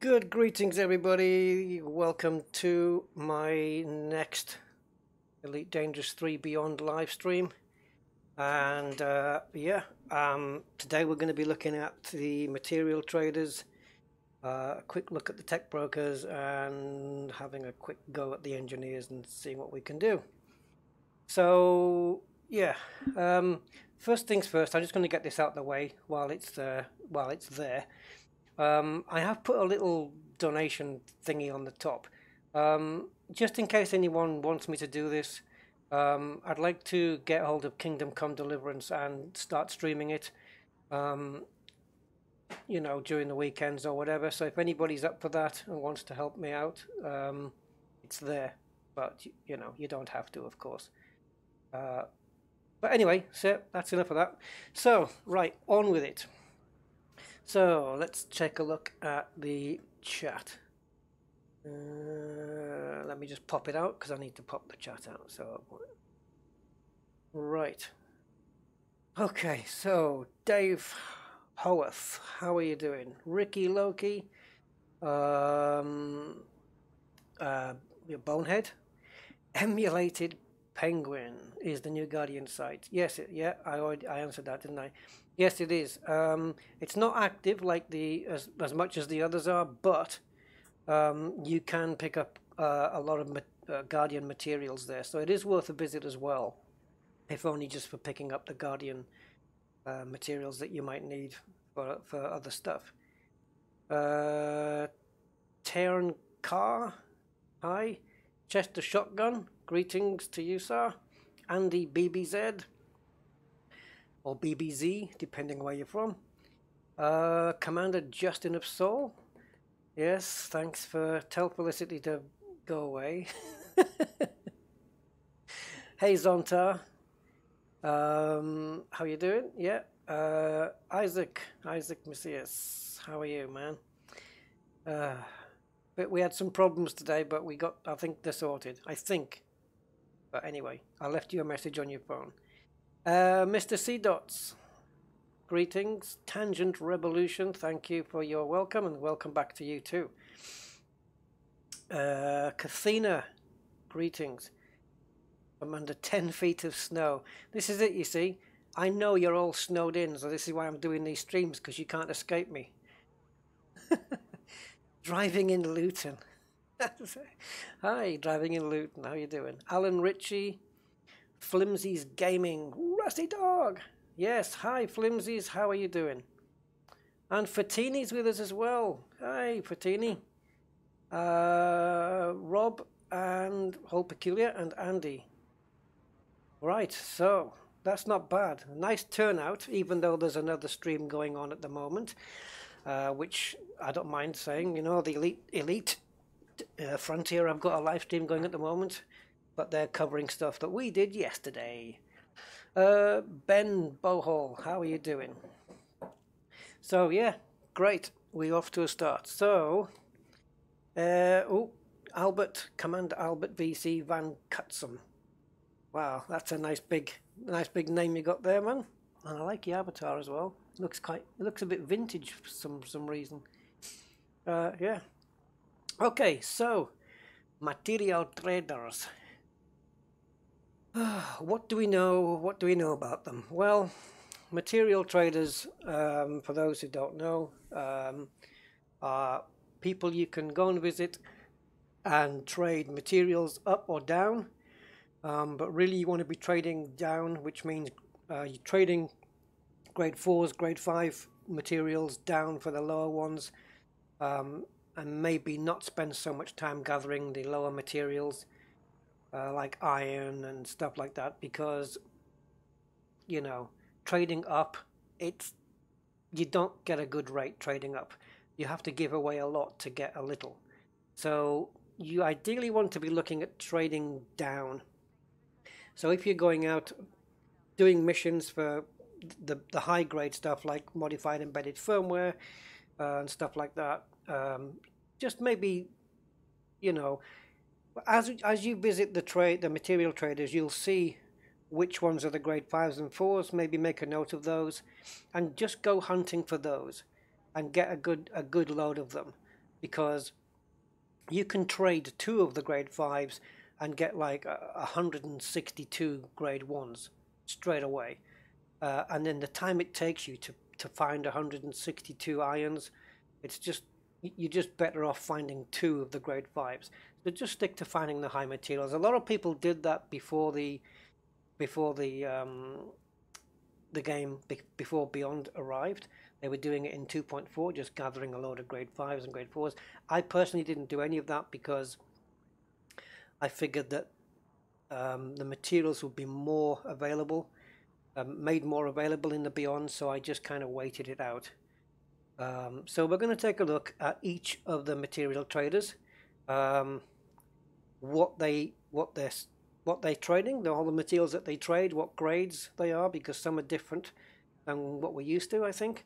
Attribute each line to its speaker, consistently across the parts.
Speaker 1: Good greetings, everybody. Welcome to my next Elite Dangerous 3 Beyond live stream. And today we're going to be looking at the material traders, a quick look at the tech brokers, and having a quick go at the engineers and seeing what we can do. So yeah, first things first. I'm just going to get this out of the way while it's there. I have put a little donation thingy on the top, just in case anyone wants me to do this. I'd like to get hold of Kingdom Come Deliverance and start streaming it, you know, during the weekends or whatever. So if anybody's up for that and wants to help me out, it's there. But, you know, you don't have to, of course. But anyway, so that's enough of that. So, right, on with it. So let's take a look at the chat. Let me just pop it out because I need to pop the chat out. So right. Okay, so Dave Howarth, how are you doing? Ricky Loki, your Bonehead, Emulated Penguin is the new Guardian site. Yes, I answered that, didn't I? Yes, it is. It's not active like as much as the others are, but you can pick up a lot of Guardian materials there, so it is worth a visit as well, if only just for picking up the Guardian materials that you might need for other stuff. Taran Carr, hi. Chester Shotgun, greetings to you, sir. Andy BBZ. Or BBZ, depending where you're from. Commander Justin of Soul. Yes, thanks for tell Felicity to go away. Hey Zonta. How you doing? Yeah. Isaac Macias. How are you, man? But we had some problems today, but I think they're sorted. I think. But anyway, I left you a message on your phone. Mr. C. Dots, greetings. Tangent Revolution, thank you for your welcome, and welcome back to you too. Kathina, greetings. I'm under 10 feet of snow. This is it, you see. I know you're all snowed in, so this is why I'm doing these streams, because you can't escape me. Driving in Luton. Hi, driving in Luton, how you doing? Alan Ritchie. Flimsy's Gaming, Rusty Dog. Yes, hi Flimsies, how are you doing? And Fatini's with us as well. Hi Fatini. Rob and Whole Peculiar and Andy. Right, so that's not bad. Nice turnout, even though there's another stream going on at the moment, which I don't mind saying. You know, the Elite Frontier, I've got a live stream going at the moment. But they're covering stuff that we did yesterday. Ben Bohol, how are you doing? So yeah, great. We're off to a start. So, Albert, Commander Albert VC Van Cutsum. Wow, that's a nice big name you got there, man. And I like your avatar as well. It looks a bit vintage for some reason. Yeah. Okay, so material traders. What do we know? What do we know about them? Well, material traders, for those who don't know, are people you can go and visit and trade materials up or down. But really you want to be trading down, which means you're trading grade 4s, grade 5 materials down for the lower ones, and maybe not spend so much time gathering the lower materials. Like iron and stuff like that, because, you know, trading up, you don't get a good rate trading up. You have to give away a lot to get a little. So you ideally want to be looking at trading down. So if you're going out doing missions for the high grade stuff like modified embedded firmware and stuff like that, just maybe, you know, as you visit the material traders, you'll see which ones are the grade 5s and 4s. Maybe make a note of those, and just go hunting for those, and get a good load of them. because you can trade 2 of the grade 5s and get like 162 grade 1s straight away. And then the time it takes you to find 162 irons, it's just, you're just better off finding 2 of the grade 5s. So just stick to finding the high materials. A lot of people did that before the game, before Beyond arrived. They were doing it in 2.4, just gathering a load of grade 5s and grade 4s. I personally didn't do any of that because I figured that the materials would be more available, made more available in the Beyond, so I just kind of waited it out. So we're going to take a look at each of the material traders, what they're trading, all the materials that they trade, what grades they are, because some are different than what we're used to, I think.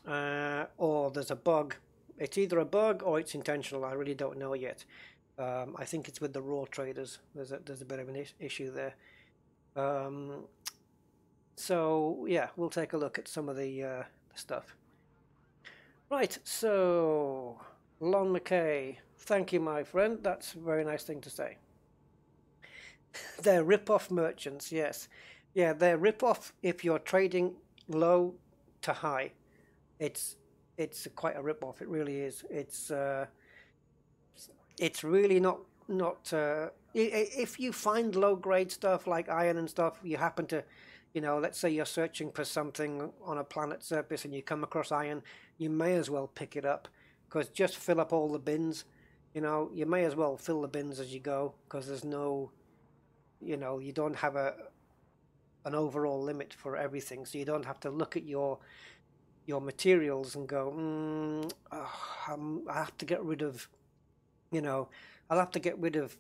Speaker 1: Or there's a bug. It's either a bug or it's intentional. I really don't know yet. I think it's with the raw traders. There's a bit of an issue there. So yeah, we'll take a look at some of the stuff. Right, so Lon McKay, thank you, my friend. That's a very nice thing to say. They're rip-off merchants, yes. Yeah, they're rip-off if you're trading low to high. It's quite a rip-off. It really is. It's really not if you find low-grade stuff like iron and stuff, you happen to, let's say you're searching for something on a planet surface and you come across iron, you may as well pick it up, because just fill up all the bins. You may as well fill the bins as you go, because there's no, you don't have an overall limit for everything, so you don't have to look at your materials and go, I have to get rid of, I'll have to get rid of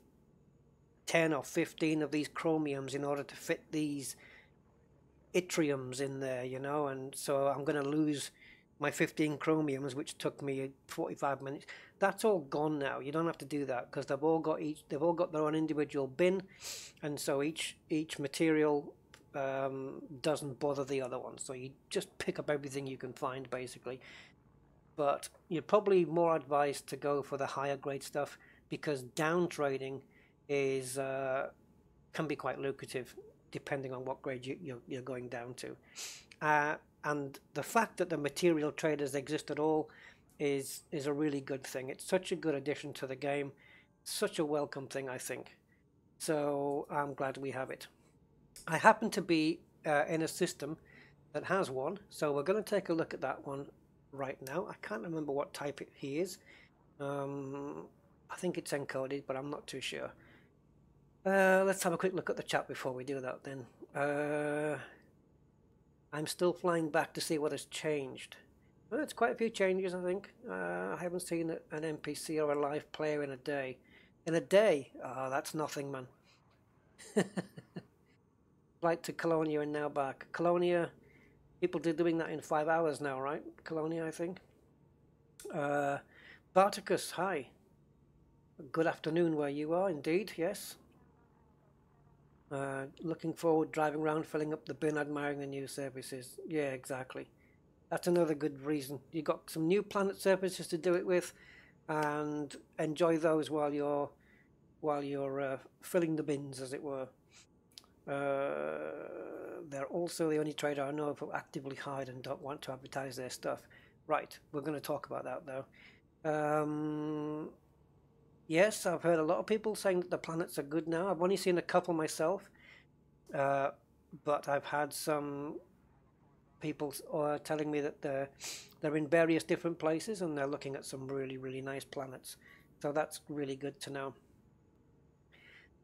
Speaker 1: 10 or 15 of these chromiums in order to fit these yttriums in there, and so I'm going to lose my 15 chromiums, which took me 45 minutes. That's all gone now. You don't have to do that, because they've all got their own individual bin, and so each material doesn't bother the other one. So you just pick up everything you can find, basically. But you're probably more advised to go for the higher grade stuff, because down trading is can be quite lucrative depending on what grade you're going down to. And the fact that the material traders exist at all is a really good thing. It's such a good addition to the game, such a welcome thing, I think. So I'm glad we have it. I happen to be in a system that has one, so we're going to take a look at that one right now. I can't remember what type he is. I think it's encoded, but I'm not too sure. Let's have a quick look at the chat before we do that then. I'm still flying back to see what has changed. Well, it's quite a few changes, I think. I haven't seen an NPC or a live player in a day. In a day? Oh, that's nothing, man. Flight to Colonia and now back. Colonia, people are doing that in 5 hours now, right? Colonia, I think. Barticus, hi. Good afternoon where you are, indeed, yes. Looking forward, driving around, filling up the bin, admiring the new services. Yeah, exactly. That's another good reason. You got some new planet surfaces to do it with, and enjoy those while you're filling the bins, as it were. They're also the only trader I know of who actively hide and don't want to advertise their stuff. Right, we're going to talk about that though. Yes, I've heard a lot of people saying that the planets are good now. I've only seen a couple myself, but I've had some people telling me that they're in various different places and they're looking at some really, really nice planets. So that's really good to know.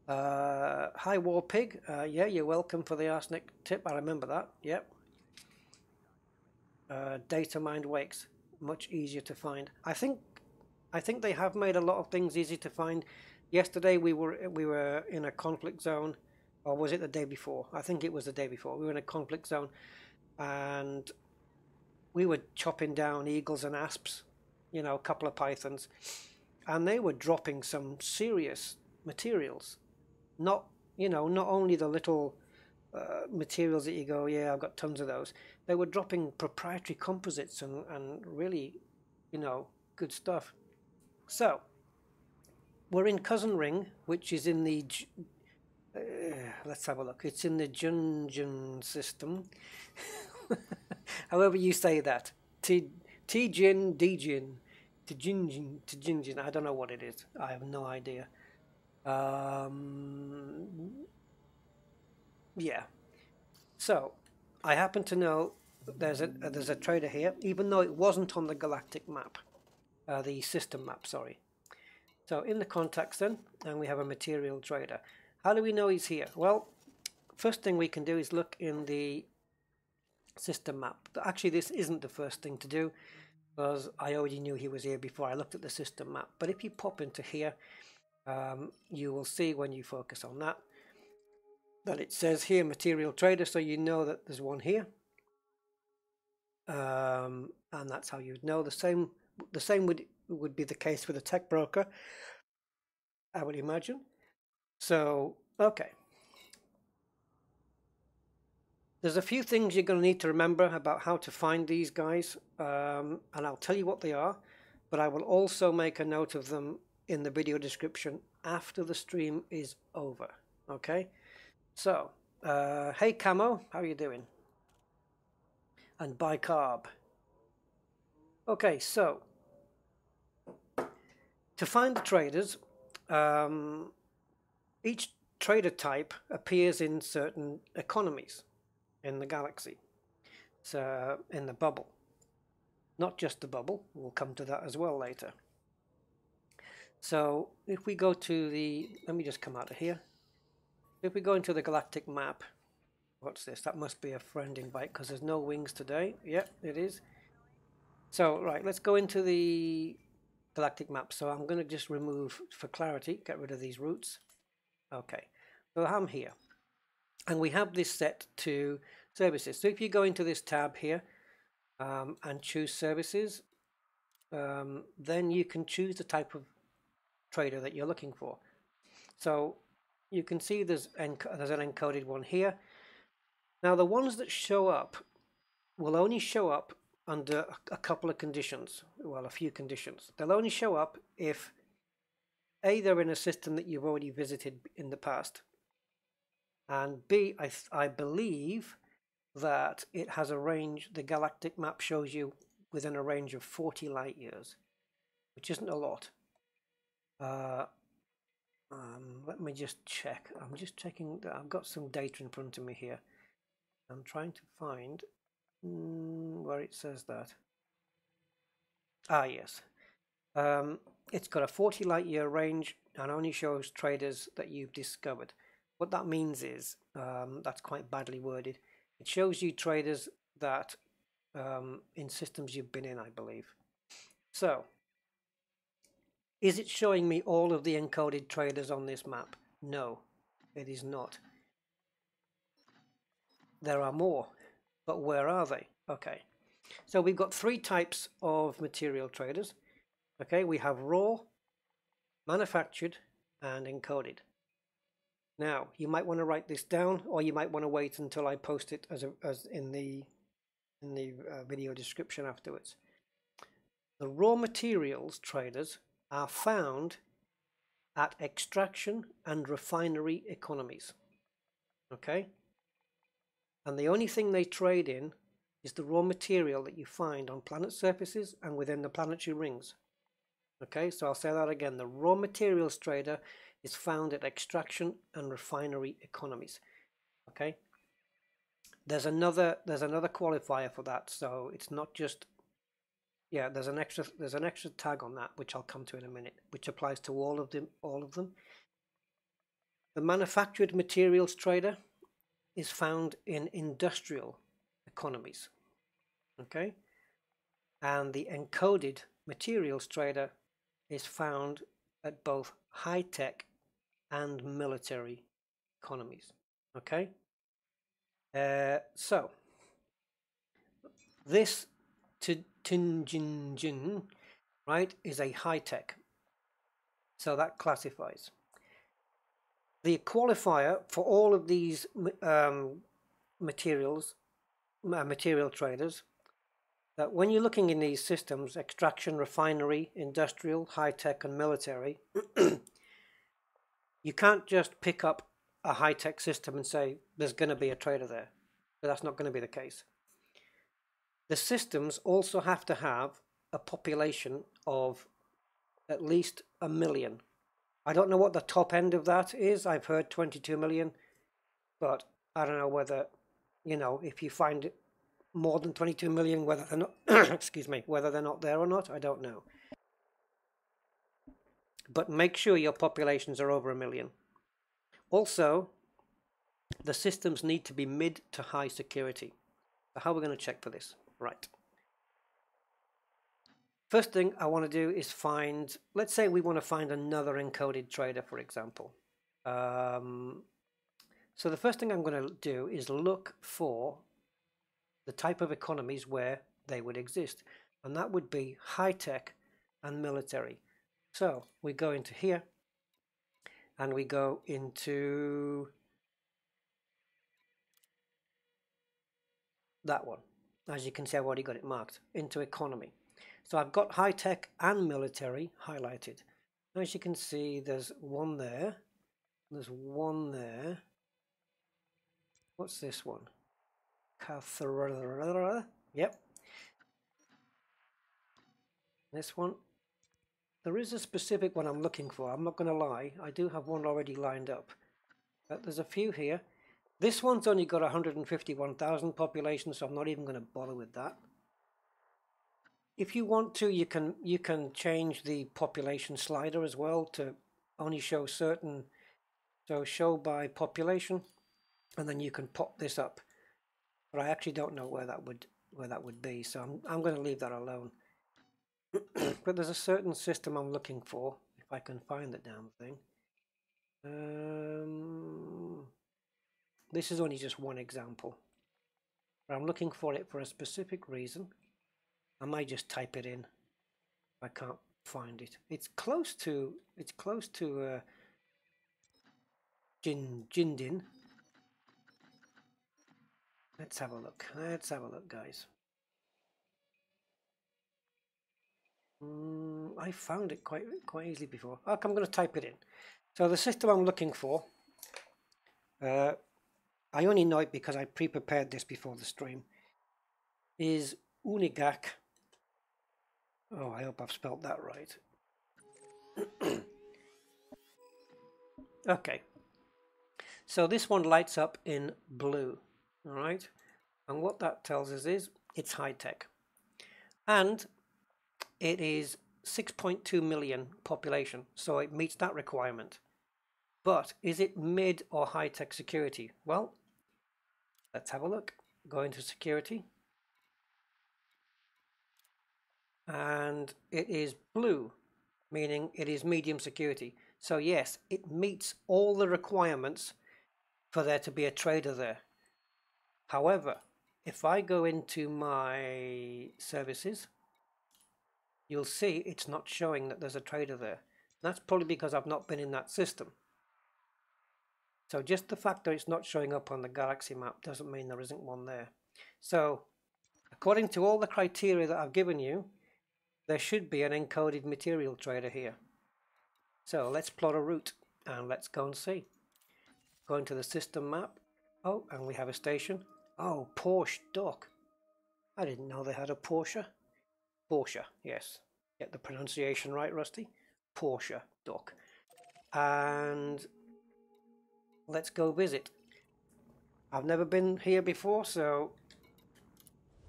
Speaker 1: Hi, War Pig. Yeah, you're welcome for the arsenic tip. I remember that. Yep. Data mined wakes, much easier to find. I think they have made a lot of things easy to find. Yesterday we were in a conflict zone, or was it the day before? I think it was the day before. We were in a conflict zone, and we were chopping down eagles and asps, a couple of pythons, and they were dropping some serious materials. Not only the little materials that you go, yeah, I've got tons of those. They were dropping proprietary composites and really, good stuff. So we're in Cousin Ring, which is in the let's have a look. It's in the Junjun system. However you say that. Tijin, Dijin, Tijinjin. I don't know what it is. I have no idea. Yeah. So I happen to know there's a trader here, even though it wasn't on the galactic map, the system map. Sorry. So in the contacts then, and we have a material trader. How do we know he's here? Well, first thing we can do is look in the system map. Actually, this isn't the first thing to do, because I already knew he was here before I looked at the system map. But if you pop into here, you will see when you focus on that it says here material trader, so you know that there's one here, and that's how you'd know. The same would be the case with a tech broker, I would imagine. So okay, there's a few things you're going to need to remember about how to find these guys, and I'll tell you what they are, but I will also make a note of them in the video description after the stream is over. Okay, so hey Camo, how are you doing? And bicarb. Okay, so to find the traders, each trader type appears in certain economies in the galaxy. So in the bubble, not just the bubble, we'll come to that as well later. So if we go to the, let me just come out of here. If we go into the galactic map, what's this? That must be a friend invite because there's no wings today. Yep, it is. So right, let's go into the galactic map. So I'm going to just remove, for clarity, get rid of these routes. Okay, so I'm here. And we have this set to services. So if you go into this tab here and choose services, then you can choose the type of trader that you're looking for. So you can see there's an encoded one here. Now the ones that show up will only show up under a couple of conditions. Well, a few conditions. They'll only show up if A, they're in a system that you've already visited in the past, and B, I believe that it has a range, the galactic map shows you within a range of 40 light years, which isn't a lot. Let me just check. I'm just checking that I've got some data in front of me here. I'm trying to find where it says that. Ah, yes. It's got a 40 light year range and only shows traders that you've discovered. What that means is, that's quite badly worded. It shows you traders that in systems you've been in, I believe. So, is it showing me all of the encoded traders on this map? No, it is not. There are more, but where are they? Okay, so we've got three types of material traders. Okay, we have raw, manufactured, and encoded. Now, you might want to write this down, or you might want to wait until I post it as in the video description afterwards. The raw materials traders are found at extraction and refinery economies. Okay? And the only thing they trade in is the raw material that you find on planet surfaces and within the planetary rings. Okay, so I'll say that again. The raw materials trader is found at extraction and refinery economies. Okay, there's another qualifier for that, so it's not just, yeah, there's an extra tag on that, which I'll come to in a minute, which applies to all of them. The manufactured materials trader is found in industrial economies. Okay, and the encoded materials trader is found at both high-tech and military economies. Okay, so this Tinjin, right, is a high-tech, so that classifies. The qualifier for all of these material traders that when you're looking in these systems, extraction, refinery, industrial, high-tech and military, you can't just pick up a high-tech system and say there's going to be a trader there. But that's not going to be the case. The systems also have to have a population of at least 1 million. I don't know what the top end of that is. I've heard 22 million, but I don't know whether, you know, if you find it more than 22 million, whether they're not, excuse me, whether they're not there or not, I don't know. But make sure your populations are over 1 million. Also, the systems need to be mid to high security. So how are we going to check for this? Right. First thing I want to do is find, let's say we want to find another encoded trader, for example. So the first thing I'm going to do is look for the type of economies where they would exist. And that would be high-tech and military. So we go into here and we go into that one. As you can see, I've already got it marked into economy. So I've got high-tech and military highlighted. As you can see, there's one there. There's one there. What's this one? Yep. This one. There is a specific one I'm looking for. I'm not going to lie. I do have one already lined up. But there's a few here. This one's only got 151,000 population, so I'm not even going to bother with that. If you want to, you can change the population slider as well to only show certain. So show by population, and then you can pop this up. But I actually don't know where that would be, so I'm going to leave that alone. But there's a certain system I'm looking for, if I can find the damn thing. This is only just one example, but I'm looking for it for a specific reason. I might just type it in if I can't find it. It's close to Jindin. Let's have a look. Let's have a look, guys. I found it quite easily before. Okay, I'm going to type it in. So the system I'm looking for, I only know it because I pre-prepared this before the stream, is Unigak. Oh, I hope I've spelled that right. Okay. So this one lights up in blue, all right? And what that tells us is it's high-tech. And it is 6.2 million population, so it meets that requirement. But is it mid or high-tech security? Well, let's have a look. Go into security. And it is blue, meaning it is medium security. So yes, it meets all the requirements for there to be a trader there. However, if I go into my services, you'll see it's not showing that there's a trader there. That's probably because I've not been in that system. So just the fact that it's not showing up on the galaxy map doesn't mean there isn't one there. So according to all the criteria that I've given you, there should be an encoded material trader here. So let's plot a route and let's go and see. Go into the system map. Oh, and we have a station. Oh, Porsche dock. I didn't know they had a Porsche. Porsche, yes. Get the pronunciation right, Rusty. Porsche dock. And let's go visit. I've never been here before, so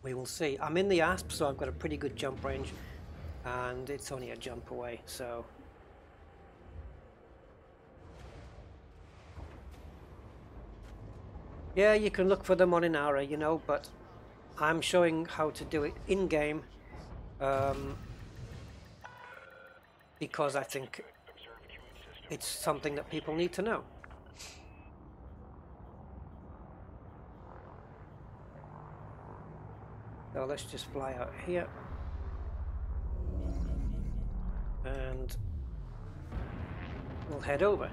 Speaker 1: we will see. I'm in the ASP, so I've got a pretty good jump range, and it's only a jump away, so yeah, you can look for them on Inara, you know, but I'm showing how to do it in-game because I think it's something that people need to know. So let's just fly out here and we'll head over.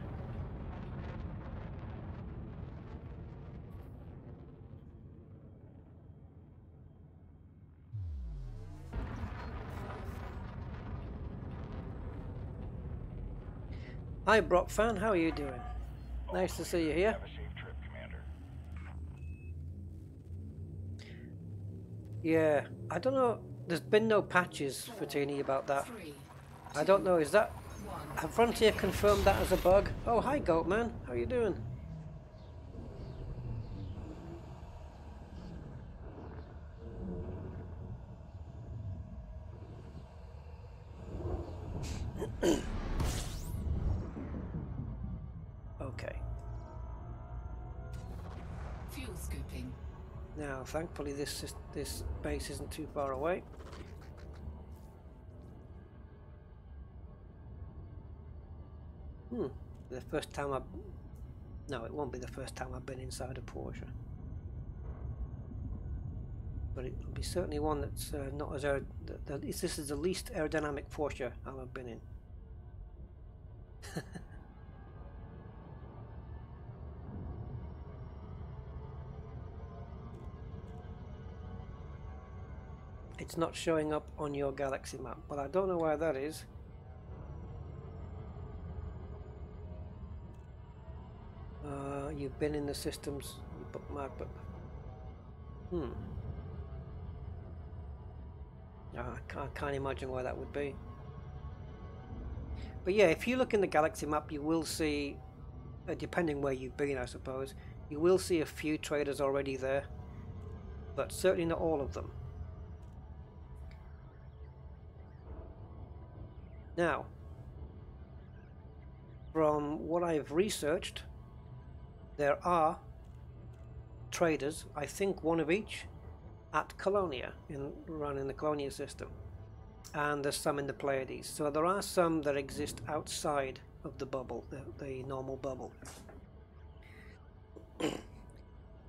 Speaker 1: Hi Brock fan, how are you doing? Nice to see you here.
Speaker 2: Have a safe trip, Commander.
Speaker 1: Yeah, I don't know. There's been no patches for Teeny about that. I don't know. Is that have Frontier confirmed that as a bug? Oh, hi Goatman, how you doing? Okay.
Speaker 3: Fuel scooping.
Speaker 1: Now, thankfully, this base isn't too far away. The first time no, it won't be the first time I've been inside a Porsche, but it'll be certainly one that's not as this is the least aerodynamic Porsche I've been in. It's not showing up on your galaxy map, but I don't know why that is. You've been in the systems, you bookmark, but I can't imagine why that would be. But yeah, if you look in the galaxy map, you will see, depending where you've been, I suppose, you will see a few traders already there, but certainly not all of them. Now, from what I've researched, there are traders, I think one of each, at Colonia, running the Colonia system, and there's some in the Pleiades. So there are some that exist outside of the bubble, the normal bubble.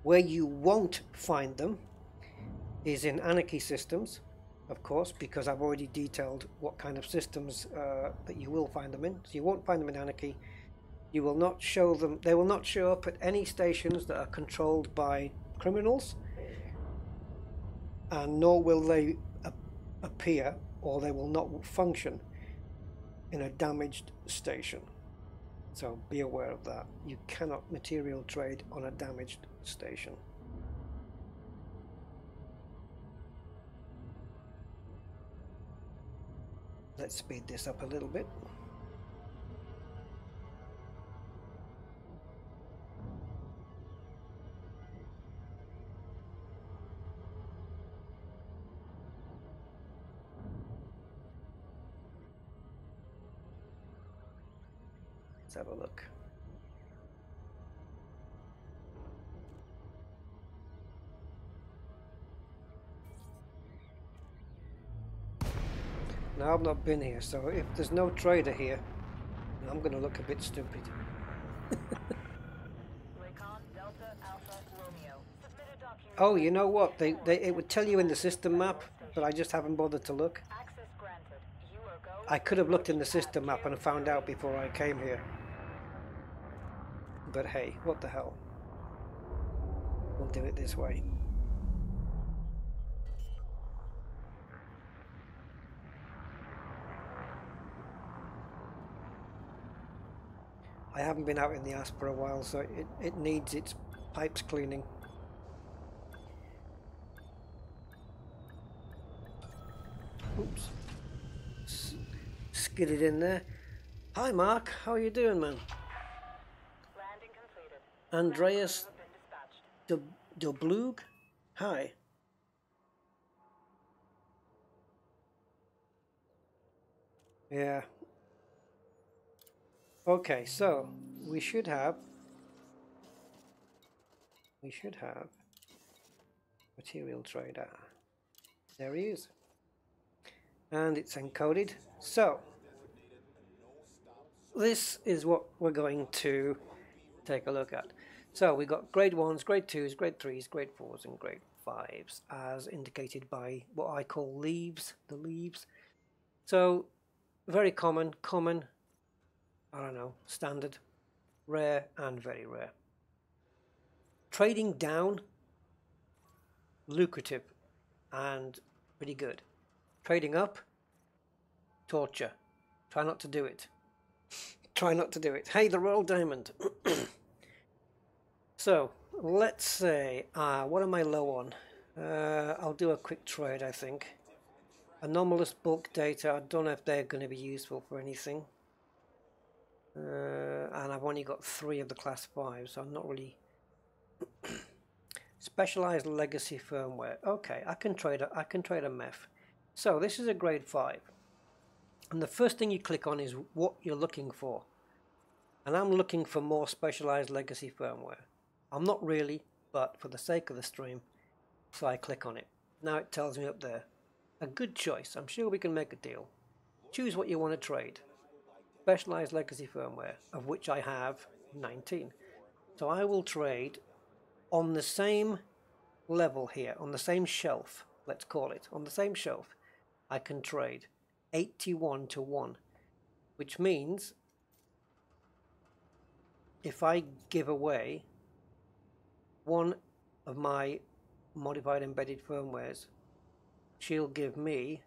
Speaker 1: Where you won't find them is in Anarchy systems, of course, because I've already detailed what kind of systems that you will find them in. So you won't find them in Anarchy. You will not show them. They will not show up at any stations that are controlled by criminals, and nor will they appear, or they will not function in a damaged station. So be aware of that. You cannot material trade on a damaged station. Let's speed this up a little bit. Let's have a look. Now, I've not been here, so if there's no trader here, I'm going to look a bit stupid. Oh, you know what? It would tell you in the system map, but I just haven't bothered to look. I could have looked in the system map and found out before I came here. But hey, what the hell? We'll do it this way. I haven't been out in the ass for a while, so it needs its pipes cleaning. Oops. Skidded in there. Hi Mark, how are you doing, man?
Speaker 4: Landing completed.
Speaker 1: Andreas Doblug? Hi. Yeah. Okay, so we should have material trader. There he is. And it's encoded. So this is what we're going to take a look at. So we got grade 1s, grade 2s, grade 3s, grade 4s and grade 5s as indicated by what I call leaves, the leaves. So very common, I don't know, standard, rare and very rare. Trading down, lucrative and pretty good. Trading up, torture. Try not to do it. try not to do it. Hey, the Royal Diamond. So let's say, what am I low on? I'll do a quick trade, I think. Anomalous bulk data, I don't know if they're going to be useful for anything. And I've only got 3 of the class 5, so I'm not really... Specialized legacy firmware. Okay, I can trade a MEF. So this is a grade 5. And the first thing you click on is what you're looking for. And I'm looking for more specialized legacy firmware. I'm not really, but for the sake of the stream, so I click on it. Now it tells me up there. A good choice. I'm sure we can make a deal. Choose what you want to trade. Specialized legacy firmware, of which I have 19. So I will trade on the same level here, on the same shelf, let's call it, on the same shelf, I can trade 81 to 1, which means if I give away one of my modified embedded firmwares, she'll give me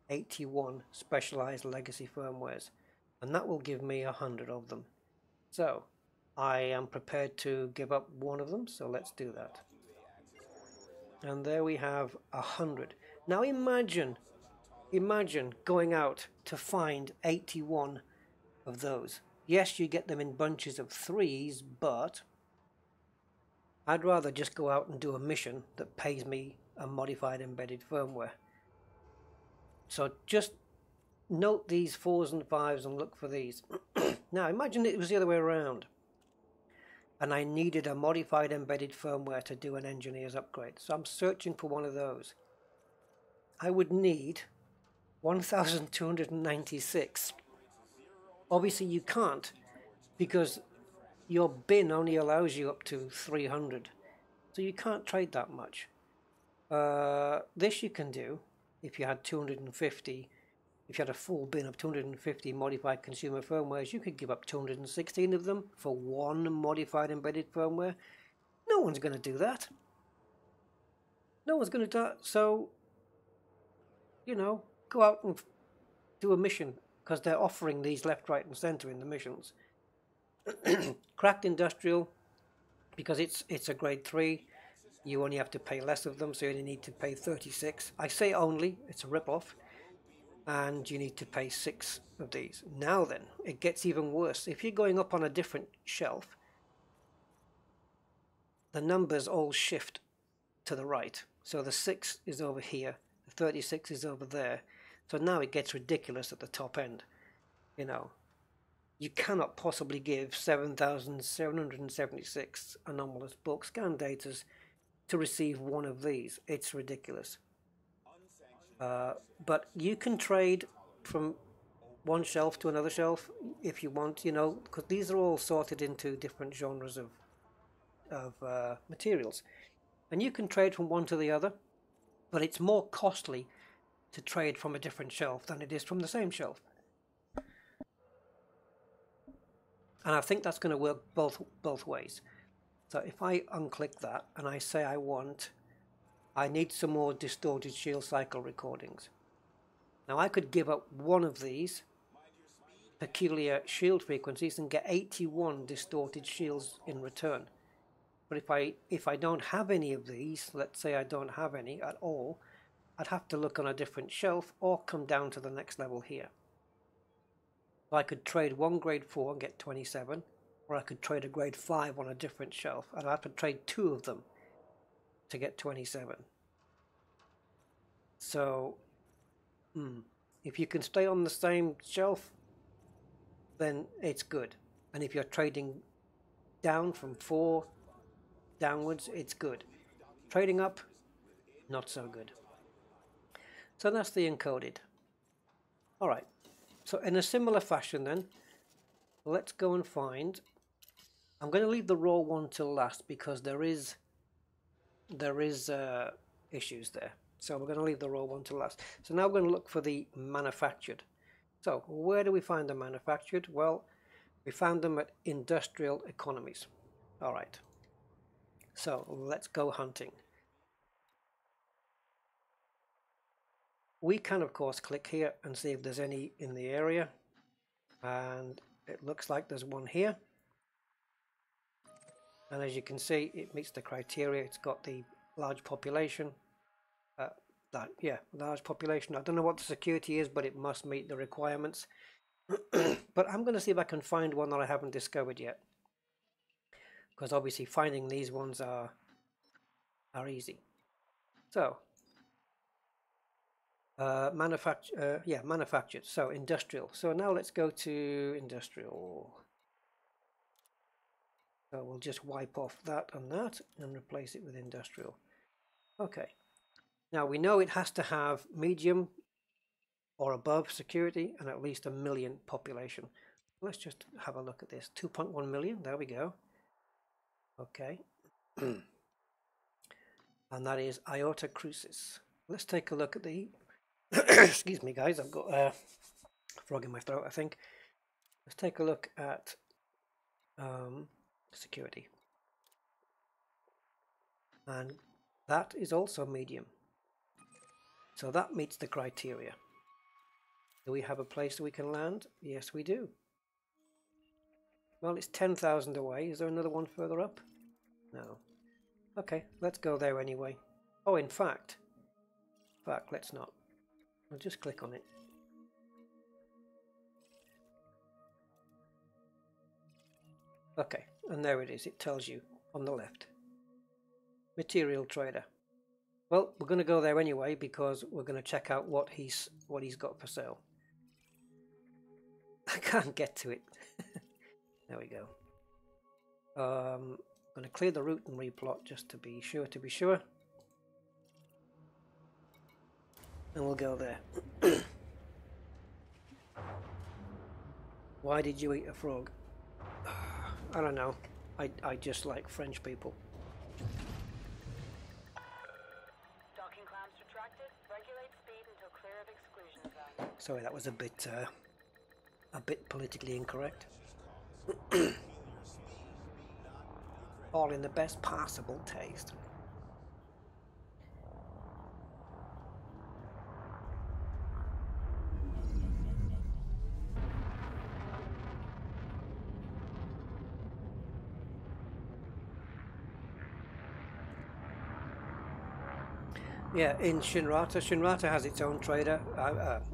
Speaker 1: 81 specialized legacy firmwares, and that will give me 100 of them. So I am prepared to give up one of them, so let's do that. And there we have 100. Now imagine going out to find 81 of those. Yes, you get them in bunches of 3s, but I'd rather just go out and do a mission that pays me a modified embedded firmware. So just note these 4s and 5s and look for these. Now imagine it was the other way around, and I needed a modified embedded firmware to do an engineer's upgrade. So I'm searching for one of those. I would need 1,296. Obviously you can't, because your bin only allows you up to 300. So you can't trade that much. This you can do if you had 250. If you had a full bin of 250 modified consumer firmwares, you could give up 216 of them for one modified embedded firmware. No one's going to do that. No one's going to do that. So, you know, go out and do a mission, because they're offering these left, right, and center in the missions. Cracked industrial, because it's a grade 3. You only have to pay less of them, so you only need to pay 36. I say only, it's a rip-off. And you need to pay 6 of these. Now then, it gets even worse. If you're going up on a different shelf, the numbers all shift to the right. So the 6 is over here, the 36 is over there. So now it gets ridiculous at the top end. You know, you cannot possibly give 7,776 anomalous bulk scan datas to receive one of these. It's ridiculous. But you can trade from one shelf to another shelf if you want, you know, because these are all sorted into different genres of materials. And you can trade from one to the other, but it's more costly to trade from a different shelf than it is from the same shelf. And I think that's going to work both ways. So if I unclick that and I say I need some more distorted shield cycle recordings. Now I could give up one of these peculiar shield frequencies and get 81 distorted shields in return. But if I don't have any of these, let's say I don't have any at all, I'd have to look on a different shelf or come down to the next level here. So I could trade one grade 4 and get 27, or I could trade a grade 5 on a different shelf, and I'd have to trade 2 of them to get 27. So if you can stay on the same shelf, then it's good. And if you're trading down from 4 downwards, it's good. Trading up, not so good. So that's the encoded. Alright, so in a similar fashion then, let's go and find... I'm going to leave the raw one till last because there is issues there. So we're going to leave the raw one till last. So now we're going to look for the manufactured. So where do we find the manufactured? Well, we found them at industrial economies. Alright, so let's go hunting. We can of course click here and see if there's any in the area, and It looks like there's one here. And as you can see, it meets the criteria. It's got the large population. Large population. I don't know what the security is, but it must meet the requirements. But I'm going to see if I can find one that I haven't discovered yet. Because obviously finding these ones are easy. So, manufactured. So industrial. So now let's go to industrial. So we'll just wipe off that and replace it with industrial. Okay. Now we know it has to have medium or above security and at least 1 million population. Let's just have a look at this. 2.1 million. There we go. Okay. And that is Iota Crucis. Let's take a look at the excuse me guys, I've got a frog in my throat I think. Let's take a look at security, and that is also medium, so that meets the criteria. Do we have a place that we can land? Yes we do. Well, it's 10,000 away. Is there another one further up? No. Okay, let's go there anyway. Oh, in fact let's not. I'll just click on it. Okay, and there it is. It tells you on the left. Material trader. Well, we're going to go there anyway because we're going to check out what he's got for sale. I can't get to it. There we go. I'm going to clear the route and replot just to be sure. And we'll go there. Why did you eat a frog? I don't know. I just like French people.
Speaker 4: Docking clamps retracted. Regulate speed until clear of exclusion zone.
Speaker 1: Sorry, that was a bit politically incorrect. All in the best possible taste. Yeah, in Shinrata has its own trader.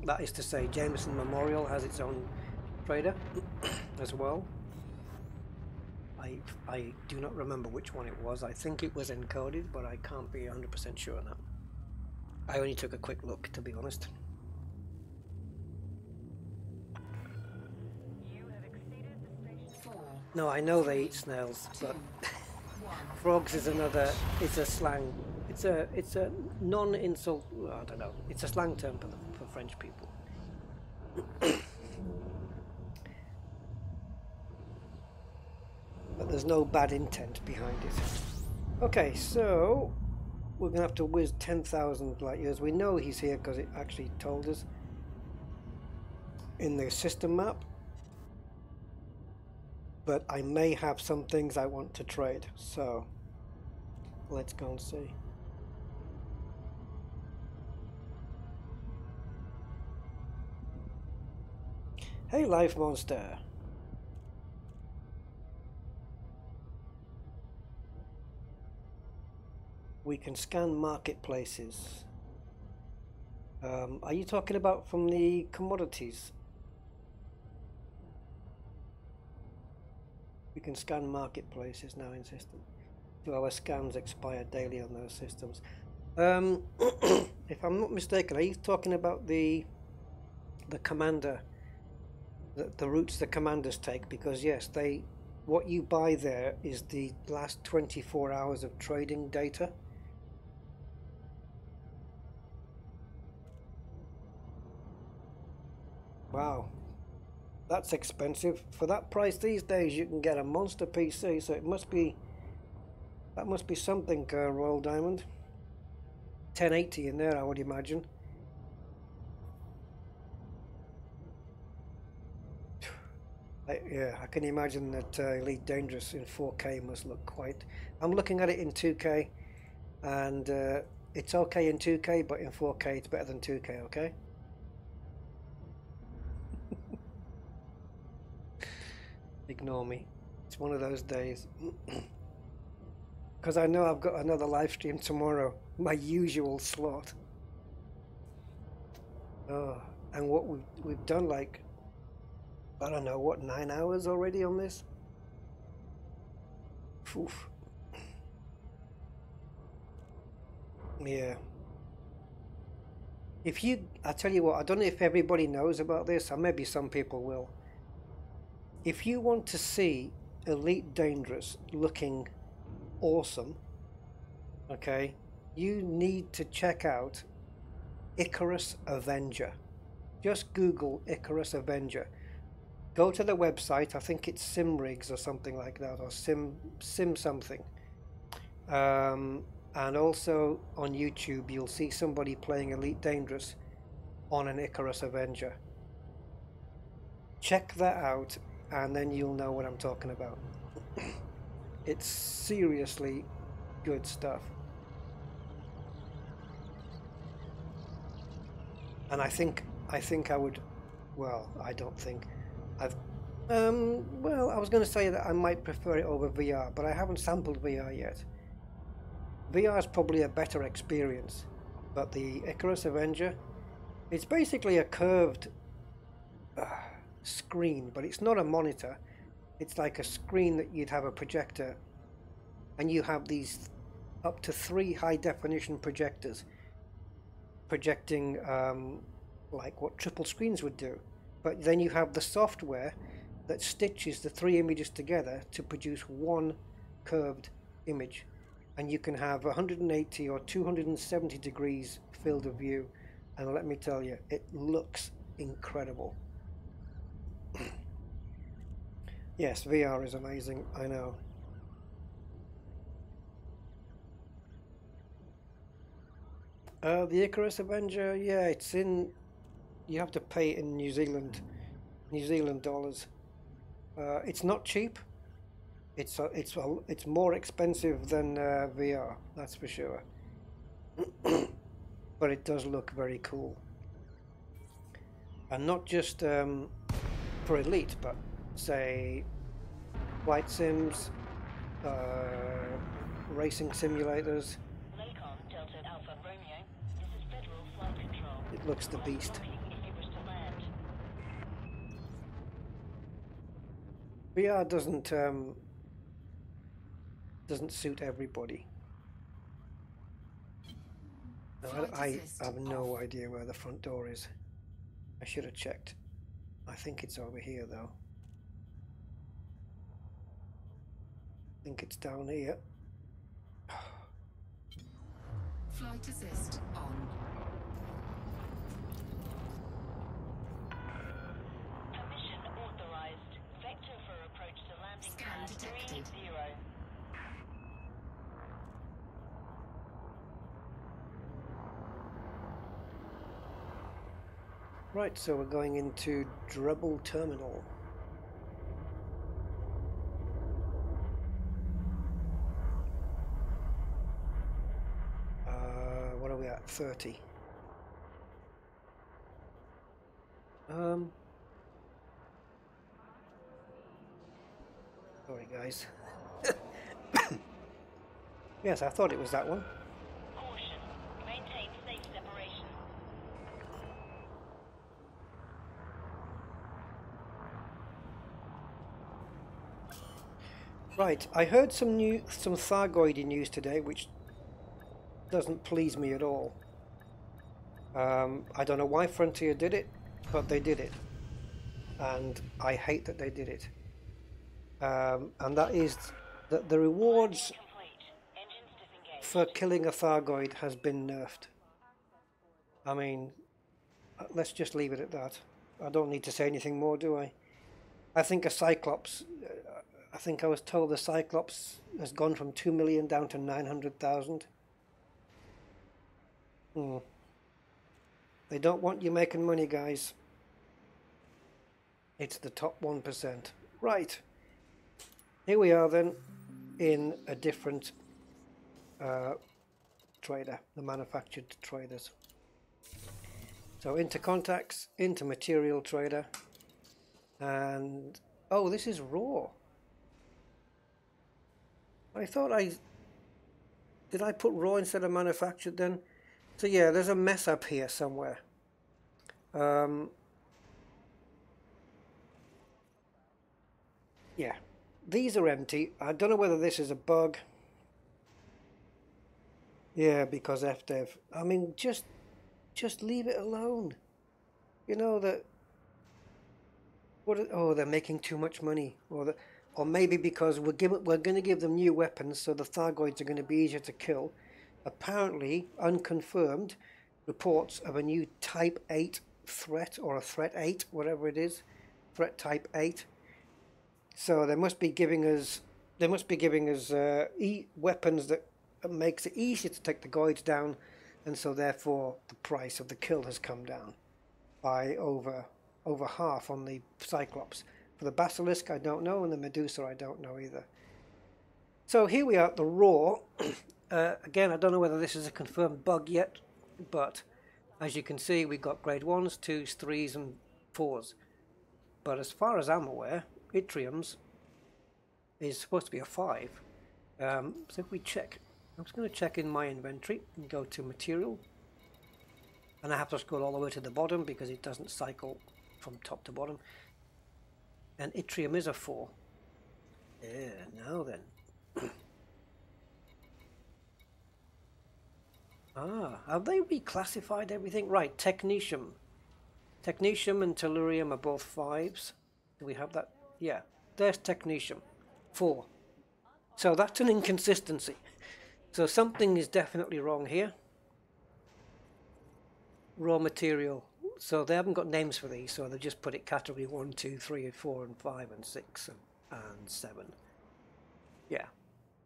Speaker 1: That is to say, Jameson Memorial has its own trader as well. I do not remember which one it was. I think it was encoded, but I can't be 100% sure on that. I only took a quick look, to be honest.
Speaker 4: You have exceeded the station.
Speaker 3: 4,
Speaker 1: No, I know they eat snails, but frogs is another. It's a slang. It's a non-insult. I don't know. It's a slang term for French people. But there's no bad intent behind it. Okay, so we're gonna have to whiz 10,000 light years. We know he's here because it actually told us in the system map. But I may have some things I want to trade, so let's go and see. Hey, life monster. We can scan marketplaces. Are you talking about from the commodities? We can scan marketplaces now in system. Do our scans expire daily on those systems? If I'm not mistaken, are you talking about the commander, the routes the commanders take? Because yes, what you buy there is the last 24 hours of trading data. Wow, that's expensive. For that price these days you can get a monster PC, so that must be something, Royal Diamond. 1080 in there, I would imagine. Yeah, I can imagine that Elite Dangerous in 4K must look quite... I'm looking at it in 2K, and it's okay in 2K, but in 4K it's better than 2K, okay? Ignore me. It's one of those days. Because I know I've got another live stream tomorrow, my usual slot. Oh, and what we've done, like, I don't know, what, 9 hours already on this? Oof. Yeah. I tell you what, I don't know if everybody knows about this, or maybe some people will. If you want to see Elite Dangerous looking awesome, okay, you need to check out Icarus Avenger. Just Google Icarus Avenger. Go to the website, I think it's SimRigs or something like that, or Sim something. And also on YouTube you'll see somebody playing Elite Dangerous on an Icarus Avenger. Check that out and then you'll know what I'm talking about. It's seriously good stuff. And I think I would, well, I don't think well, I was going to say that I might prefer it over VR, but I haven't sampled VR yet. VR is probably a better experience, but the Icarus Avenger, it's basically a curved screen, but it's not a monitor. It's like a screen that you'd have a projector, and you have these up to 3 high-definition projectors projecting like what triple screens would do. But then you have the software that stitches the 3 images together to produce one curved image, and you can have 180 or 270 degrees field of view, and let me tell you, it looks incredible. Yes, VR is amazing, I know. The Icarus Avenger, yeah, it's in, you have to pay it in New Zealand dollars. It's not cheap. It's more expensive than VR, that's for sure. But it does look very cool, and not just for Elite, but say flight sims, racing simulators. It looks the beast. VR doesn't suit everybody. No, I have no idea where the front door is. I should have checked. I think it's over here though. I think it's down here.
Speaker 3: Flight assist on.
Speaker 4: Permission authorized. Vector for approach to landing
Speaker 3: Scan
Speaker 4: pad
Speaker 3: detected.
Speaker 4: 30.
Speaker 1: Right, so we're going into Dribble Terminal. What are we at? 30. Sorry guys. Yes, I thought it was that one.
Speaker 4: Caution. Maintain safe separation.
Speaker 1: Right, I heard some Thargoid news today, which doesn't please me at all. I don't know why Frontier did it, but they did it, and I hate that they did it. And that is that the rewards for killing a Thargoid has been nerfed. I mean, let's just leave it at that. I don't need to say anything more, do I? I think a Cyclops, I think I was told the Cyclops has gone from 2 million down to 900,000. They don't want you making money, guys. It's the top 1%. Right. Here we are then in a different trader, the manufactured traders. So into contacts, into material trader, and Oh, this is raw. I thought did I put raw instead of manufactured then? So yeah, there's a mess up here somewhere. Yeah, these are empty. I don't know whether this is a bug. Yeah, because FDev. I mean, just leave it alone. You know that. Oh, they're making too much money, or maybe because we're going to give them new weapons, so the Thargoids are going to be easier to kill. Apparently, unconfirmed reports of a new Type 8 threat, or a Threat 8, whatever it is, Threat Type 8. So they must be giving us weapons that makes it easier to take the Goids down, and so therefore the price of the kill has come down by over half on the Cyclops. For the Basilisk, I don't know, and the Medusa, I don't know either. So here we are at the Raw. Again, I don't know whether this is a confirmed bug yet, but as you can see, we've got grade 1s, 2s, 3s, and 4s. But as far as I'm aware, Yttrium's is supposed to be a 5. So if we check, I'm just going to check in my inventory and go to Material. And I have to scroll all the way to the bottom because it doesn't cycle from top to bottom. And Yttrium is a 4. Yeah, now then. Have they reclassified everything? Right, Technetium. Technetium and Tellurium are both 5s. Do we have that? Yeah, there's Technetium. 4. So that's an inconsistency. So something is definitely wrong here. Raw material. So they haven't got names for these, so they've just put it category 1, 2, 3, 4, and 5, and 6, and 7. Yeah.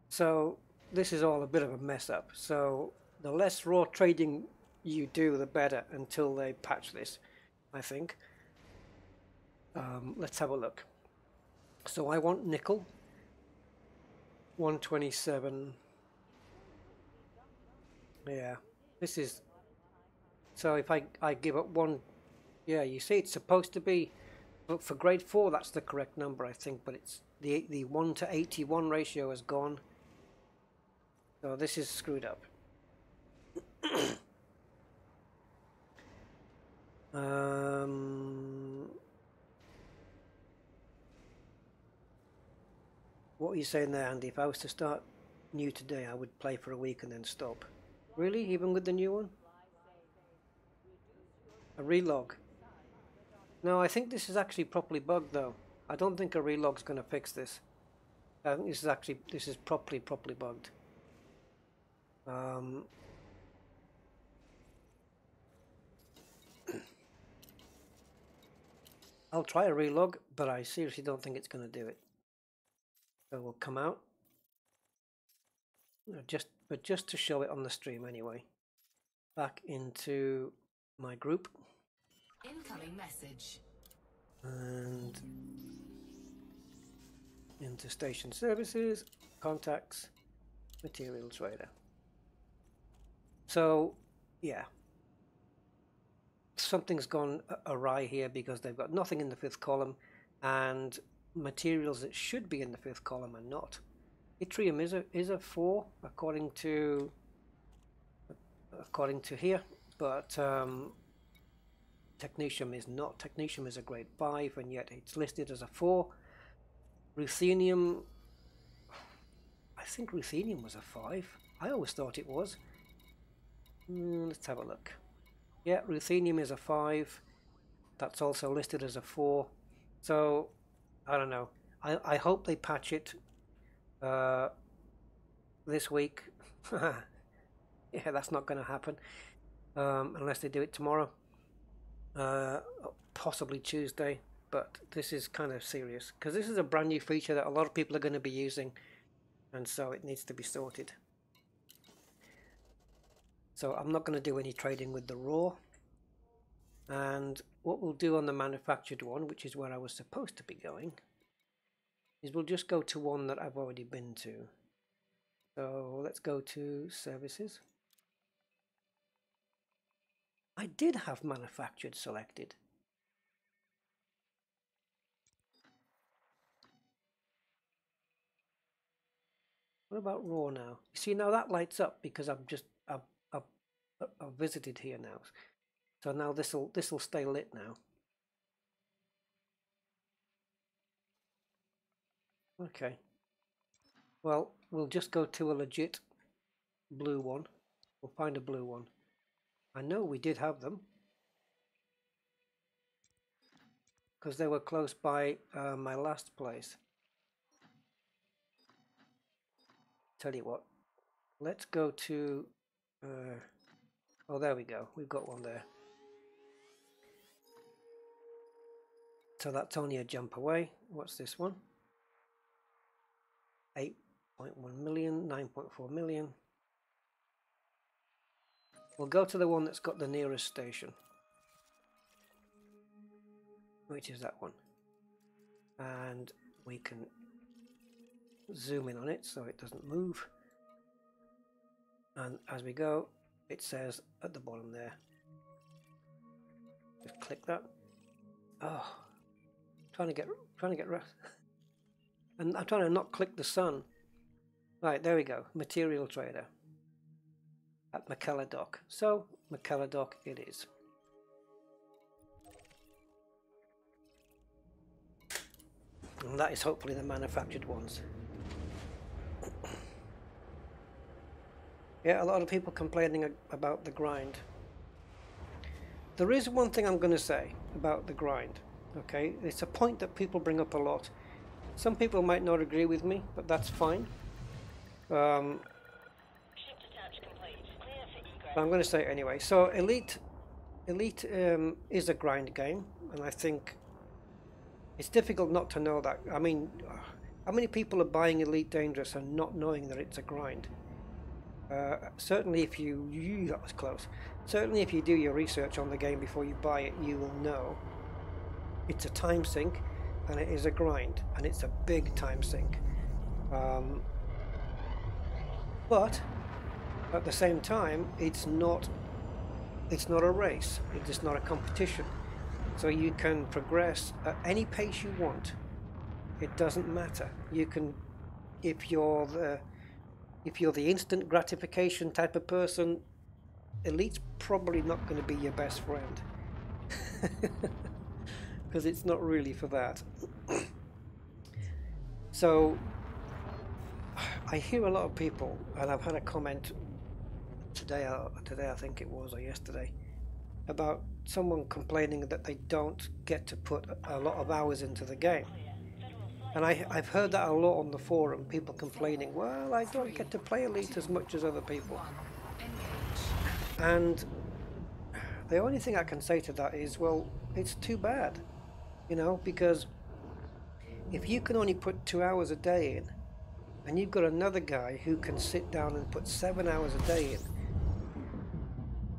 Speaker 1: So this is all a bit of a mess up. So the less raw trading you do, the better until they patch this, I think. Let's have a look. So I want nickel. 127. Yeah. This is... So if I give up 1... Yeah, you see it's supposed to be... But for grade 4, that's the correct number, I think. But it's the 1 to 81 ratio has gone. So this is screwed up. What are you saying there, Andy? If I was to start new today, I would play for a week and then stop. Really? Even with the new one? A relog? No, I think this is actually properly bugged though. I don't think a relog's going to fix this. I think this is properly bugged. I'll try a relog, but I seriously don't think it's going to do it. So we'll come out. But just to show it on the stream anyway. Back into my group.
Speaker 3: Incoming message.
Speaker 1: And into station services, contacts, material trader. So, yeah. Something's gone awry here because they've got nothing in the 5th column and materials that should be in the 5th column are not. Yttrium is a 4 according to here, but Technetium is not. Technetium is a grade 5 and yet it's listed as a 4. Ruthenium, I think Ruthenium was a 5. I always thought it was. Let's have a look. Yeah, Ruthenium is a 5. That's also listed as a 4. So, I don't know. I hope they patch it this week. Yeah, that's not going to happen unless they do it tomorrow. Possibly Tuesday. But this is kind of serious because this is a brand new feature that a lot of people are going to be using, and so it needs to be sorted. So I'm not going to do any trading with the raw. And what we'll do on the manufactured one, which is where I was supposed to be going, is we'll just go to one that I've already been to. So let's go to services. I did have manufactured selected. What about raw now? You see, now that lights up because I've visited here now. So now this'll stay lit now. Okay. Well, we'll just go to a legit blue one. We'll find a blue one. I know we did have them because they were close by my last place. Tell you what, let's go to oh, there we go, we've got one there. So that's only a jump away. What's this one? 8.1 million, 9.4 million. We'll go to the one that's got the nearest station, which is that one, and we can zoom in on it so it doesn't move, and as we go it says at the bottom there, just click that. Oh, trying to get and I'm trying to not click the sun. Right, there we go, material trader at McKellar Dock. So McKellar Dock it is. And that is hopefully the manufactured ones. Yeah, a lot of people complaining about the grind. There is one thing I'm going to say about the grind. Okay, it's a point that people bring up a lot. Some people might not agree with me, but that's fine. I'm going to say it anyway. So Elite is a grind game, and I think it's difficult not to know that. I mean, how many people are buying Elite Dangerous and not knowing that it's a grind? Certainly if that was close. Certainly if you do your research on the game before you buy it, you will know it's a time sink and it is a grind, and it's a big time sink. But at the same time, it's not a race. It's not a competition. So you can progress at any pace you want. It doesn't matter. You can, if you're the instant gratification type of person, Elite's probably not going to be your best friend. Because it's not really for that. So I hear a lot of people, and I've had a comment today I think it was, or yesterday, about someone complaining that they don't get to put a lot of hours into the game. And I've heard that a lot on the forum, people complaining, well, I don't get to play Elite as much as other people. And the only thing I can say to that is, well, it's too bad, you know, because if you can only put 2 hours a day in, and you've got another guy who can sit down and put 7 hours a day in,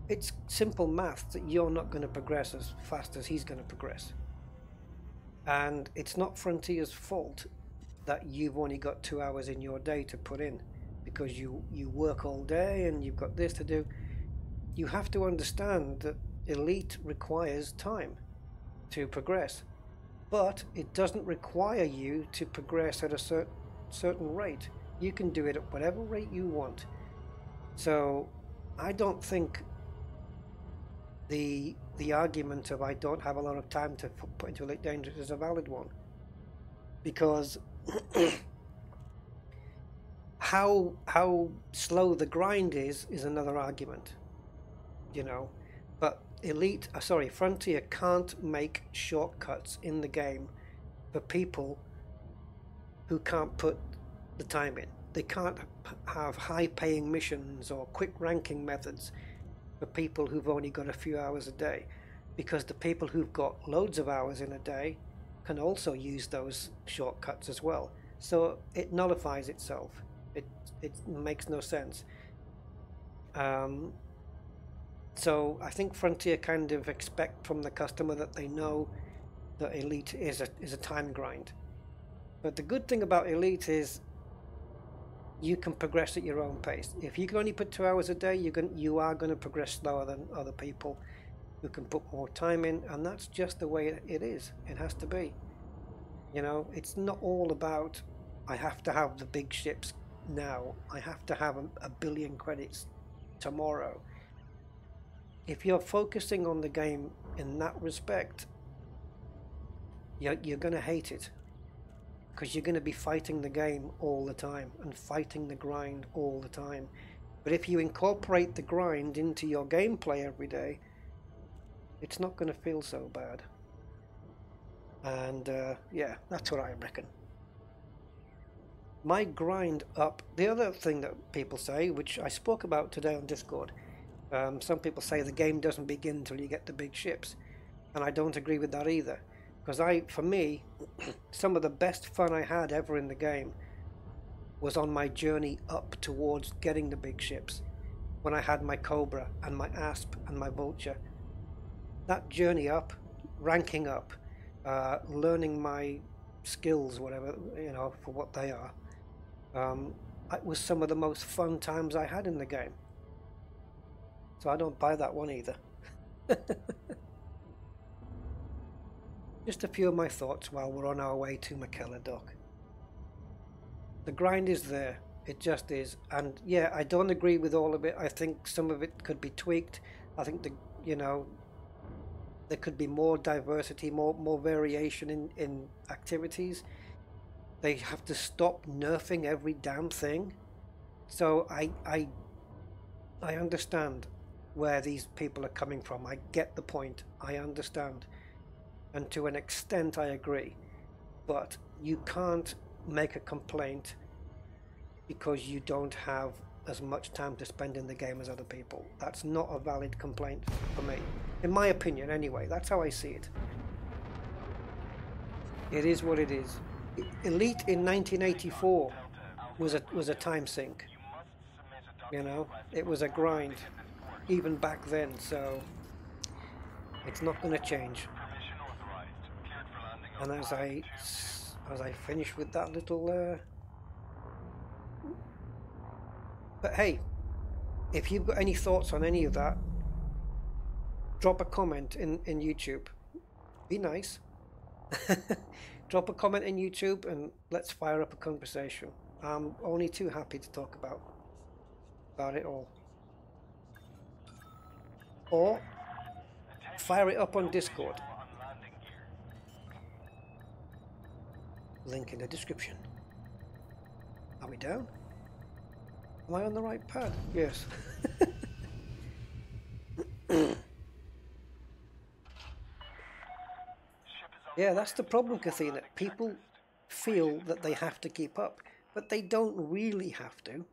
Speaker 1: it's simple math that you're not going to progress as fast as he's going to progress. And it's not Frontier's fault that you've only got 2 hours in your day to put in, because you work all day and you've got this to do. You have to understand that Elite requires time to progress, but it doesn't require you to progress at a certain rate. You can do it at whatever rate you want. So I don't think the argument of I don't have a lot of time to put into Elite Dangerous is a valid one, because how slow the grind is another argument, you know. But Frontier can't make shortcuts in the game for people who can't put the time in. They can't have high-paying missions or quick ranking methods for people who've only got a few hours a day, because the people who've got loads of hours in a day can also use those shortcuts as well. So it nullifies itself. It makes no sense. So I think Frontier kind of expect from the customer that they know that Elite is a time grind. But the good thing about Elite is you can progress at your own pace. If you can only put 2 hours a day, you are going to progress slower than other people who can put more time in, and that's just the way it is. It has to be. You know, it's not all about I have to have the big ships now. I have to have a billion credits tomorrow. If you're focusing on the game in that respect, you're going to hate it, because you're going to be fighting the game all the time and fighting the grind all the time. But if you incorporate the grind into your gameplay every day, it's not going to feel so bad. And yeah, that's what I reckon. My grind up. The other thing that people say, which I spoke about today on Discord, some people say the game doesn't begin until you get the big ships, and I don't agree with that either. Because for me, some of the best fun I had ever in the game was on my journey up towards getting the big ships, when I had my Cobra and my Asp and my Vulture. That journey up, ranking up, learning my skills, whatever, you know, for what they are, it was some of the most fun times I had in the game. So I don't buy that one either. Just a few of my thoughts while we're on our way to McKellar Dock. The grind is there, it just is, and yeah, I don't agree with all of it. I think some of it could be tweaked. I think there could be more diversity, more variation in activities. They have to stop nerfing every damn thing. So I understand where these people are coming from. I get the point. I understand. And to an extent I agree. But you can't make a complaint because you don't have as much time to spend in the game as other people. That's not a valid complaint for me. In my opinion anyway. That's how I see it. It is what it is. Elite in 1984 was a time sink. You know, it was a grind even back then, so it's not going to change. And as I finish with that little but hey, if you've got any thoughts on any of that, drop a comment in YouTube. Be nice. Drop a comment in YouTube and let's fire up a conversation. I'm only too happy to talk about it all. Or fire it up on Discord. Link in the description. Are we down? Am I on the right pad? Yes. Yeah, that's the problem, Kathina. People feel that they have to keep up, but they don't really have to.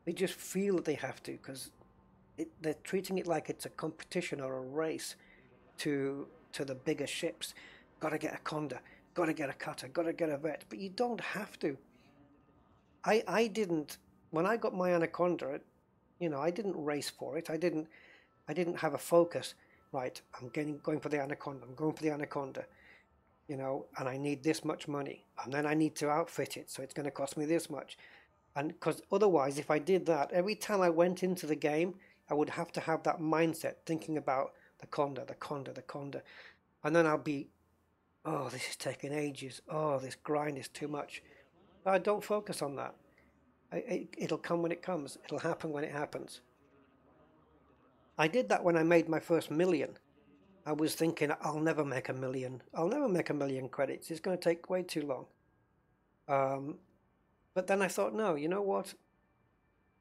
Speaker 1: They just feel that they have to because they're treating it like it's a competition or a race to the bigger ships. Got to get a Conda, got to get a cutter, got to get a vet, but you don't have to. I didn't, when I got my Anaconda, you know, I didn't race for it. I didn't have a focus. Right, I'm going for the Anaconda. I'm going for the Anaconda. You know, and I need this much money, and then I need to outfit it, so it's going to cost me this much. And because otherwise, if I did that, every time I went into the game, I would have to have that mindset, thinking about the Conda, the Conda, the Conda. And then I'll be, oh, this is taking ages. Oh, this grind is too much. I don't focus on that. It'll come when it comes. It'll happen when it happens. I did that when I made my first million. I was thinking, I'll never make a million. I'll never make a million credits. It's going to take way too long. But then I thought, no, you know what?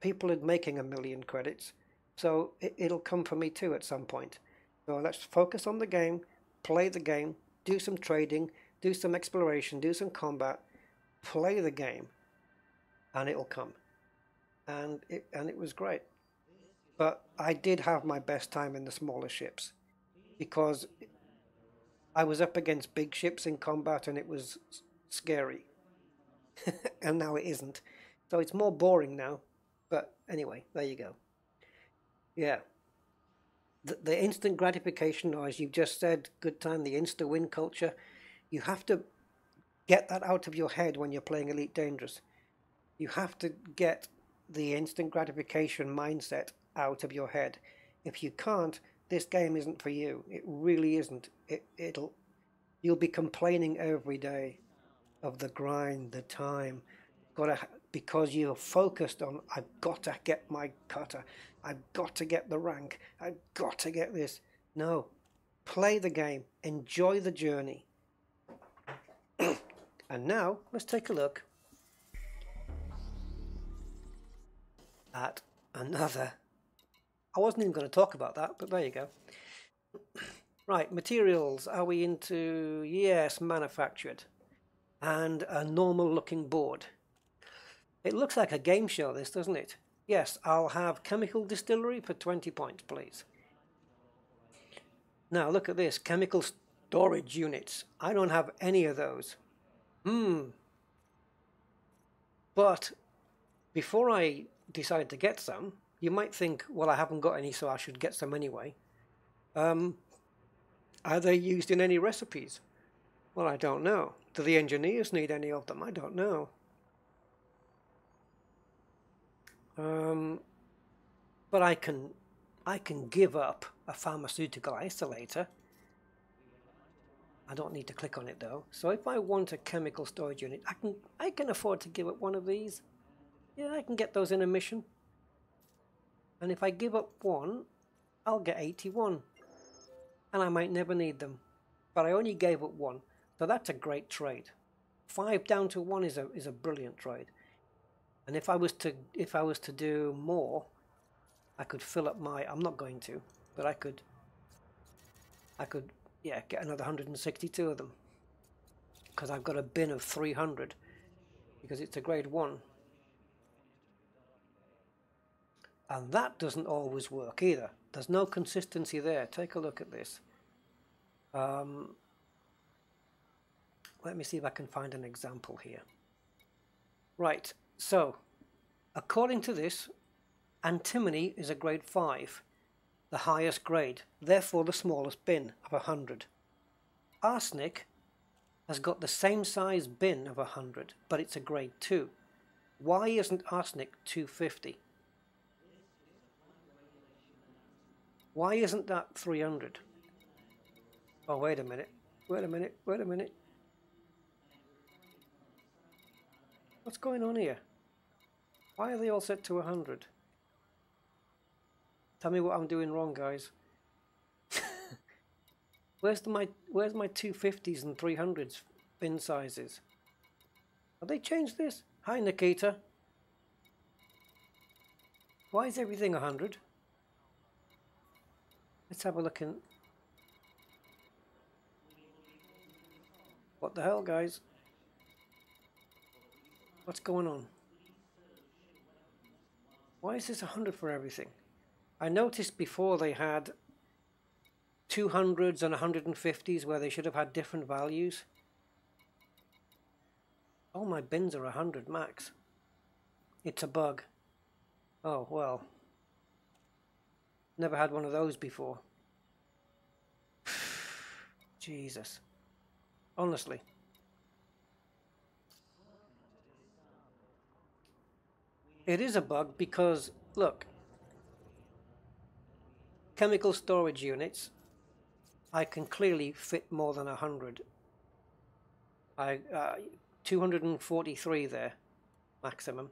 Speaker 1: People are making a million credits. So it'll come for me too at some point. So let's focus on the game, play the game, do some trading, do some exploration, do some combat, play the game, and it'll come. And it was great. But I did have my best time in the smaller ships, because I was up against big ships in combat and it was scary. And now it isn't. So it's more boring now. But anyway, there you go. Yeah. The instant gratification, or as you've just said, good time, the insta-win culture, you have to get that out of your head when you're playing Elite Dangerous. You have to get the instant gratification mindset out of your head. If you can't, this game isn't for you. It really isn't. You'll be complaining every day of the grind, the time. because you're focused on, I've got to get my cutter, I've got to get the rank, I've got to get this. No, play the game, enjoy the journey. And now let's take a look at another. I wasn't even going to talk about that, but there you go. Right, materials. Are we into? Yes, manufactured. And a normal looking board. It looks like a game show, this, doesn't it? Yes, I'll have chemical distillery for 20 points, please. Now look at this, chemical storage units. I don't have any of those. But before I decide to get some, you might think, well, I haven't got any, so I should get some anyway. Are they used in any recipes? Well, I don't know. Do the engineers need any of them? I don't know. But I can give up a pharmaceutical isolator. I don't need to click on it though. So if I want a chemical storage unit, I can afford to give up one of these. Yeah, I can get those in a mission. And if I give up one, I'll get 81. And I might never need them. But I only gave up one. So that's a great trade. 5 down to 1 is a brilliant trade. And if I was to do more, I could fill up my, I'm not going to, but I could yeah, get another 162 of them. Because I've got a bin of 300 because it's a grade 1. And that doesn't always work either. There's no consistency there. Take a look at this. Let me see if I can find an example here. Right, so according to this, antimony is a grade 5, the highest grade, therefore the smallest bin of 100. Arsenic has got the same size bin of 100, but it's a grade 2. Why isn't arsenic 250? Why isn't that 300? Oh, wait a minute. Wait a minute. Wait a minute. What's going on here? Why are they all set to 100? Tell me what I'm doing wrong, guys. Where's my 250s and 300s bin sizes? Have they changed this? Hi, Nikita. Why is everything 100? Let's have a look in. What the hell, guys? What's going on? Why is this 100 for everything? I noticed before they had 200s and 150s where they should have had different values. All my bins are 100 max. It's a bug. Oh, well. Never had one of those before. Jesus. Honestly. It is a bug because, look, chemical storage units, I can clearly fit more than 100. 243 there, maximum.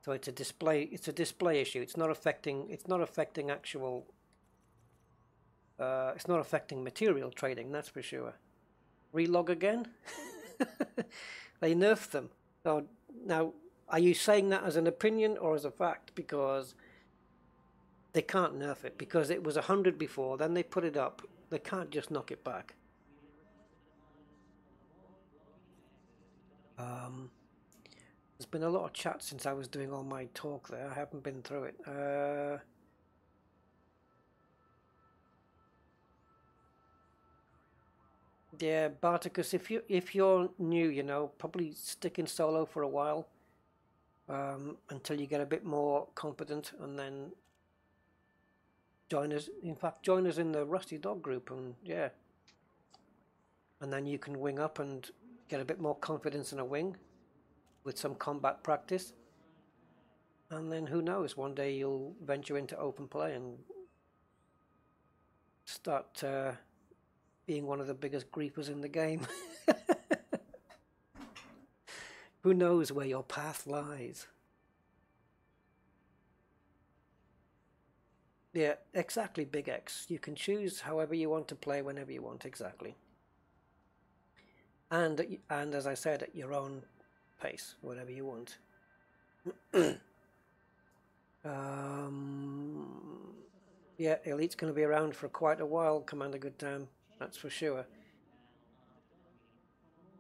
Speaker 1: So it's a display issue. It's not affecting actual it's not affecting material trading, that's for sure. Relog again? They nerfed them. So now, are you saying that as an opinion or as a fact? Because they can't nerf it, because it was 100 before, then they put it up. They can't just knock it back. There's been a lot of chat since I was doing all my talk there. I haven't been through it. Yeah, Barticus, if you're new, you know, probably stick in solo for a while, until you get a bit more competent, and then join us. In fact, join us in the Rusty Dog group, and yeah, and then you can wing up and get a bit more confidence in a wing with some combat practice, and then who knows, one day you'll venture into open play and start being one of the biggest griefers in the game. Who knows where your path lies? Yeah, exactly, Big X. You can choose however you want to play whenever you want, exactly. And as I said, at your own pace, whatever you want. Yeah, Elite's going to be around for quite a while, Commander Goodtime, that's for sure.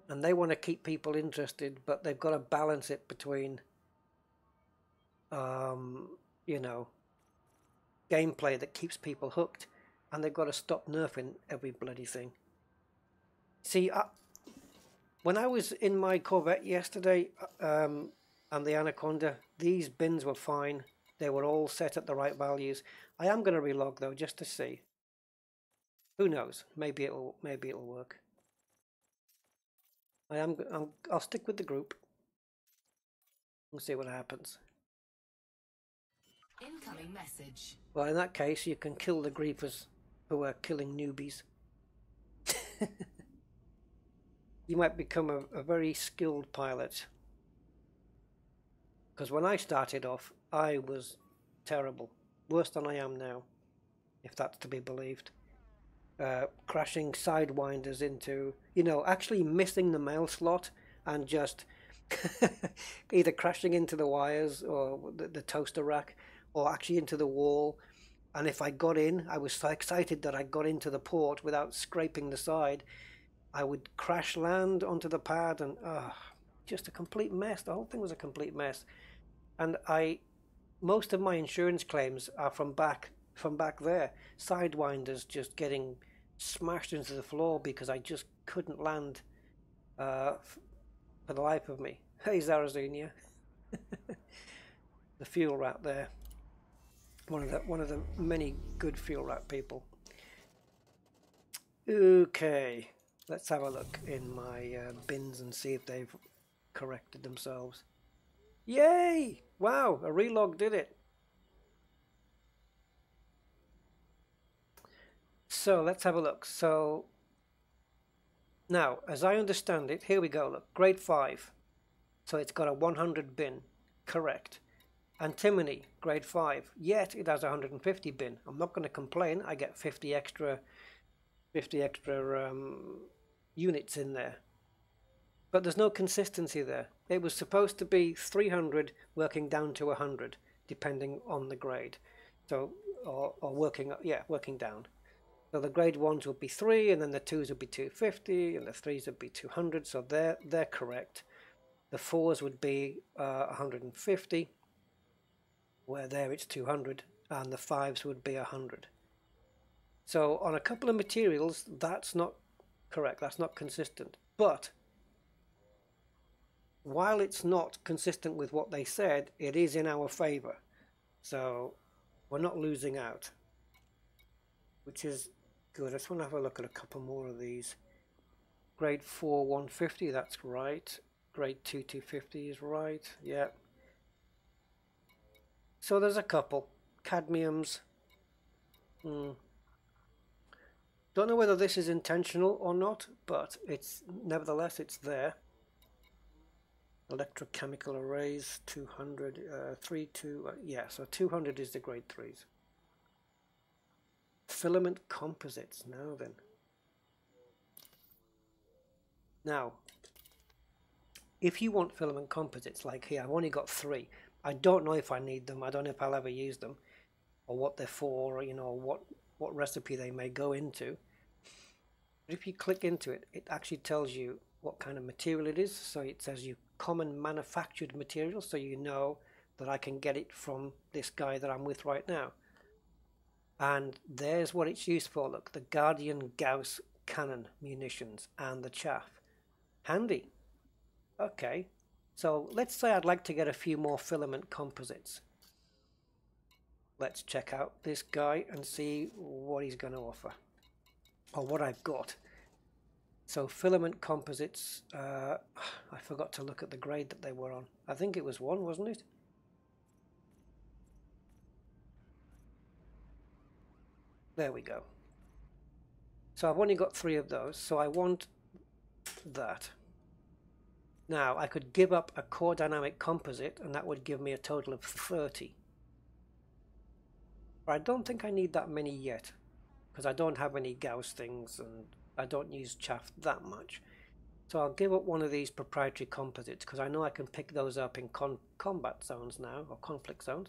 Speaker 1: And they want to keep people interested, but they've got to balance it between, you know, gameplay that keeps people hooked, and they've got to stop nerfing every bloody thing. See, when I was in my Corvette yesterday, and the Anaconda, these bins were fine. They were all set at the right values. I am going to relog though, just to see. Who knows? Maybe it'll work. I'll stick with the group. We'll see what happens.
Speaker 3: Incoming message.
Speaker 1: Well, in that case, you can kill the griefers who are killing newbies. You might become a very skilled pilot. Because when I started off, I was terrible. Worse than I am now, if that's to be believed. Crashing sidewinders into, actually missing the mail slot and just either crashing into the wires or the toaster rack or actually into the wall. And if I got in, I was so excited that I got into the port without scraping the side. I would crash land onto the pad and just a complete mess. The whole thing was a complete mess. And most of my insurance claims are from back there. Sidewinders just getting smashed into the floor because I just couldn't land for the life of me. Hey Zarazenia. The fuel rat there. One of the many good fuel rat people. Okay, let's have a look in my bins and see if they've corrected themselves. Yay! Wow, a relog did it. So let's have a look. So now, as I understand it, here we go. Look, grade 5. So it's got a 100 bin, correct. Antimony, grade 5. Yet it has a 150 bin. I'm not going to complain. I get 50 extra units in there. But there's no consistency there. It was supposed to be 300 working down to 100, depending on the grade. So, or working down. So the grade 1s would be 3, and then the 2s would be 250, and the 3s would be 200. So they're correct. The 4s would be 150, where there it's 200, and the 5s would be 100. So on a couple of materials, that's not correct. That's not consistent. But while it's not consistent with what they said, it is in our favor. So we're not losing out, which is good. I just want to have a look at a couple more of these. Grade 4 150, that's right. Grade 2 250 is right. Yeah. So there's a couple. Cadmiums. Don't know whether this is intentional or not, but nevertheless it's there. Electrochemical arrays 200, 2, yeah, so 200 is the grade 3s. Filament composites, now then. Now, if you want filament composites, like here, I've only got 3. I don't know if I need them. I don't know if I'll ever use them, or what they're for, or what recipe they may go into. But if you click into it, it actually tells you what kind of material it is. So it says you common manufactured material, so you know that I can get it from this guy that I'm with right now. And there's what it's used for. Look, the Guardian Gauss cannon munitions and the chaff. Handy. Okay, so let's say I'd like to get a few more filament composites. Let's check out this guy and see what he's going to offer, or what I've got. So filament composites, I forgot to look at the grade that they were on. I think it was 1, wasn't it? There we go. So I've only got 3 of those, so I want that. Now, I could give up a core dynamic composite, and that would give me a total of 30. But I don't think I need that many yet, because I don't have any Gauss things, and I don't use chaff that much. So I'll give up one of these proprietary composites, because I know I can pick those up in combat zones now, or conflict zones.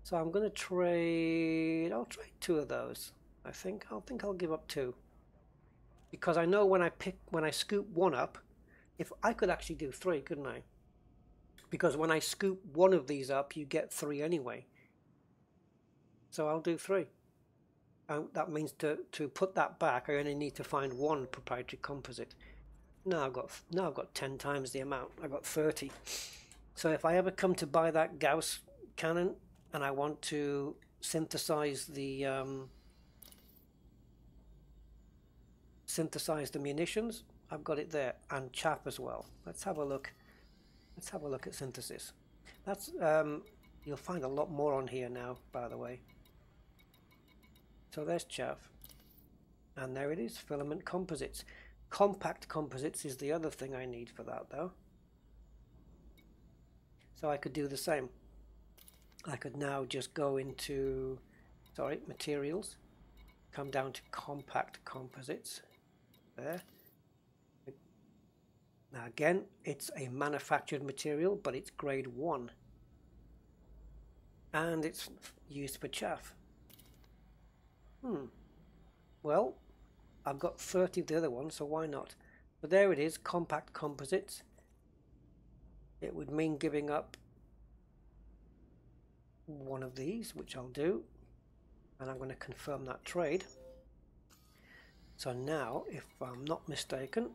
Speaker 1: So I'm going to trade, I'll trade 2 of those. I think I'll give up 2. Because I know when I scoop 1 up, if I could actually do 3, couldn't I? Because when I scoop 1 of these up, you get 3 anyway. So I'll do 3. And that means to put that back, I only need to find 1 proprietary composite. Now I've got 10 times the amount. I've got 30. So if I ever come to buy that Gauss cannon and I want to synthesize the munitions, I've got it there, and chaff as well. Let's have a look. Let's have a look at synthesis. That's you'll find a lot more on here now, by the way. So there's chaff, and there it is, filament composites. Compact composites is the other thing I need for that, though. So I could do the same. I could now just go into, sorry, materials, come down to compact composites, there. Now again, it's a manufactured material, but it's grade 1. And it's used for chaff. Well, I've got 30 of the other one, so why not? But there it is, compact composites. It would mean giving up 1 of these, which I'll do. And I'm going to confirm that trade. So now, if I'm not mistaken,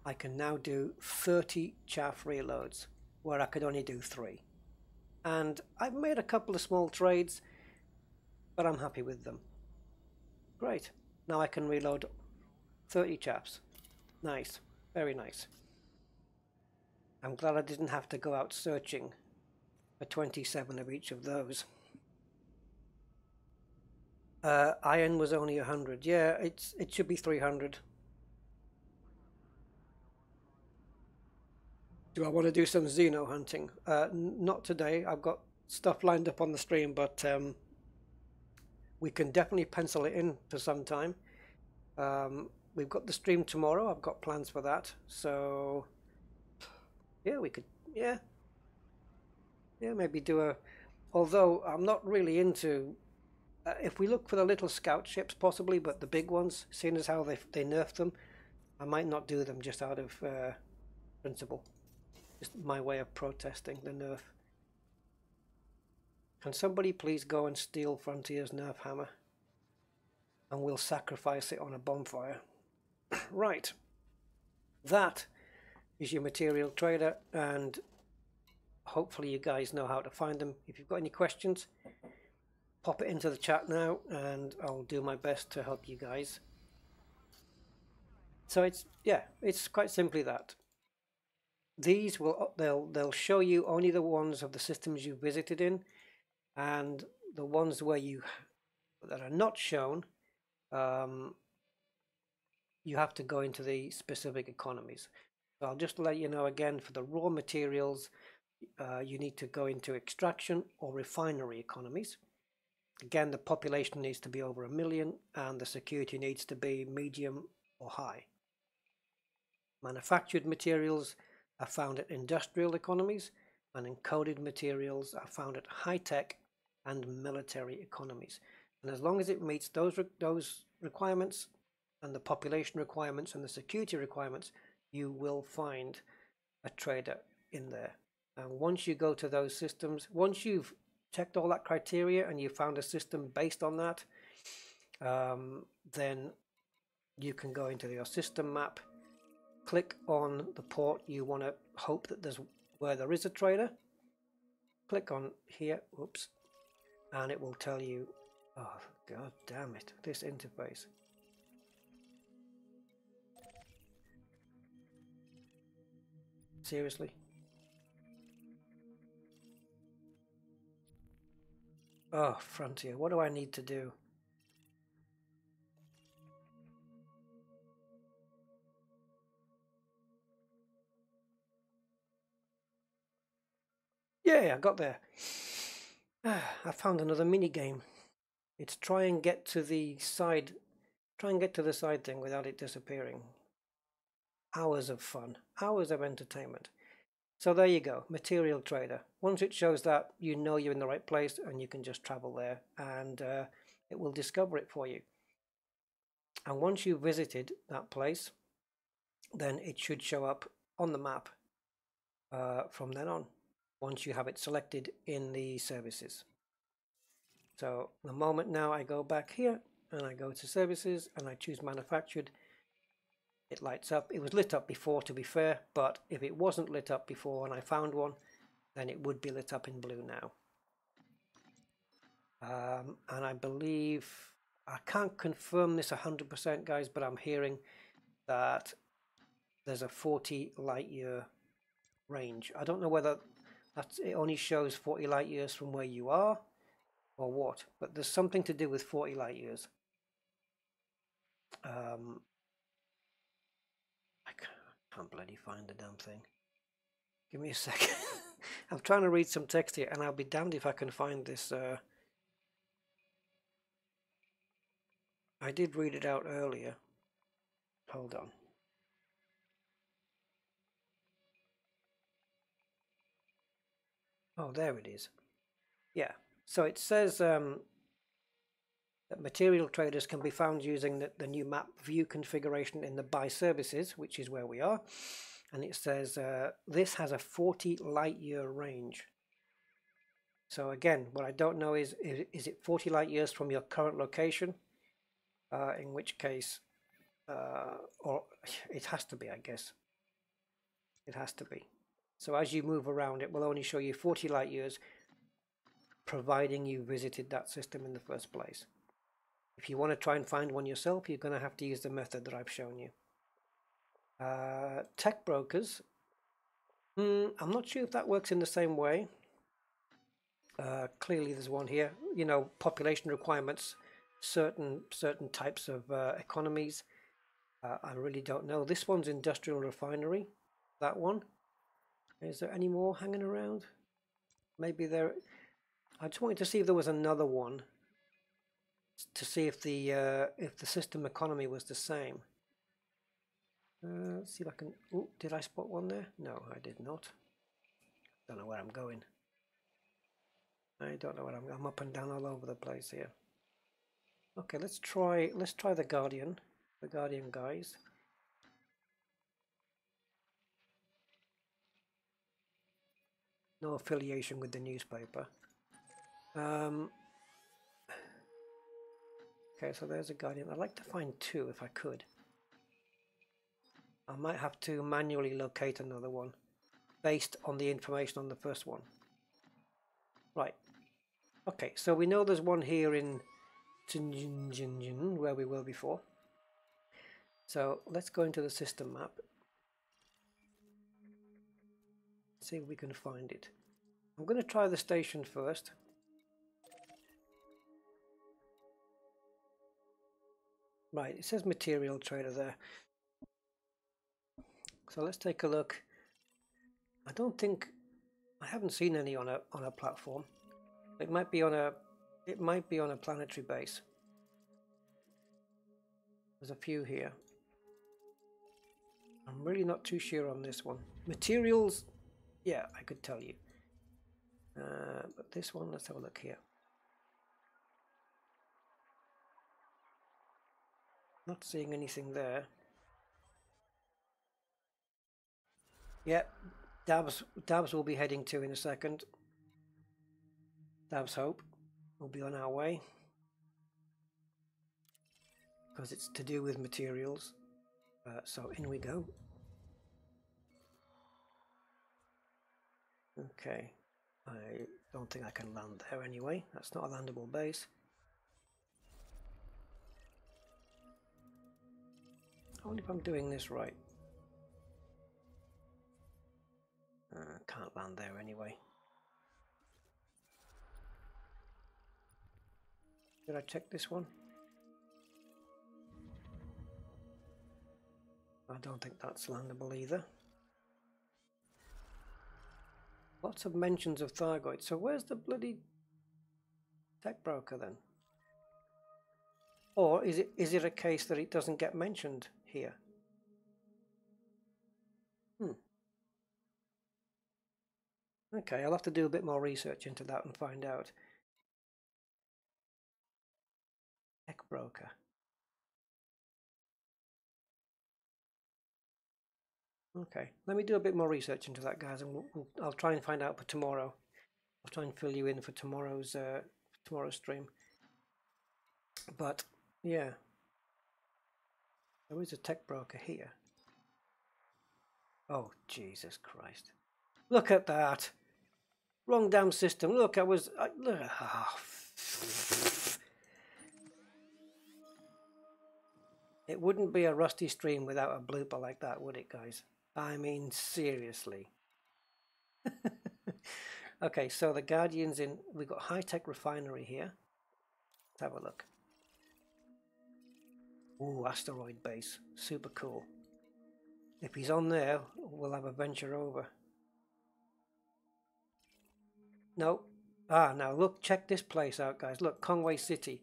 Speaker 1: I can now do 30 chaff reloads, where I could only do 3. And I've made a couple of small trades, but I'm happy with them. Great. Now I can reload 30 chaffs. Nice. Very nice. I'm glad I didn't have to go out searching for 27 of each of those. Iron was only 100. Yeah, it should be 300. Do I want to do some Xeno hunting? Not today. I've got stuff lined up on the stream, but we can definitely pencil it in for some time. We've got the stream tomorrow. I've got plans for that. So yeah, we could, yeah, maybe do a, although I'm not really into, if we look for the little scout ships possibly, but the big ones, seeing as how they nerfed them, I might not do them just out of principle. Just my way of protesting the nerf. Can somebody please go and steal Frontier's nerf hammer? And we'll sacrifice it on a bonfire. Right. That is your material trader, and hopefully you guys know how to find them. If you've got any questions, pop it into the chat now, and I'll do my best to help you guys. So it's quite simply that. These will they'll show you only the ones of the systems you visited in, and the ones where that are not shown, you have to go into the specific economies. So I'll just let you know again, for the raw materials, you need to go into extraction or refinery economies. Again, the population needs to be over 1 million, and the security needs to be medium or high. Manufactured materials are found at industrial economies, and encoded materials are found at high-tech and military economies. And as long as it meets those requirements, and the population requirements and the security requirements, you will find a trader in there. And once you go to those systems, once you've checked all that criteria and you found a system based on that, then you can go into your system map, click on the port you want to hope that where there is a trader, click on here, whoops, and it will tell you, oh god damn it, this interface. Seriously? Oh, Frontier, what do I need to do? Yeah, I got there. I found another mini game. It's try and get to the side thing without it disappearing. Hours of fun, hours of entertainment. So there you go, material trader. Once it shows that, you know you're in the right place and you can just travel there, and it will discover it for you. And once you've visited that place, then it should show up on the map from then on, once you have it selected in the services. So the moment now I go back here and I go to services and I choose manufactured, it lights up. It was lit up before, to be fair, but if it wasn't lit up before and I found one, then it would be lit up in blue now. And I believe, I can't confirm this 100% guys, but I'm hearing that there's a 40 light year range. I don't know whether it only shows 40 light years from where you are or what, but there's something to do with 40 light years. I can't bloody find the damn thing. Give me a second. I'm trying to read some text here, and I'll be damned if I can find this. I did read it out earlier. Hold on. Oh, there it is. Yeah. So it says that material traders can be found using the new map view configuration in the buy services, which is where we are. And it says this has a 40 light year range. So again, what I don't know is it 40 light years from your current location? In which case, or it has to be, I guess. It has to be. So as you move around, it will only show you 40 light years, providing you visited that system in the first place. If you want to try and find one yourself, you're going to have to use the method that I've shown you. Tech brokers. I'm not sure if that works in the same way. Clearly there's one here. You know, population requirements, certain types of economies. I really don't know. This one's industrial refinery. That one. Is there any more hanging around? Maybe there. I just wanted to see if there was another one, to see if the system economy was the same. Let's see if I can. Ooh, did I spot one there? No, I did not. Don't know where I'm going. I don't know where I'm up and down all over the place here. Okay, let's try the Guardian guys. No affiliation with the newspaper. Okay, so there's a Guardian. I'd like to find two if I could. I might have to manually locate another one based on the information on the first one. Right. Okay, so we know there's one here in Tinjinjin, where we were before. So let's go into the system map. See if we can find it. I'm going to try the station first. Right, it says material trader there. So let's take a look. I haven't seen any on a platform. It might be on a planetary base. There's a few here. I'm really not too sure on this one. Materials, yeah, I could tell you. But this one, let's have a look here. Not seeing anything there. Yeah, Dabs will be heading to in a second. Dabs Hope will be on our way, because it's to do with materials. So in we go. Okay, I don't think I can land there anyway. That's not a landable base. I wonder if I'm doing this right. Can't land there anyway. Did I check this one? I don't think that's landable either. Lots of mentions of Thargoids. So where's the bloody tech broker then? Or is it a case that it doesn't get mentioned here? Okay, I'll have to do a bit more research into that and find out. Tech broker. Okay, let me do a bit more research into that, guys, and I'll try and find out for tomorrow. I'll try and fill you in for tomorrow's stream. But yeah, there is a tech broker here. Oh Jesus Christ! Look at that. Wrong damn system. Look, look. Oh. It wouldn't be a Rusty stream without a blooper like that, would it, guys? I mean, seriously. Okay, so the Guardian's in. We've got high-tech refinery here. Let's have a look. Ooh, asteroid base. Super cool. If he's on there, we'll have a venture over. No. Ah, now look, check this place out, guys. Look, Conway City.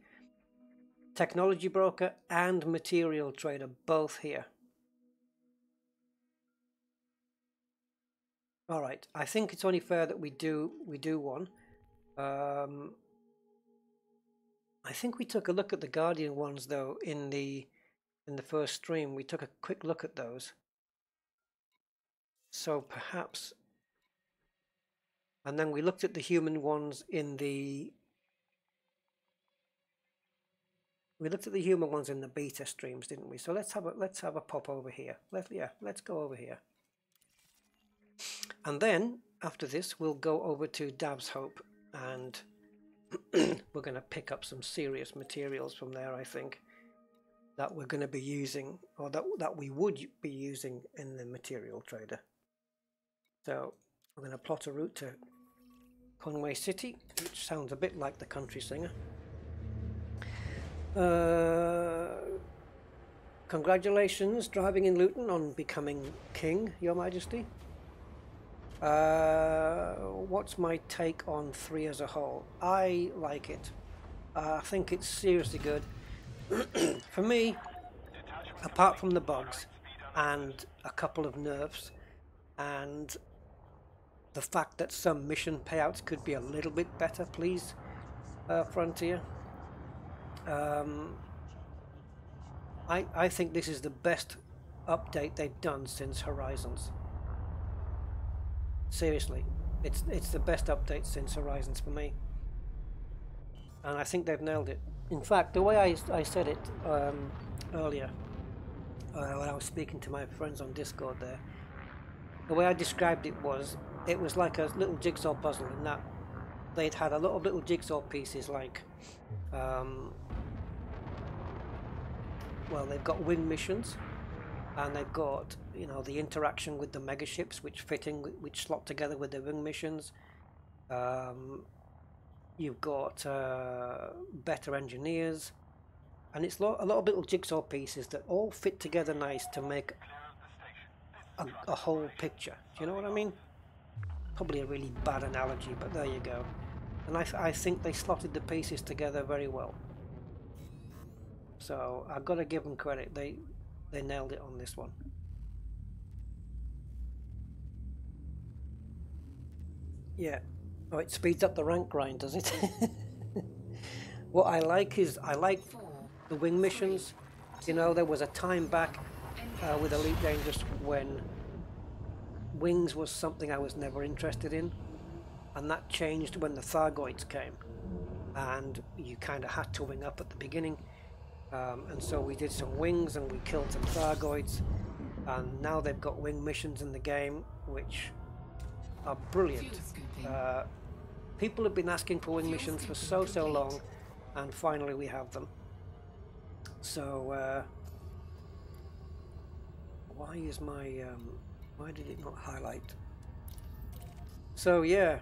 Speaker 1: Technology broker and material trader both here. All right, I think it's only fair that we do one. I think we took a look at the Guardian ones though in the first stream. We took a quick look at those. So perhaps, and then we looked at the human ones in the. We looked at the human ones in the beta streams, didn't we? So let's have a pop over here. Let's go over here. And then after this, we'll go over to Dab's Hope, and we're going to pick up some serious materials from there. I think that we're going to be using, or that we would be using in the material trader. So we're going to plot a route to Conway City, which sounds a bit like the country singer. Congratulations, driving in Luton, on becoming king, Your Majesty. What's my take on 3 as a whole? I like it. I think it's seriously good. For me, apart from the bugs and a couple of nerfs and the fact that some mission payouts could be a little bit better, please, Frontier. I think this is the best update they've done since Horizons. Seriously, it's the best update since Horizons for me, and I think they've nailed it. In fact, the way I said it earlier when I was speaking to my friends on Discord there, the way I described it was like a little jigsaw puzzle, in that they'd had a lot of little jigsaw pieces, like well, they've got wing missions, and they've got, you know, the interaction with the megaships, which slot together with the wing missions. You've got better engineers, and it's a lot of little jigsaw pieces that all fit together nice to make a whole picture. Do you know what I mean? Probably a really bad analogy, but there you go. And I think they slotted the pieces together very well. So I've got to give them credit. They nailed it on this one. Yeah. Oh, it speeds up the rank grind, does it? What I like is the wing missions. You know, there was a time back with Elite Dangerous when wings was something I was never interested in, and that changed when the Thargoids came, and you kind of had to wing up at the beginning. And so we did some wings and we killed some Thargoids, and now they've got wing missions in the game which are brilliant. People have been asking for wing missions for so long, and finally we have them. So why is my why did it not highlight? So yeah,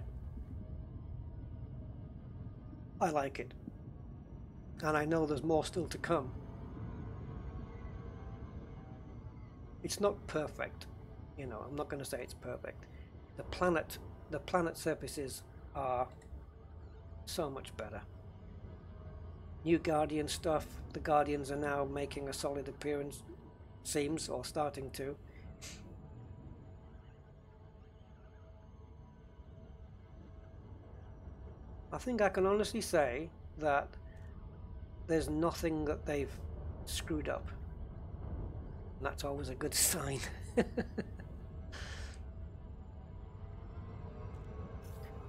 Speaker 1: I like it. And I know there's more still to come. It's not perfect, you know, I'm not going to say it's perfect. The planet the planet surfaces are so much better. New Guardian stuff. The Guardians are now making a solid appearance, seems, or starting to. I think I can honestly say that there's nothing that they've screwed up. And that's always a good sign.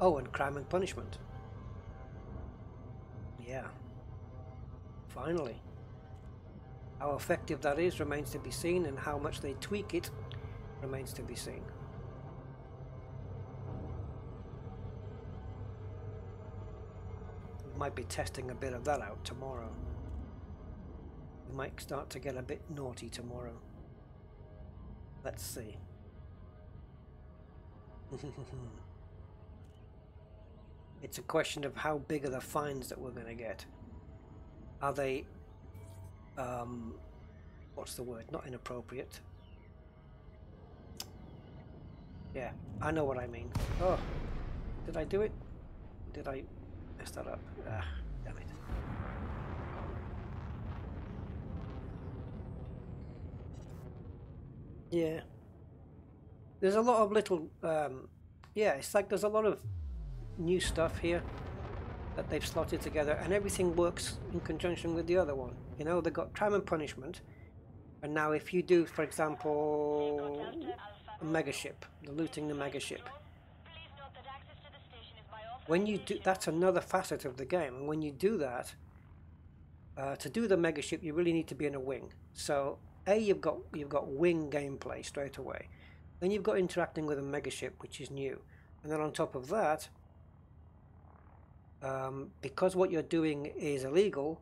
Speaker 1: Oh, and crime and punishment. Yeah. Finally. How effective that is remains to be seen, and how much they tweak it remains to be seen. We might be testing a bit of that out tomorrow. We might start to get a bit naughty tomorrow. Let's see. It's a question of how big are the fines that we're going to get. Are they, what's the word? Not inappropriate. Yeah, I know what I mean. Oh, did I do it? Did I mess that up? Ah, damn it. Yeah. There's a lot of little, yeah, it's like there's a lot of new stuff here that they've slotted together, and everything works in conjunction with the other one. You know, they've got crime and punishment, and now if you do, for example, a megaship, the looting the megaship, when you do, that's another facet of the game, and when you do that, to do the megaship, you really need to be in a wing. So you've got wing gameplay straight away. Then you've got interacting with a megaship, which is new, and then on top of that, because what you're doing is illegal,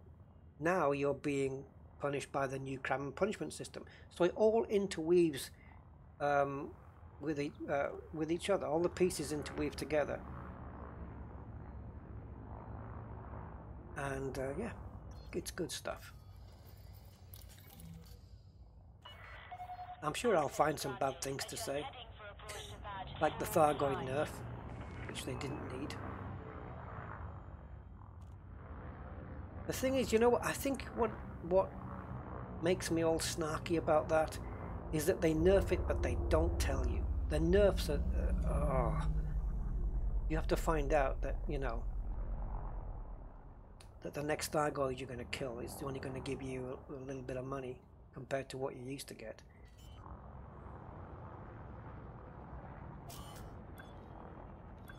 Speaker 1: now you're being punished by the new crime and punishment system. So it all interweaves with each other. All the pieces interweave together, and yeah, it's good stuff. I'm sure I'll find some bad things to say, like the Thargoid nerf, which they didn't need. The thing is, you know what? I think what makes me all snarky about that is that they nerf it, but they don't tell you. The nerfs are, oh, you have to find out that, you know, that the next Thargoid you're going to kill is only going to give you a little bit of money compared to what you used to get.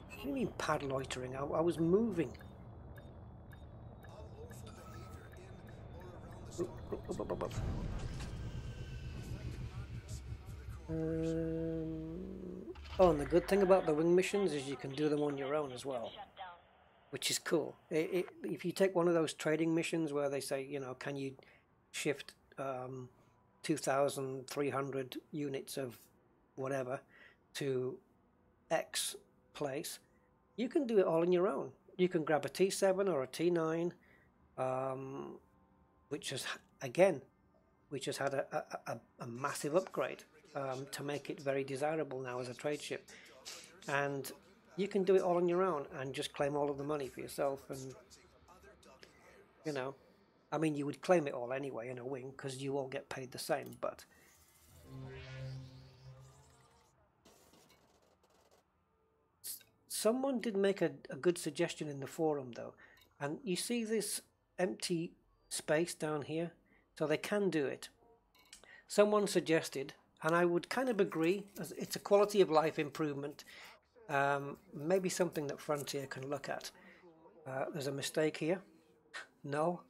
Speaker 1: What do you mean pad loitering? I was moving. Oh, and the good thing about the wing missions is you can do them on your own as well, which is cool. If you take one of those trading missions where they say, you know, can you shift 2,300 units of whatever to X place, you can do it all on your own. You can grab a T7 or a T9, which has had a massive upgrade to make it very desirable now as a trade ship, and you can do it all on your own and just claim all of the money for yourself. And you know, I mean, you would claim it all anyway in a wing because you all get paid the same, but someone did make a good suggestion in the forum though, and you see this empty space down here, so they can do it. Someone suggested, and I would kind of agree, as it's a quality of life improvement, maybe something that Frontier can look at. There's a mistake here. No,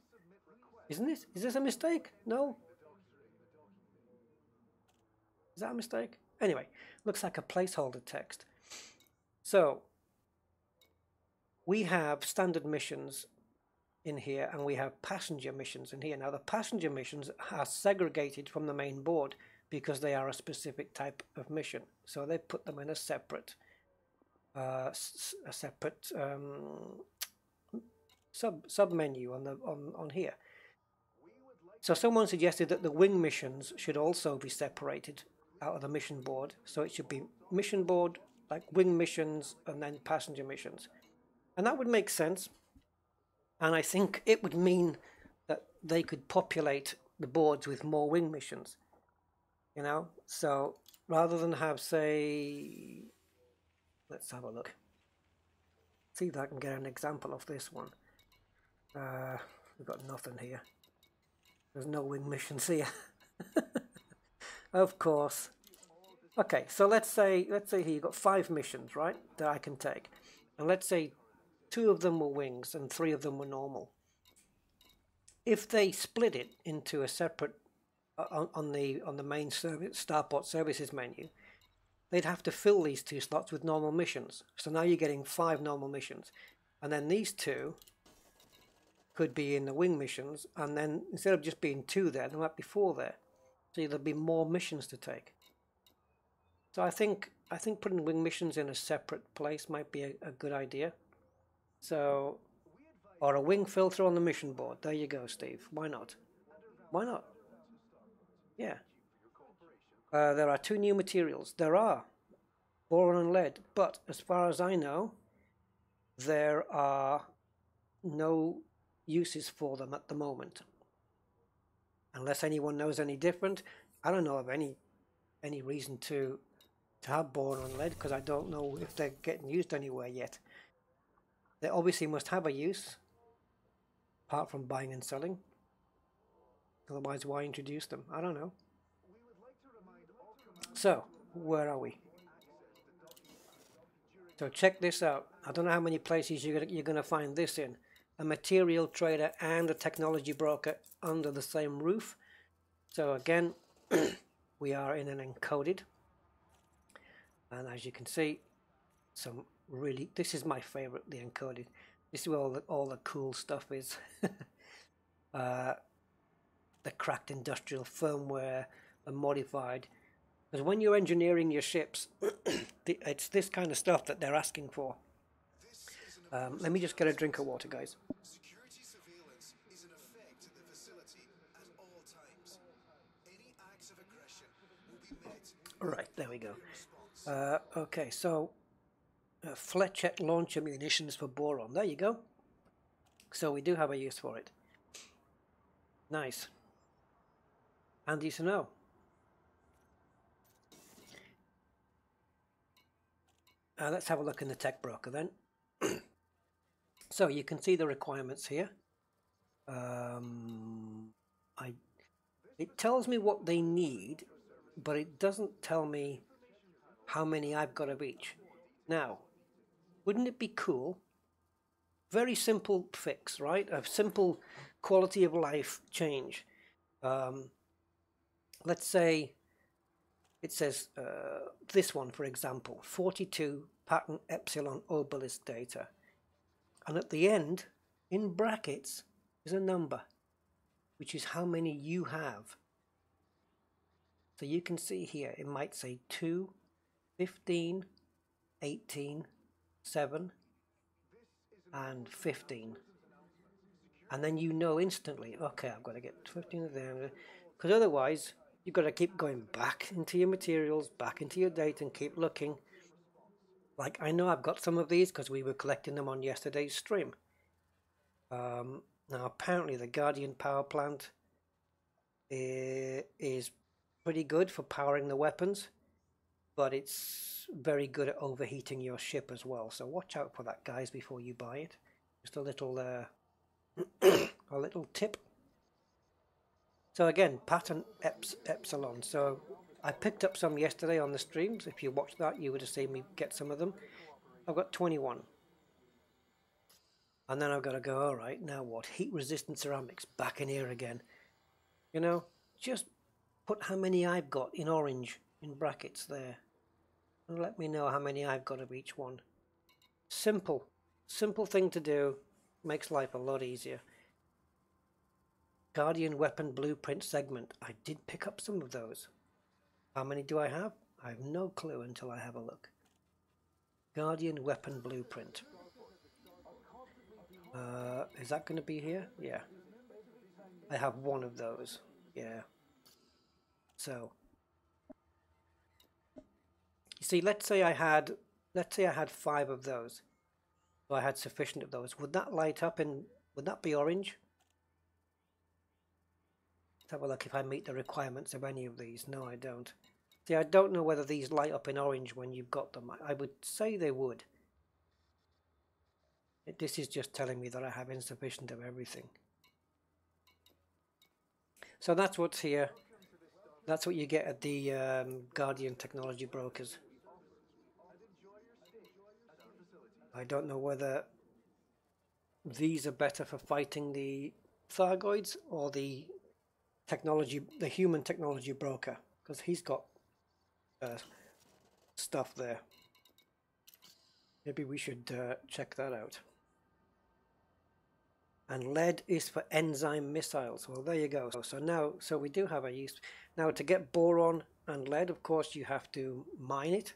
Speaker 1: isn't it? Is this a mistake? No. Is that a mistake? Anyway, looks like a placeholder text. So we have standard missions in here, and we have passenger missions in here. Now the passenger missions are segregated from the main board because they are a specific type of mission, so they put them in a separate sub menu on here. So someone suggested that the wing missions should also be separated out of the mission board, so it should be mission board like wing missions and then passenger missions. And that would make sense. And I think it would mean that they could populate the boards with more wing missions. You know, so rather than have, say, let's have a look. See if I can get an example of this one. We've got nothing here. There's no wing missions here. Of course. Okay, so let's say here you've got 5 missions, right, that I can take. And let's say 2 of them were wings and 3 of them were normal. If they split it into a separate on the main service starport services menu, they'd have to fill these 2 slots with normal missions. So now you're getting 5 normal missions, and then these 2 could be in the wing missions, and then instead of just being 2 there might be 4 there. So there'll be more missions to take. So I think putting wing missions in a separate place might be a good idea. So, or a wing filter on the mission board. There you go, Steve. Why not? Why not? Yeah. There are 2 new materials. There are boron and lead, but as far as I know, there are no uses for them at the moment. Unless anyone knows any different, I don't know of any reason to have boron and lead, because I don't know if they're getting used anywhere yet. They obviously must have a use, apart from buying and selling. Otherwise, why introduce them? I don't know. So, where are we? So check this out. I don't know how many places you're going to find this in. A material trader and a technology broker under the same roof. So again, we are in an encoded. And as you can see, this is my favorite, the encoded. This is where all the cool stuff is. The cracked industrial firmware, the modified. Because when you're engineering your ships, it's this kind of stuff that they're asking for. Let me just get a drink of water, guys.
Speaker 2: Security surveillance is in effect at the facility at all times. Any acts of aggression will be met.
Speaker 1: Right, there we go. Okay, so Fletcher launcher munitions for boron. There you go. So we do have a use for it. Nice. Handy to know. Let's have a look in the tech broker then. So you can see the requirements here. It tells me what they need, but it doesn't tell me how many I've got of each. Now, wouldn't it be cool? Very simple fix, right? A simple quality of life change. Let's say it says this one, for example, 42 pattern epsilon obelisk data. And at the end, in brackets, is a number, which is how many you have. So you can see here, it might say 2, 15, 18, 7, and 15. And then you know instantly, okay, I've got to get 15 of them. Because otherwise, you've got to keep going back into your materials, back into your data, and keep looking. Like, I know I've got some of these because we were collecting them on yesterday's stream. Now, apparently the Guardian power plant is pretty good for powering the weapons, but it's very good at overheating your ship as well. So watch out for that, guys, before you buy it. Just a little a little tip. So again, pattern epsilon. So I picked up some yesterday on the streams. If you watched that, you would have seen me get some of them. I've got 21. And then I've got to go, all right, now what? Heat resistant ceramics back in here again. You know, just put how many I've got in orange in brackets there. And let me know how many I've got of each one. Simple thing to do. Makes life a lot easier. Guardian weapon blueprint segment. I did pick up some of those. How many do I have? I have no clue until I have a look. Guardian weapon blueprint. Is that going to be here? Yeah. I have one of those. Yeah. So, you see, let's say I had let's say I had 5 of those, so I had sufficient of those. Would that light up in? Would that be orange? Let's have a look if I meet the requirements of any of these. No, I don't. See, I don't know whether these light up in orange when you've got them. I would say they would. This is just telling me that I have insufficient of everything. So that's what's here. That's what you get at the Guardian Technology Brokers. I don't know whether these are better for fighting the Thargoids or the human technology broker, because he's got stuff there. Maybe we should check that out. And lead is for enzyme missiles. Well, there you go. So we do have a use. Now, to get boron and lead, of course, you have to mine it.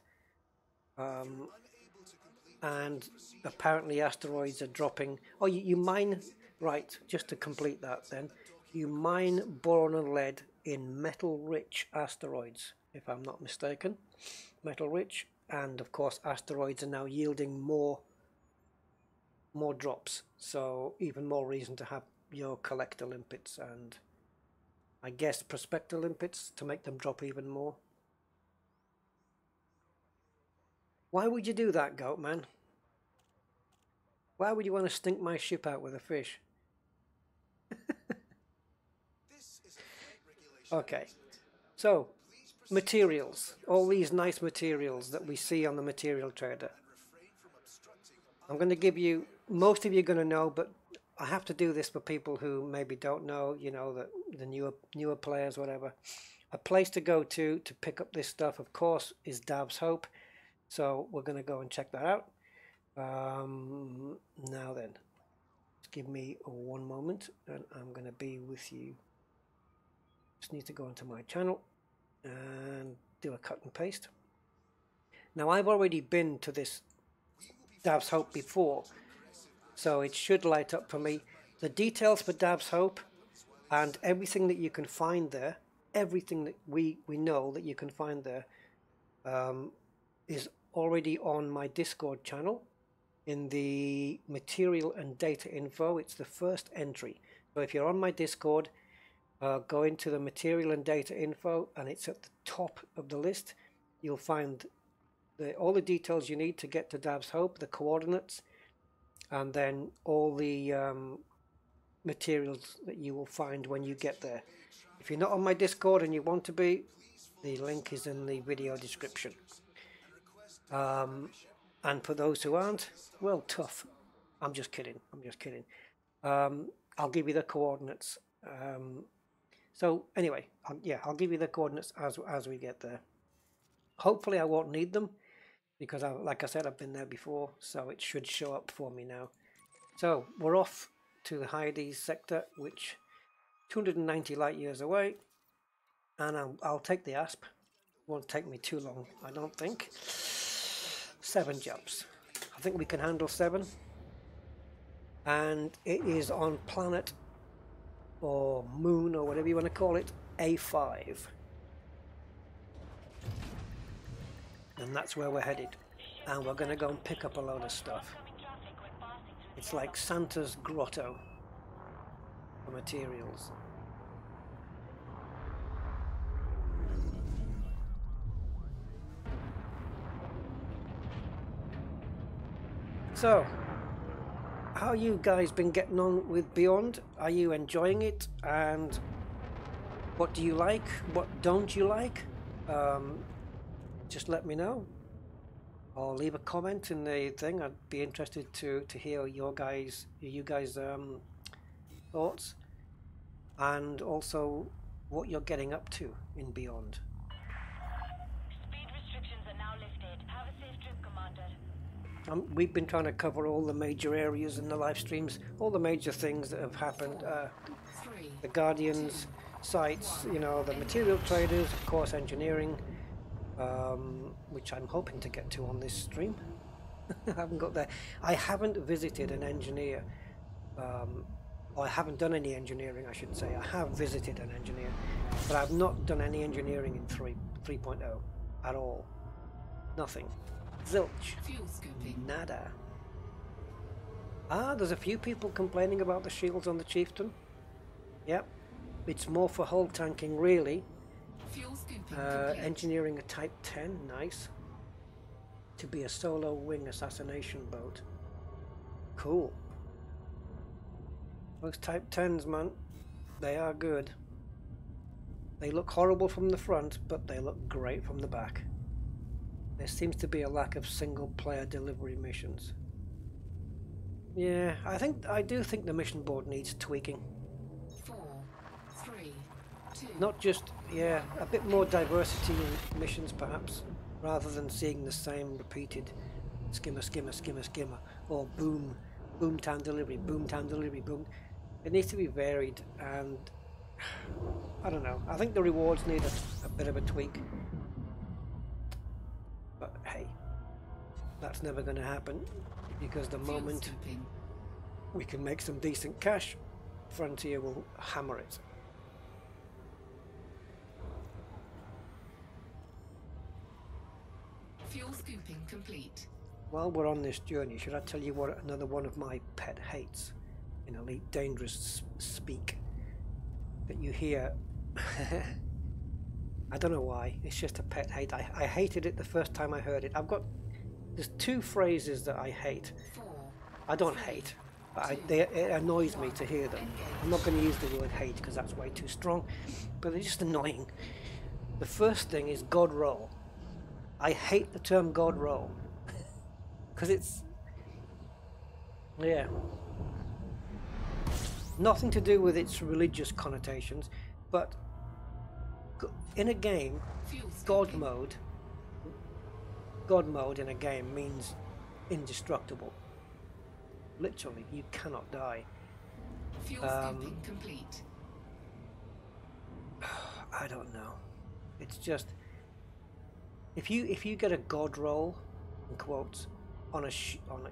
Speaker 1: And apparently asteroids are dropping. Oh, you mine, right, just to complete that then. You mine boron and lead in metal-rich asteroids, if I'm not mistaken. Metal-rich. And, of course, asteroids are now yielding more drops, so even more reason to have your collector limpets and I guess prospector limpets to make them drop even more. Why would you do that, Goat Man? Why would you want to stink my ship out with a fish? Okay, so materials, all these nice materials that we see on the material trader. I'm going to give you, most of you are going to know, but I have to do this for people who maybe don't know, you know, the newer players, whatever. A place to go to pick up this stuff, of course, is Dab's Hope. So we're going to go and check that out. Now then, just give me one moment and I'm going to be with you. Just need to go into my channel and do a cut and paste. Now I've already been to this Dab's Hope before, so it should light up for me. The details for Dab's Hope and everything that you can find there, everything that we know that you can find there, is already on my Discord channel in the material and data info. It's the first entry. So if you're on my Discord, go into the material and data info and it's at the top of the list. You'll find all the details you need to get to Dab's Hope, the coordinates, and then all the materials that you will find when you get there. If you're not on my Discord and you want to be, the link is in the video description. And for those who aren't, well, tough. I'm just kidding. I'll give you the coordinates. So anyway, I'll give you the coordinates as we get there. Hopefully I won't need them, because like I said, I've been there before, so it should show up for me now. So we're off to the Hyades sector, which 290 light years away, and I'll take the asp. Won't take me too long, I don't think. 7 jumps. I think we can handle 7, and it is on planet or moon or whatever you want to call it, A5. And that's where we're headed, and we're going to go and pick up a load of stuff. It's like Santa's grotto for materials. So, how you guys been getting on with Beyond? Are you enjoying it? And what do you like? What don't you like? Just let me know, or leave a comment in the thing. I'd be interested to hear you guys thoughts, and also what you're getting up to in Beyond.
Speaker 4: Speed restrictions are now lifted. Have a safe trip, Commander.
Speaker 1: We've been trying to cover all the major areas in the live streams, all the major things that have happened. The Guardians sites, you know, the material traders, of course, engineering. Which I'm hoping to get to on this stream. I haven't got there. I haven't visited an engineer, or I haven't done any engineering, I should say. I have visited an engineer, but I've not done any engineering in 3.0 at all. Nothing. Zilch.
Speaker 3: Fuel scooping.
Speaker 1: Nada. Ah, there's a few people complaining about the shields on the Chieftain. Yep. It's more for hull tanking, really.
Speaker 3: Fuel scooping complete.
Speaker 1: Engineering a Type 10, nice. To be a solo wing assassination boat. Cool. Those Type 10s, man, they are good. They look horrible from the front, but they look great from the back. There seems to be a lack of single player delivery missions. Yeah, I do think the mission board needs tweaking.
Speaker 3: 4, 3, 2.
Speaker 1: Not just, yeah, a bit more diversity in missions perhaps, rather than seeing the same repeated skimmer, skimmer, skimmer, skimmer, or boom, boom town delivery, boom town delivery, boom. It needs to be varied, and I don't know, I think the rewards need a bit of a tweak. But hey, that's never going to happen, because the
Speaker 3: Fuel
Speaker 1: moment
Speaker 3: scooping.
Speaker 1: we can make some decent cash, Frontier will hammer it.
Speaker 3: Fuel scooping complete.
Speaker 1: While we're on this journey, should I tell you what another one of my pet hates in Elite Dangerous speak that you hear? I don't know why, it's just a pet hate. I hated it the first time I heard it. There's two phrases that I hate.
Speaker 3: 4,
Speaker 1: I don't hate, but it annoys me to hear them. I'm not going to use the word hate because that's way too strong, but they're just annoying. The first thing is God roll. I hate the term God roll because it's, yeah, nothing to do with its religious connotations, but in a game,
Speaker 3: fuel
Speaker 1: God
Speaker 3: scooping.
Speaker 1: mode in a game means indestructible. Literally, you cannot die.
Speaker 3: Fuel scooping complete.
Speaker 1: I don't know. It's just if you get a God roll in quotes on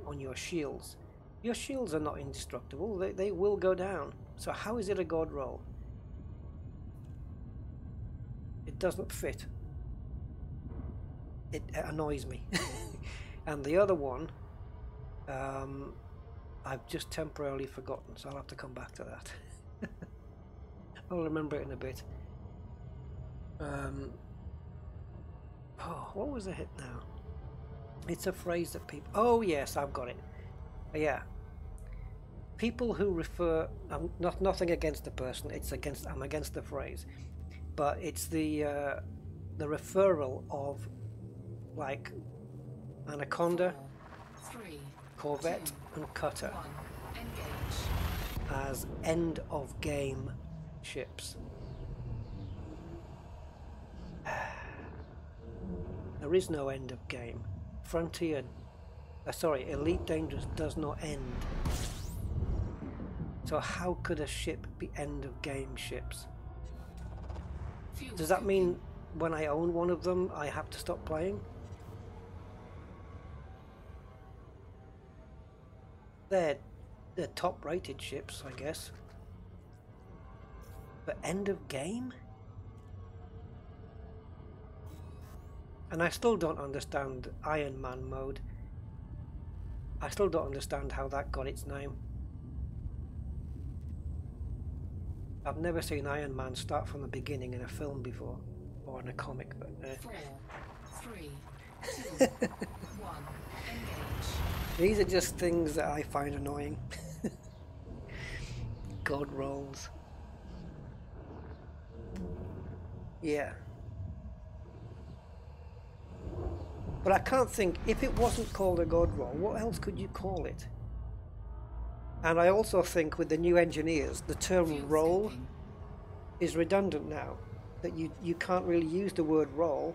Speaker 1: on your shields are not indestructible. They will go down. So how is it a God roll? It doesn't fit. It annoys me. And the other one, I've just temporarily forgotten, so I'll have to come back to that. I'll remember it in a bit. Oh, what was the hit now? It's a phrase that people... Oh yes, I've got it. Yeah. People who refer... nothing against the person. I'm against the phrase. But it's the referral of, like, Anaconda,
Speaker 3: 4, 3,
Speaker 1: Corvette, and Cutter
Speaker 3: 1. Engage.
Speaker 1: as end of game ships. There is no end of game. Elite Dangerous does not end. So how could a ship be end of game ships?
Speaker 3: Fuel
Speaker 1: Does that
Speaker 3: scooping.
Speaker 1: mean when I own one of them, I have to stop playing? They're top-rated ships, I guess. But end of game? And I still don't understand Iron Man mode. I still don't understand how that got its name. I've never seen Iron Man start from the beginning in a film before, or in a comic, but
Speaker 3: 4, 3, 2, 1. Engage.
Speaker 1: these are just things that I find annoying. God rolls. Yeah. But I can't think, if it wasn't called a God roll, what else could you call it? And I also think with the new engineers, the term
Speaker 3: Fuel
Speaker 1: roll
Speaker 3: scooping.
Speaker 1: is redundant now. That you can't really use the word roll,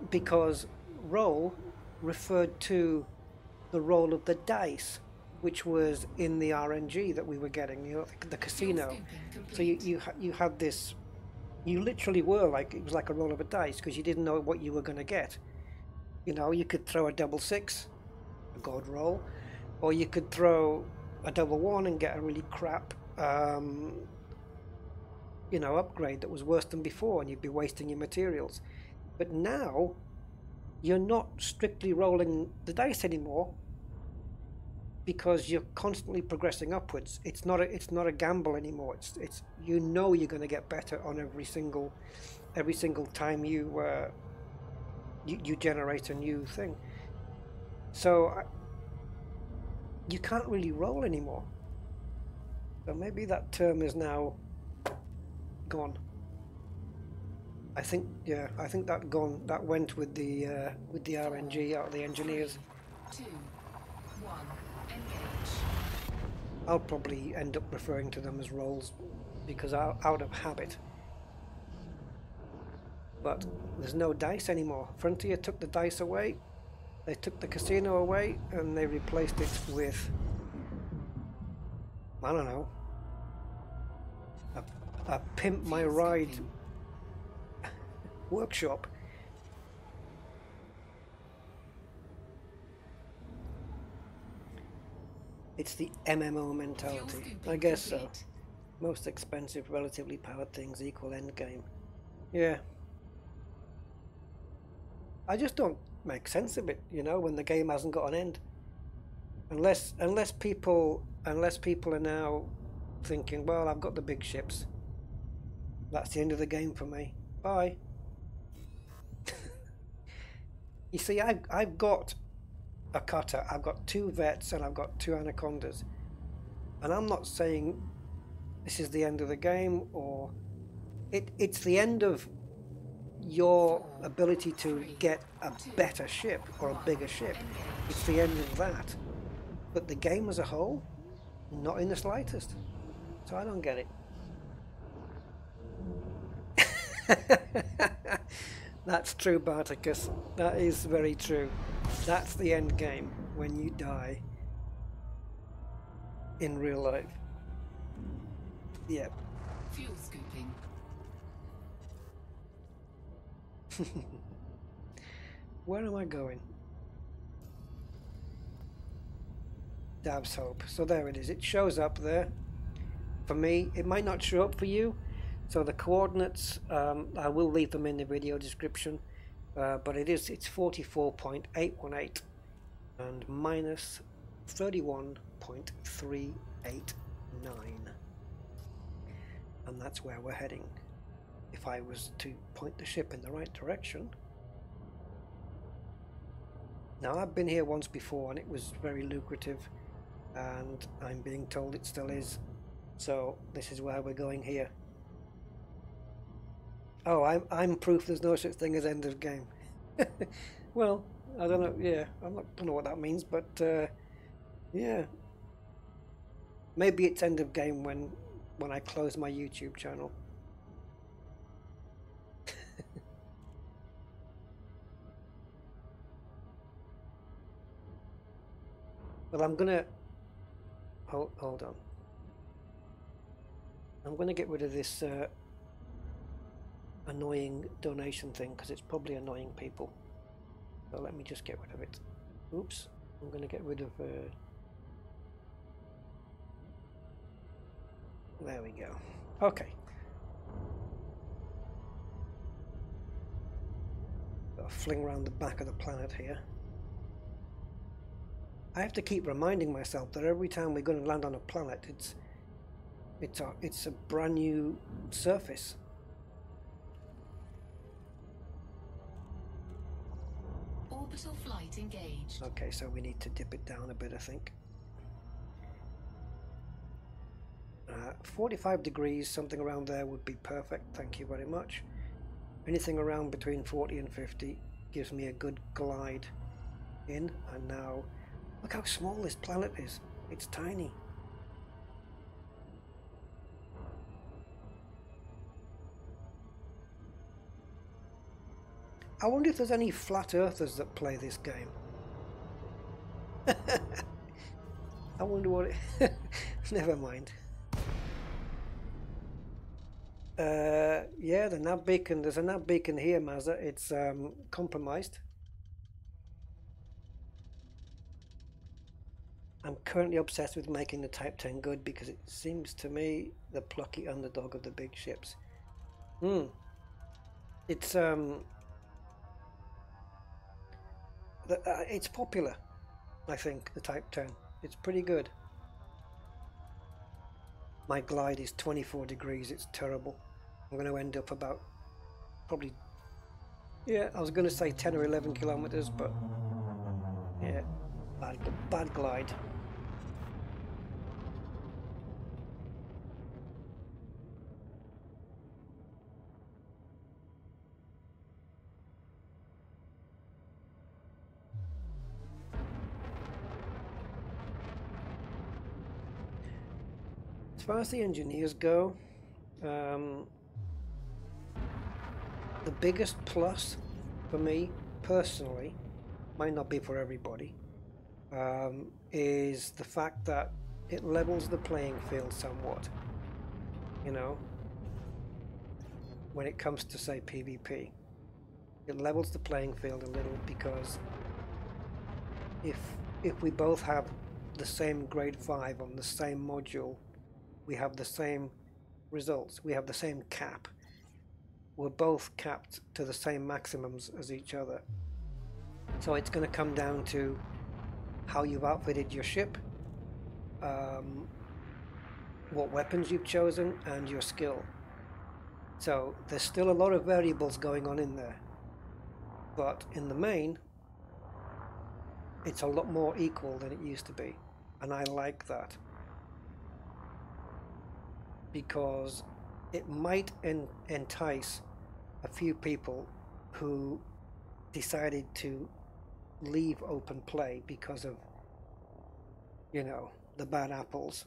Speaker 1: because roll referred to the roll of the dice, which was in the RNG that we were getting, you know, the casino. So you had this, you literally were like, it was like a roll of a dice, because you didn't know what you were going to get. You know, you could throw a 6, a God roll, or you could throw a 1 and get a really crap you know, upgrade that was worse than before, and you'd be wasting your materials. But now you're not strictly rolling the dice anymore, because you're constantly progressing upwards. It's not a gamble anymore. It's you know you're going to get better on every single time you generate a new thing. So you can't really roll anymore. So maybe that term is now gone. I think, yeah, I think that went with the RNG out of the engineers.
Speaker 3: 3, 2, 1, engage.
Speaker 1: I'll probably end up referring to them as rolls because out of habit. But there's no dice anymore. Frontier took the dice away. They took the casino away and they replaced it with, I don't know, a pimp my ride workshop. It's the MMO mentality. I guess so. Most expensive, relatively powered things equal endgame. Yeah. I just don't make sense of it, you know, when the game hasn't got an end. Unless people are now thinking, well, I've got the big ships. That's the end of the game for me. Bye. You see, I've got a cutter, I've got 2 vets, and I've got 2 anacondas. And I'm not saying this is the end of the game, or it's the end of your ability to get a better ship or a bigger ship. It's the end of that. But the game as a whole, not in the slightest. So I don't get it. That's true, Barticus. That is very true. That's the end game when you die in real life. Yep.
Speaker 3: Fuel scooping.
Speaker 1: Where am I going? Dab's Hope. So there it is. It shows up there. For me, it might not show up for you. So the coordinates, I will leave them in the video description. But it's 44.818 and minus 31.389. And that's where we're heading. If I was to point the ship in the right direction. Now, I've been here once before and it was very lucrative, and I'm being told it still is. So this is where we're going here. Oh, I'm proof there's no such thing as end of game. Well, I don't know. Yeah, don't know what that means, but yeah, maybe it's end of game when I close my YouTube channel. Well, I'm gonna hold on. I'm gonna get rid of this annoying donation thing because it's probably annoying people. So let me just get rid of it. Oops, I'm gonna get rid of. There we go. Okay. Got a fling around the back of the planet here. I have to keep reminding myself that every time we're going to land on a planet, it's a brand new surface.
Speaker 3: Orbital flight engaged.
Speaker 1: Okay, so we need to dip it down a bit, I think. 45 degrees, something around there would be perfect. Thank you very much. Anything around between 40 and 50 gives me a good glide in. And now, look how small this planet is. It's tiny. I wonder if there's any flat earthers that play this game. I wonder what it... Never mind. Yeah, the nav beacon. There's a nav beacon here, Mazza. It's compromised. I'm currently obsessed with making the Type 10 good because it seems to me the plucky underdog of the big ships. It's it's popular, I think, the Type 10. It's pretty good. My glide is 24 degrees, it's terrible. I'm going to end up about, probably, yeah, I was going to say 10 or 11 kilometers, but yeah, bad glide. As far as the engineers go, the biggest plus for me personally, might not be for everybody, is the fact that it levels the playing field somewhat, you know, when it comes to, say, PvP. It levels the playing field a little, because if we both have the same grade 5 on the same module, we have the same results, we have the same cap, we're both capped to the same maximums as each other. So it's going to come down to how you've outfitted your ship, what weapons you've chosen, and your skill. So there's still a lot of variables going on in there, but in the main it's a lot more equal than it used to be, and I like that, because it might entice a few people who decided to leave open play because of, you know, the bad apples,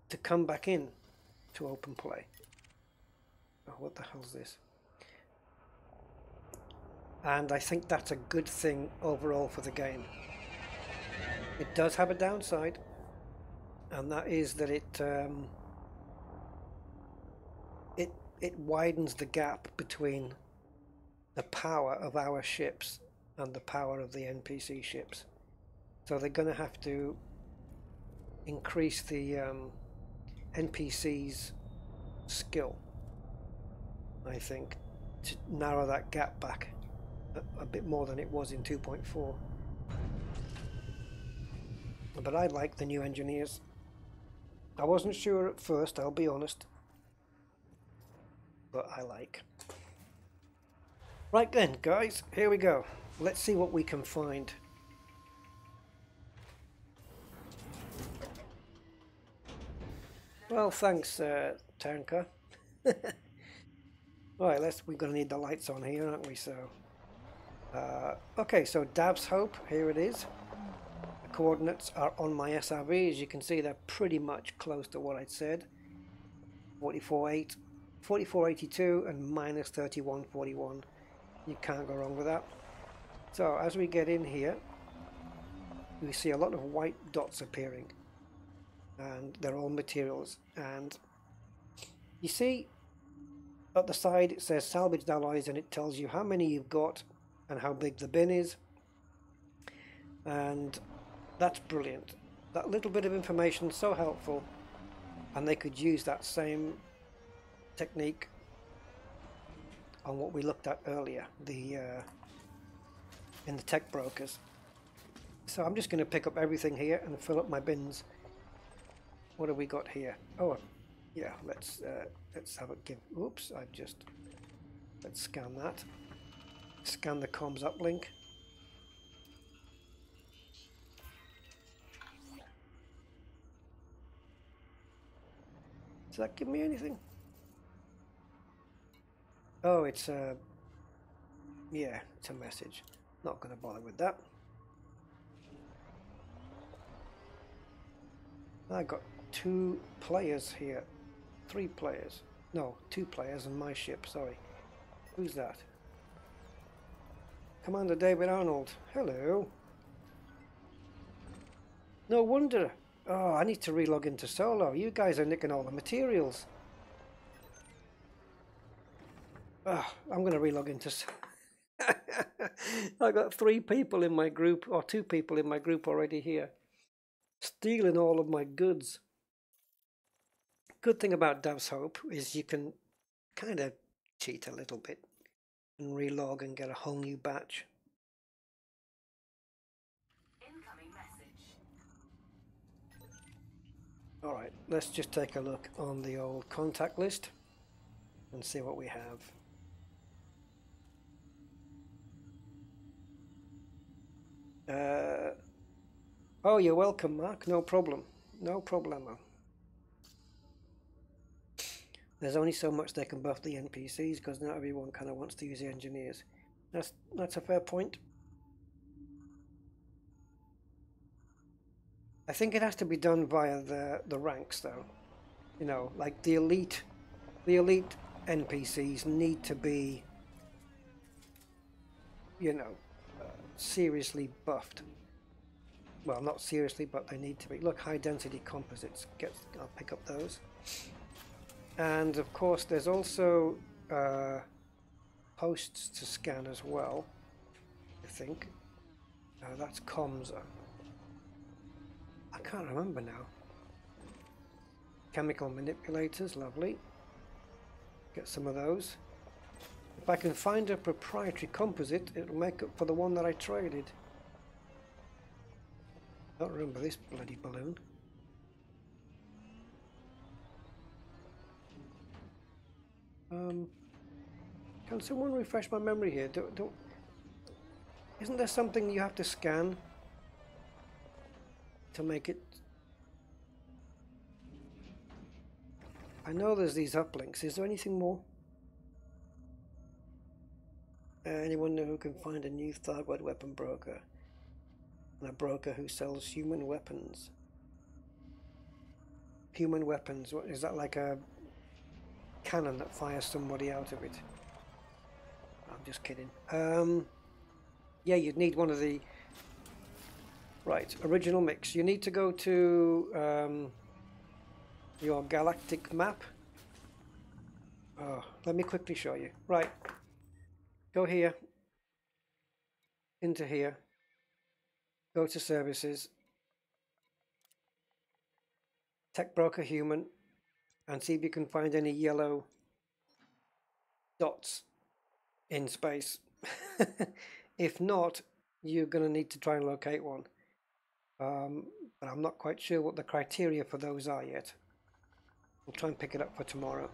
Speaker 1: to come back in to open play. Oh, what the hell's this? And I think that's a good thing overall for the game. It does have a downside, and that is that it widens the gap between the power of our ships and the power of the NPC ships. So they're going to have to increase the NPC's skill, I think, to narrow that gap back a bit more than it was in 2.4. But I like the new engineers. I wasn't sure at first, I'll be honest, but I like. Right then, guys, here we go. Let's see what we can find. Well, thanks, Tanker. Right, we're going to need the lights on here, aren't we? So, okay, so Dav's Hope, here it is. The coordinates are on my SRV. As you can see, they're pretty much close to what I'd said. 4482 and minus 3141. You can't go wrong with that. So as we get in here, we see a lot of white dots appearing, and they're all materials. And you see at the side it says salvaged alloys, and it tells you how many you've got and how big the bin is, and that's brilliant. That little bit of information is so helpful, and they could use that same technique on what we looked at earlier, in the tech brokers. So I'm just going to pick up everything here and fill up my bins. What have we got here? Oh yeah, let's have a give. Oops, let's scan that. Scan the comms uplink. Does that give me anything? Oh, it's a, yeah, it's a message. Not going to bother with that. I got 2 players here. 3 players. No, 2 players on my ship, sorry. Who's that? Commander David Arnold. Hello. No wonder. Oh, I need to relog into solo. You guys are nicking all the materials. Oh, I'm going to relog into I got 3 people in my group, or 2 people in my group already here, stealing all of my goods. Good thing about Dav's Hope is you can kind of cheat a little bit and relog and get a whole new batch. Alright, let's just take a look on the old contact list and see what we have. Oh, you're welcome, Mark. No problem. No problemo. There's only so much they can buff the NPCs because not everyone kind of wants to use the engineers. That's a fair point. I think it has to be done via the ranks, though. You know, like the elite NPCs need to be, you know, seriously buffed. Well, not seriously, but they need to be. Look, high density composites. I'll pick up those. And of course, there's also posts to scan as well. I think that's comms. I can't remember now. Chemical manipulators, lovely. Get some of those. If I can find a proprietary composite, it'll make up for the one that I traded. I don't remember this bloody balloon. Can someone refresh my memory here? Isn't there something you have to scan to make it? I know there's these uplinks. Is there anything more? Anyone know who can find a new Thargoid weapon broker? And a broker who sells human weapons. Human weapons. What is that, like a cannon that fires somebody out of it? I'm just kidding. Yeah, you'd need one of the... Right, original mix. You need to go to your galactic map. Oh, let me quickly show you. Right. Go here. Into here. Go to services. Tech broker human. And see if you can find any yellow dots in space. If not, you're going to need to try and locate one. But I'm not quite sure what the criteria for those are yet. I'll try and pick it up for tomorrow.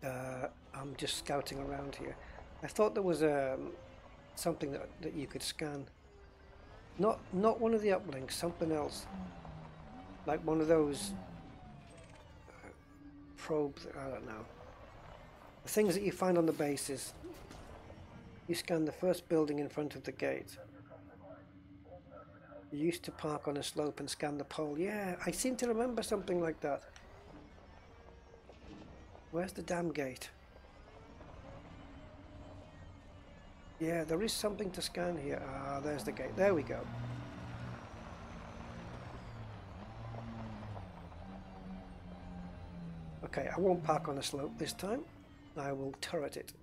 Speaker 1: I'm just scouting around here. I thought there was something that you could scan. Not one of the uplinks, something else. Like one of those probes, I don't know. The things that you find on the bases. You scan the first building in front of the gate. You used to park on a slope and scan the pole. Yeah, I seem to remember something like that. Where's the damn gate? Yeah, there is something to scan here. Ah, there's the gate. There we go. Okay, I won't park on a slope this time. I will turret it.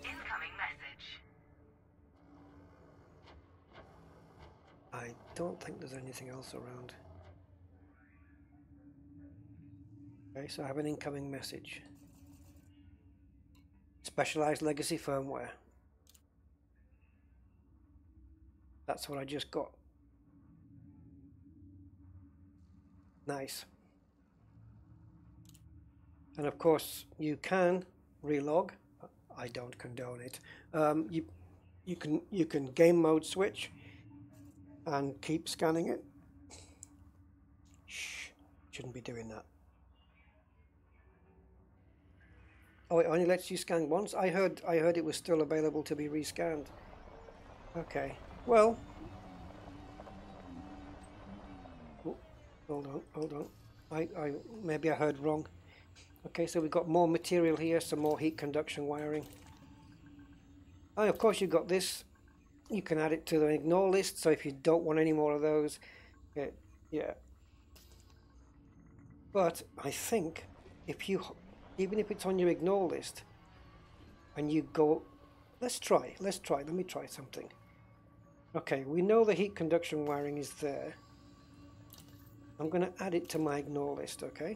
Speaker 4: Incoming message.
Speaker 1: I don't think there's anything else around. Okay, so I have an incoming message. Specialized legacy firmware. That's what I just got. Nice. And of course you can relog. I don't condone it. You can game mode switch and keep scanning it. Shh, shouldn't be doing that. Oh, it only lets you scan once? I heard it was still available to be rescanned. Okay. Well. Oh, hold on. Maybe I heard wrong. Okay, so we've got more material here, some more heat conduction wiring. And of course you've got this. You can add it to the ignore list, so if you don't want any more of those, yeah. But I think even if it's on your ignore list, and you go, let me try something. Okay, we know the heat conduction wiring is there. I'm going to add it to my ignore list, okay?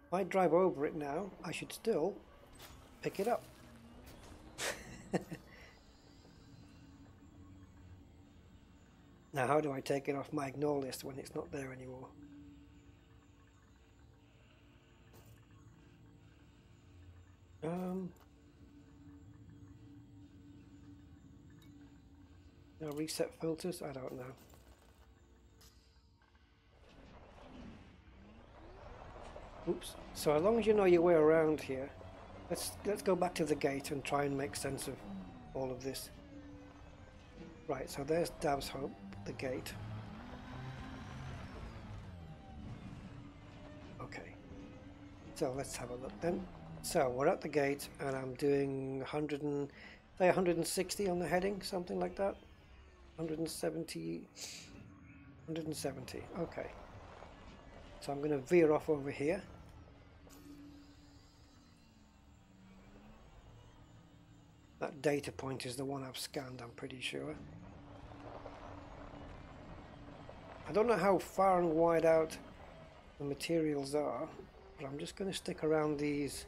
Speaker 1: If I drive over it now, I should still pick it up. Now, how do I take it off my ignore list when it's not there anymore? No, reset filters? I don't know. Oops. So as long as you know your way around here, let's go back to the gate and try and make sense of all of this. Right, so there's Dav's Hope, the gate. Okay. So let's have a look then. So we're at the gate and I'm doing 160 on the heading, something like that. 170. Okay. So I'm going to veer off over here. That data point is the one I've scanned, I'm pretty sure. I don't know how far and wide out the materials are, but I'm just going to stick around these.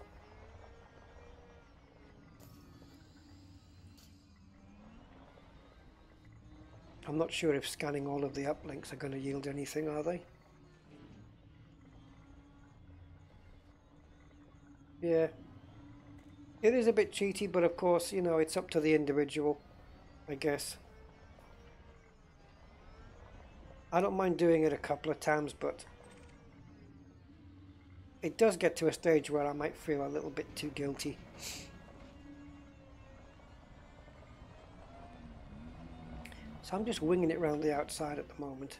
Speaker 1: I'm not sure if scanning all of the uplinks are going to yield anything, are they? Yeah. It is a bit cheaty, but of course, you know, it's up to the individual, I guess. I don't mind doing it a couple of times, but it does get to a stage where I might feel a little bit too guilty. So I'm just winging it around the outside at the moment.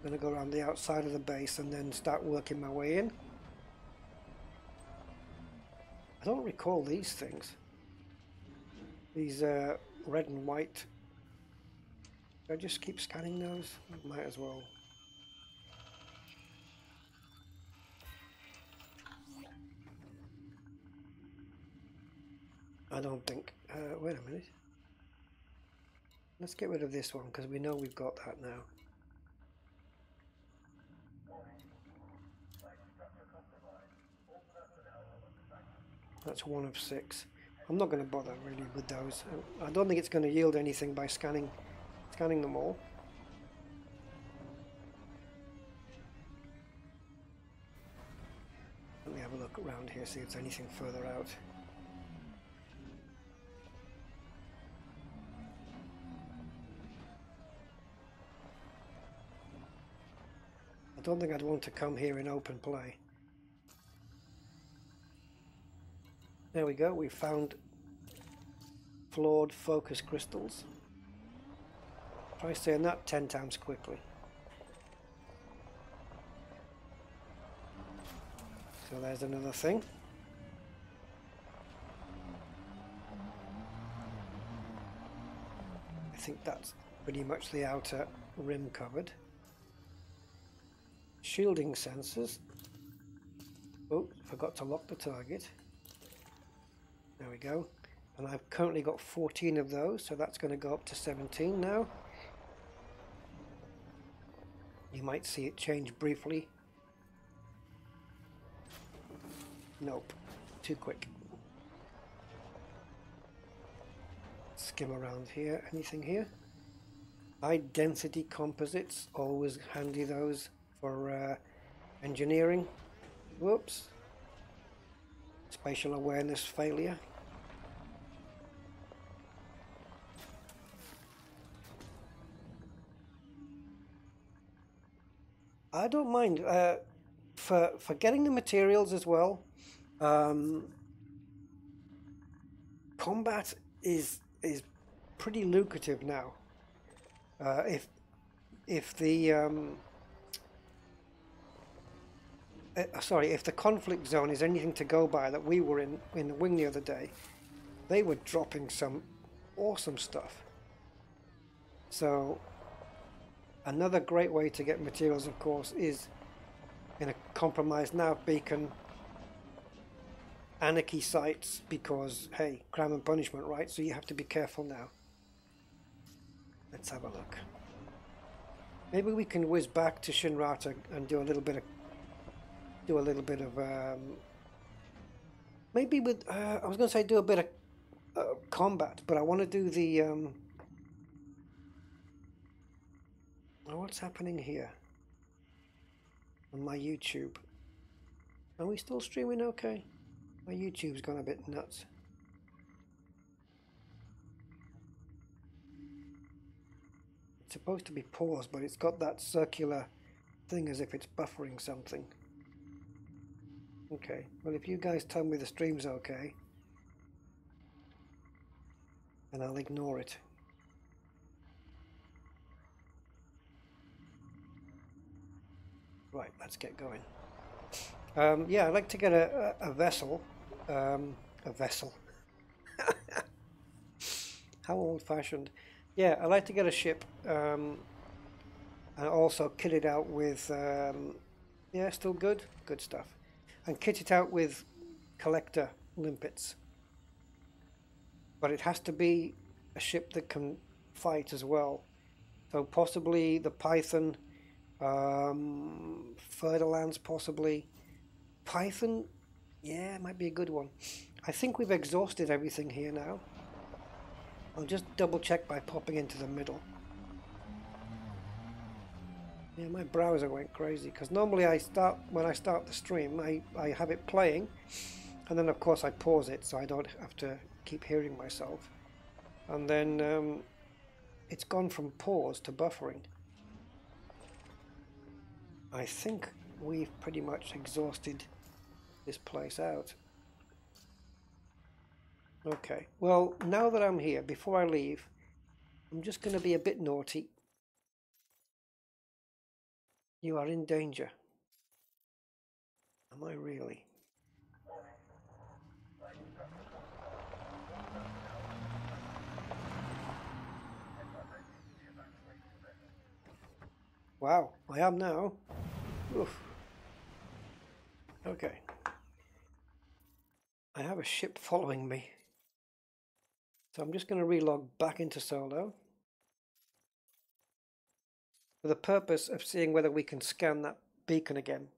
Speaker 1: I'm going to go around the outside of the base and then start working my way in. I don't recall these things. These red and white. Should I just keep scanning those? Might as well. I don't think. Wait a minute. Let's get rid of this one because we know we've got that now. That's 1 of 6. I'm not going to bother really with those. I don't think it's going to yield anything by scanning them all. Let me have a look around here, see if there's anything further out. I don't think I'd want to come here in open play. There we go, we found flawed focus crystals. Try saying that 10 times quickly. So there's another thing. I think that's pretty much the outer rim covered. Shielding sensors. Oh, forgot to lock the target. There we go. And I've currently got 14 of those, so that's going to go up to 17 now. You might see it change briefly. Nope, too quick. Skim around here. Anything here? High density composites, always handy those for engineering. Whoops. Spatial awareness failure. I don't mind for getting the materials as well. Combat is pretty lucrative now. If the if the conflict zone is anything to go by that we were in the wing the other day, they were dropping some awesome stuff. So another great way to get materials, of course, is in a compromised nav beacon, anarchy sites, because hey, crime and punishment, right? So you have to be careful now. Let's have a look. Maybe we can whiz back to Shinrata and do a little bit of maybe with I was going to say do a bit of combat, but I want to do the oh, what's happening here on my YouTube? Are we still streaming okay? My YouTube's gone a bit nuts. It's supposed to be paused, but it's got that circular thing as if it's buffering something. Okay, well if you guys tell me the stream's okay, then I'll ignore it. Right, let's get going. Yeah, I'd like to get a vessel. A vessel. How old-fashioned. Yeah, I'd like to get a ship and also kit it out with... yeah, still good? Good stuff. And kit it out with collector limpets. But it has to be a ship that can fight as well. So possibly the Python, Ferdinand's possibly. Python, yeah, might be a good one. I think we've exhausted everything here now. I'll just double check by popping into the middle. Yeah, my browser went crazy because normally when I start the stream, I have it playing, and then of course I pause it so I don't have to keep hearing myself. And then it's gone from pause to buffering. I think we've pretty much exhausted this place out. Okay, well now that I'm here, before I leave, I'm just going to be a bit naughty. You are in danger. Am I really? Wow, I am now. Oof. Okay. I have a ship following me. So I'm just going to relog back into solo for the purpose of seeing whether we can scan that beacon again.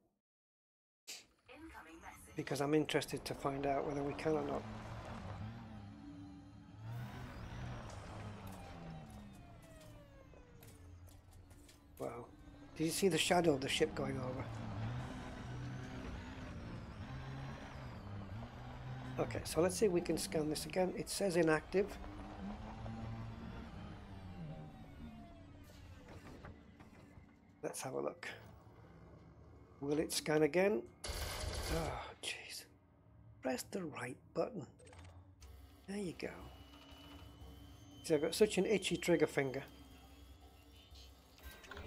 Speaker 1: Because I'm interested to find out whether we can or not. Wow. Did you see the shadow of the ship going over? Okay, so let's see if we can scan this again. It says inactive. Let's have a look. Will it scan again? Oh, jeez. Press the right button. There you go. See, I've got such an itchy trigger finger.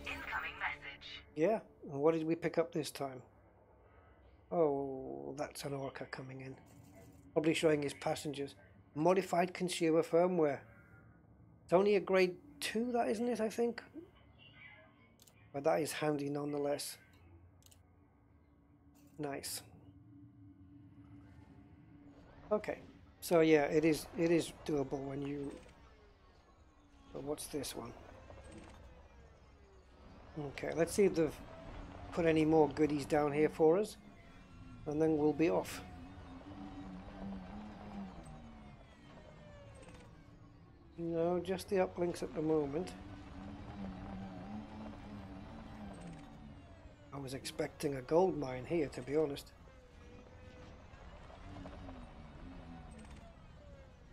Speaker 4: Incoming message.
Speaker 1: Yeah, and what did we pick up this time? Oh, that's an orca coming in. Probably showing his passengers. Modified consumer firmware. It's only a grade 2, that isn't it, I think? But that is handy nonetheless. Nice. Okay. So yeah, it is doable when you... But what's this one? Okay, let's see if they've put any more goodies down here for us. And then we'll be off. No, just the uplinks at the moment. I was expecting a gold mine here, to be honest.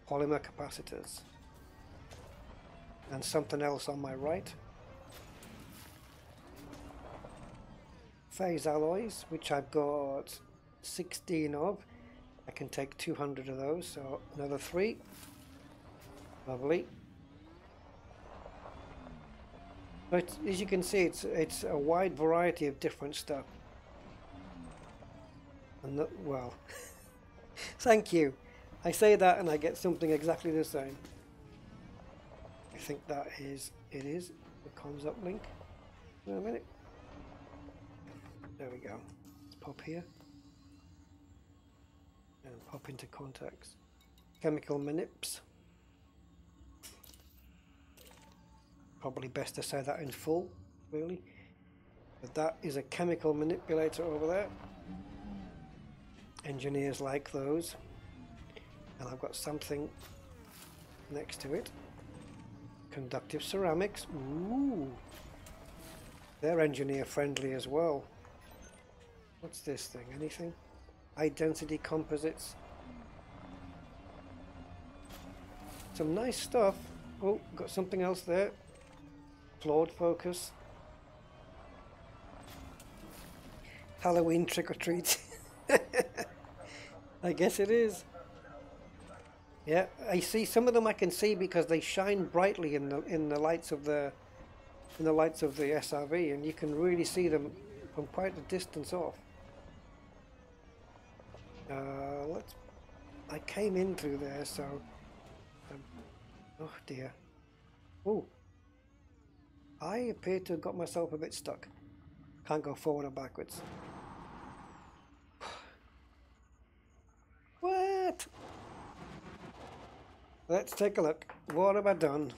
Speaker 1: Polymer capacitors. And something else on my right. Phase alloys, which I've got 16 of. I can take 200 of those, so another 3. Lovely. But as you can see, it's a wide variety of different stuff. And well, thank you. I say that and I get something exactly the same. I think that is it is the comms uplink. Wait a minute. There we go. Let's pop here and pop into contacts. Chemical manips. Probably best to say that in full, really. But that is a chemical manipulator over there. Engineers like those. And I've got something next to it. Conductive ceramics. Ooh. They're engineer friendly as well. What's this thing? Anything? High density composites. Some nice stuff. Oh, got something else there. Flawed focus. Halloween trick or treat. I guess it is. Yeah, I see some of them. I can see because they shine brightly in the lights of the SRV, and you can really see them from quite a distance off. I came in through there, so oh dear. Oh, I appear to have got myself a bit stuck. Can't go forward or backwards. What? Let's take a look. What have I done?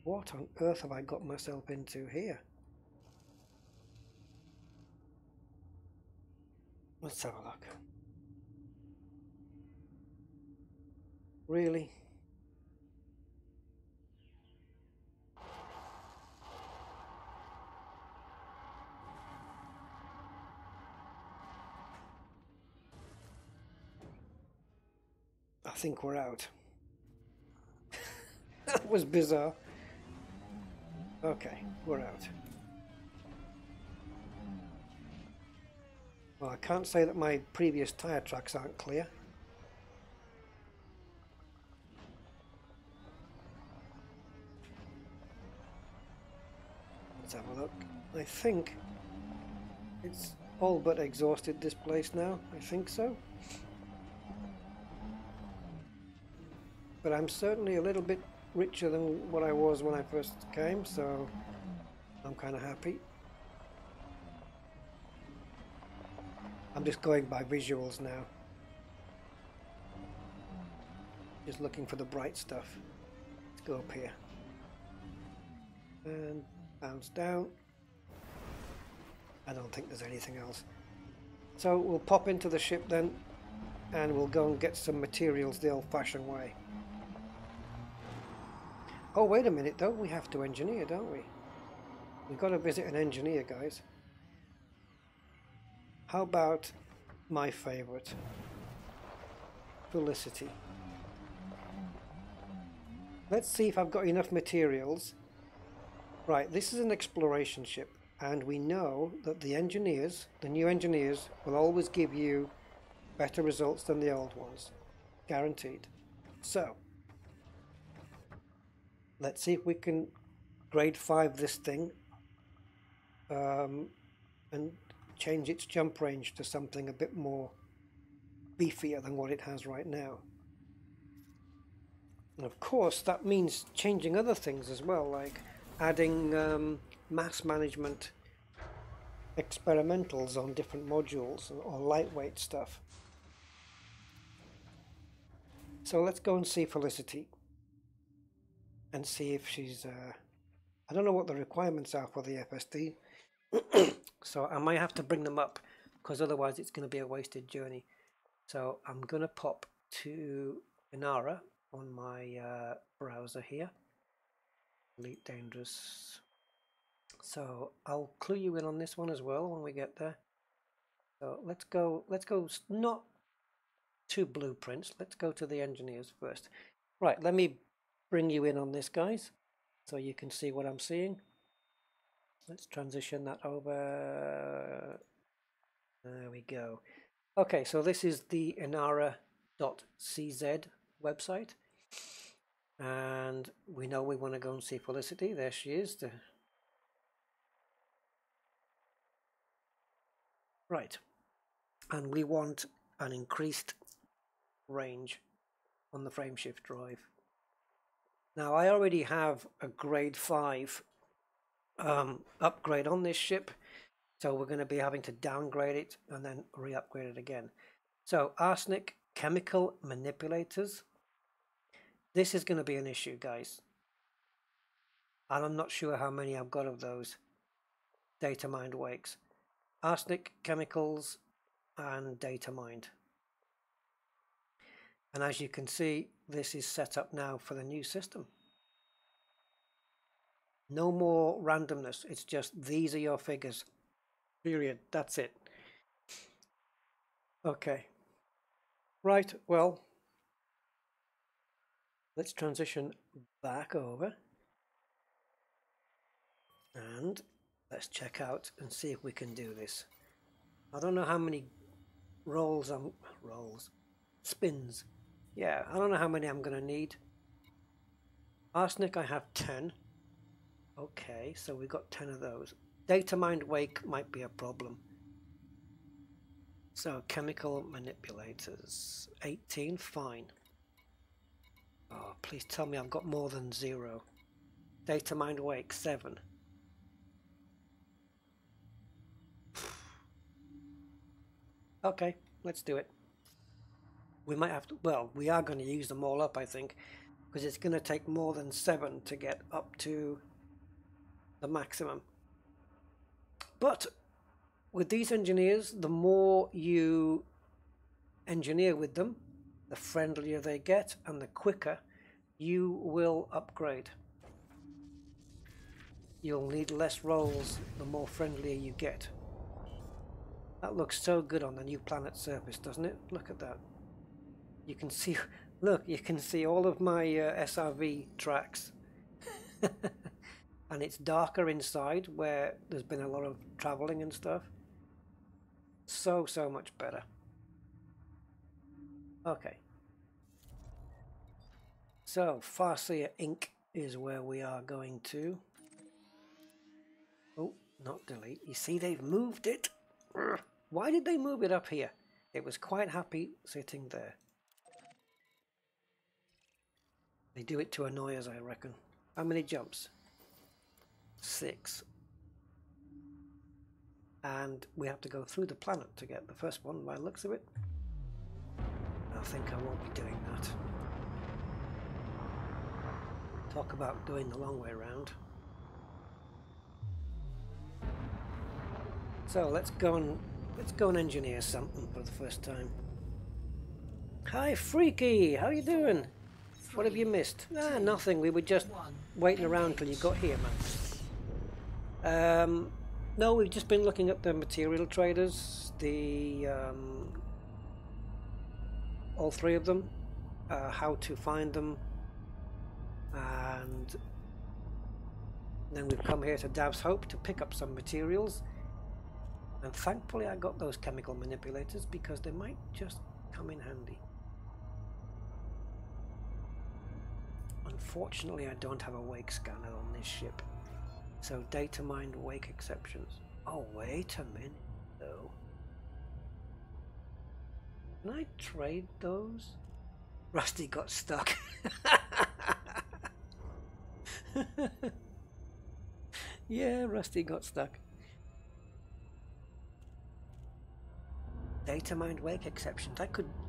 Speaker 1: What on earth have I got myself into here? Let's have a look. Really? I think we're out. That was bizarre. Okay, we're out. Well, I can't say that my previous tyre tracks aren't clear. Let's have a look. I think it's all but exhausted this place now. I think so. But I'm certainly a little bit richer than what I was when I first came, so I'm kind of happy. I'm just going by visuals now. Just looking for the bright stuff. Let's go up here. And bounce down. I don't think there's anything else. So we'll pop into the ship then, and we'll go and get some materials the old-fashioned way. Oh, wait a minute though, we have to engineer, don't we? We've got to visit an engineer, guys. How about my favourite? Felicity. Let's see if I've got enough materials. Right, this is an exploration ship, and we know that the engineers, the new engineers, will always give you better results than the old ones. Guaranteed. So, let's see if we can grade 5 this thing and change its jump range to something a bit more beefier than what it has right now. And of course that means changing other things as well, like adding mass management experimentals on different modules or lightweight stuff. So let's go and see Felicity and see if she's I don't know what the requirements are for the FSD. So I might have to bring them up, because otherwise it's going to be a wasted journey. So I'm going to pop to Inara on my browser here. Elite Dangerous. So I'll clue you in on this one as well when we get there. So let's go not to blueprints, let's go to the engineers first. Right, let me bring you in on this, guys, so you can see what I'm seeing. Let's transition that over. There we go. Okay, so this is the inara.cz website, and we know we want to go and see Felicity. There she is. Right, and we want an increased range on the frameshift drive. Now I already have a grade 5 upgrade on this ship, so we're going to be having to downgrade it and then re-upgrade it again. So arsenic chemical manipulators, This is going to be an issue, guys. And I'm not sure how many I've got of those data mined wakes. Arsenic, chemicals, and data mined. And as you can see, this is set up now for the new system. No more randomness. It's just these are your figures. Period. That's it. Okay. Right, well, let's transition back over. And let's check out and see if we can do this. I don't know how many spins. Yeah, I don't know how many I'm going to need. Arsenic, I have 10. Okay, so we've got 10 of those. Data mined wake might be a problem. So chemical manipulators, 18, fine. Oh, please tell me I've got more than 0. Data mined wake, 7. Okay, let's do it. We might have to, well, we are going to use them all up, I think, because it's going to take more than 7 to get up to the maximum. But with these engineers, the more you engineer with them, the friendlier they get and the quicker you will upgrade. You'll need less rolls the more friendlier you get. That looks so good on the new planet surface, doesn't it? Look at that. You can see, look, you can see all of my SRV tracks. And it's darker inside where there's been a lot of traveling and stuff. So much better. Okay. So, Farseer Inc. is where we are going to. Oh, not delete. You see, they've moved it. Why did they move it up here? It was quite happy sitting there. They do it to annoy us, I reckon. How many jumps? 6. And we have to go through the planet to get the first one by the looks of it. I think I won't be doing that. Talk about doing the long way round. So let's go and engineer something for the first time. Hi Freaky, how you doing? What have you missed? Nothing. We were just waiting around till you got here, man. No, we've just been looking at the material traders, all 3 of them, how to find them, and then we've come here to Dav's Hope to pick up some materials. And thankfully I got those chemical manipulators because they might just come in handy. Unfortunately, I don't have a wake scanner on this ship. So data mined wake exceptions. Oh, wait a minute though. Can I trade those? Rusty got stuck. Yeah, Rusty got stuck. Data mined wake exceptions. I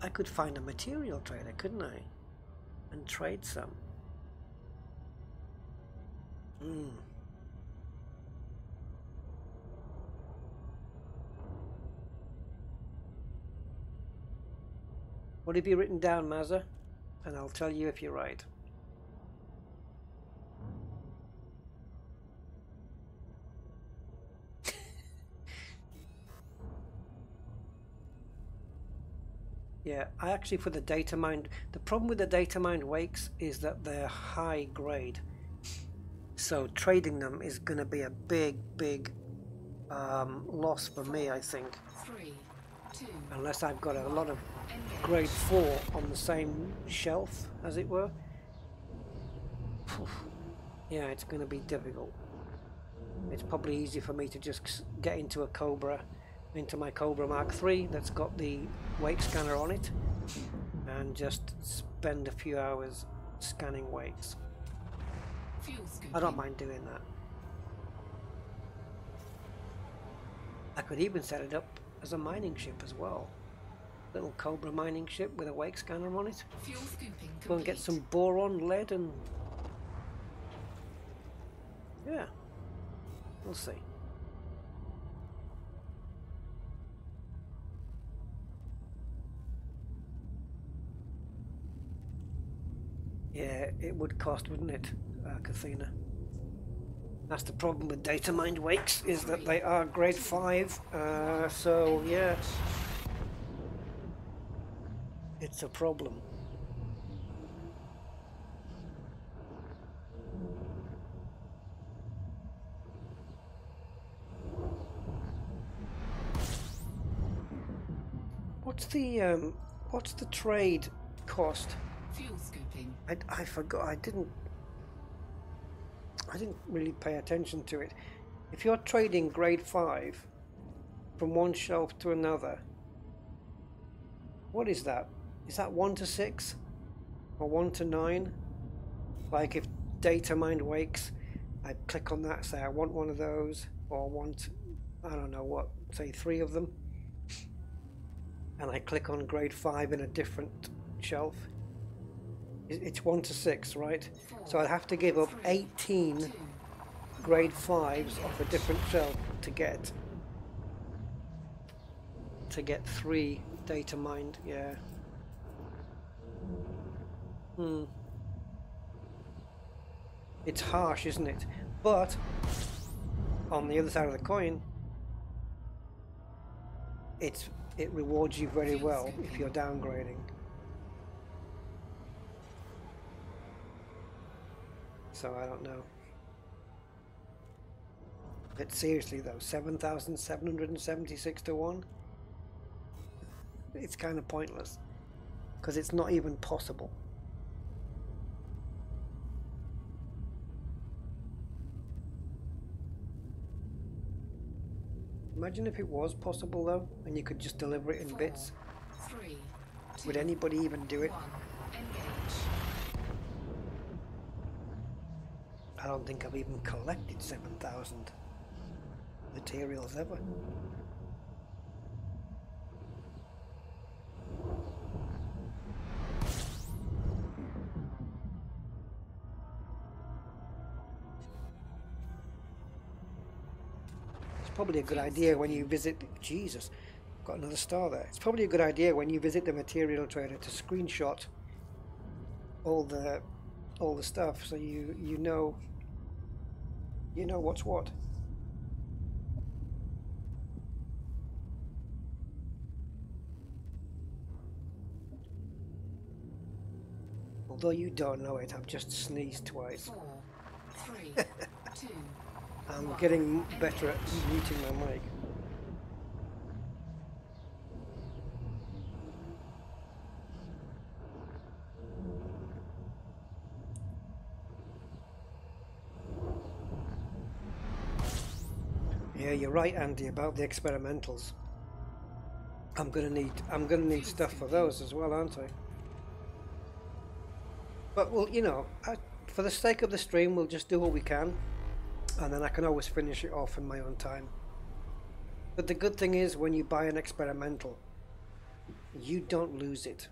Speaker 1: could find a material trader, couldn't I? And trade some. What have you written down, Mazza? And I'll tell you if you're right. Yeah, I actually, for the data mined, the problem with the data mined wakes is that they're high grade. So trading them is going to be a big loss for me, I think.
Speaker 3: 3, 2,
Speaker 1: Unless I've got a lot of grade 4 on the same shelf, as it were. Yeah, it's going to be difficult. It's probably easier for me to just get into my Cobra Mark III that's got the wake scanner on it, and just spend a few hours scanning wakes.
Speaker 3: fuel scooping.
Speaker 1: I don't mind doing that. I could even set it up as a mining ship as well. Little Cobra mining ship with a wake scanner on it.
Speaker 3: Fuel scooping complete.
Speaker 1: Go and get some boron, lead, and yeah, we'll see. Yeah, it would cost, wouldn't it, Cathena? That's the problem with data mined wakes, is that they are grade 5, so yeah, it's a problem. What's the trade cost?
Speaker 3: Fuel scooping.
Speaker 1: I forgot. I didn't really pay attention to it. If you're trading grade 5 from one shelf to another, what is that? Is that 1 to 6 or 1 to 9? Like if data mined wakes, I click on that, say I want one of those, or want, I don't know what, say 3 of them, and I click on grade 5 in a different shelf. It's 1 to 6, right? So I'd have to give up 18 grade 5s off a different shelf to get 3 data mined. Yeah. It's harsh, isn't it? But on the other side of the coin, it rewards you very well if you're downgrading. So I don't know. But seriously though, 7,776 to 1? It's kind of pointless, because it's not even possible. Imagine if it was possible though, and you could just deliver it in bits.
Speaker 3: 3, 2,
Speaker 1: Would anybody even do it?
Speaker 3: 1. Engage.
Speaker 1: I don't think I've even collected 7,000 materials ever. It's probably a good idea when you visit. Jesus, got another star there. It's probably a good idea when you visit the material trader to screenshot all the stuff, so you know what's what. Although you don't know it, I've just sneezed twice.
Speaker 3: 4, 3, 2.
Speaker 1: I'm getting better at muting my mic. Yeah, you're right, Andy, about the experimentals. I'm gonna need stuff for those as well, aren't I? But well, for the sake of the stream, we'll just do what we can, and then I can always finish it off in my own time. But the good thing is, when you buy an experimental, you don't lose it.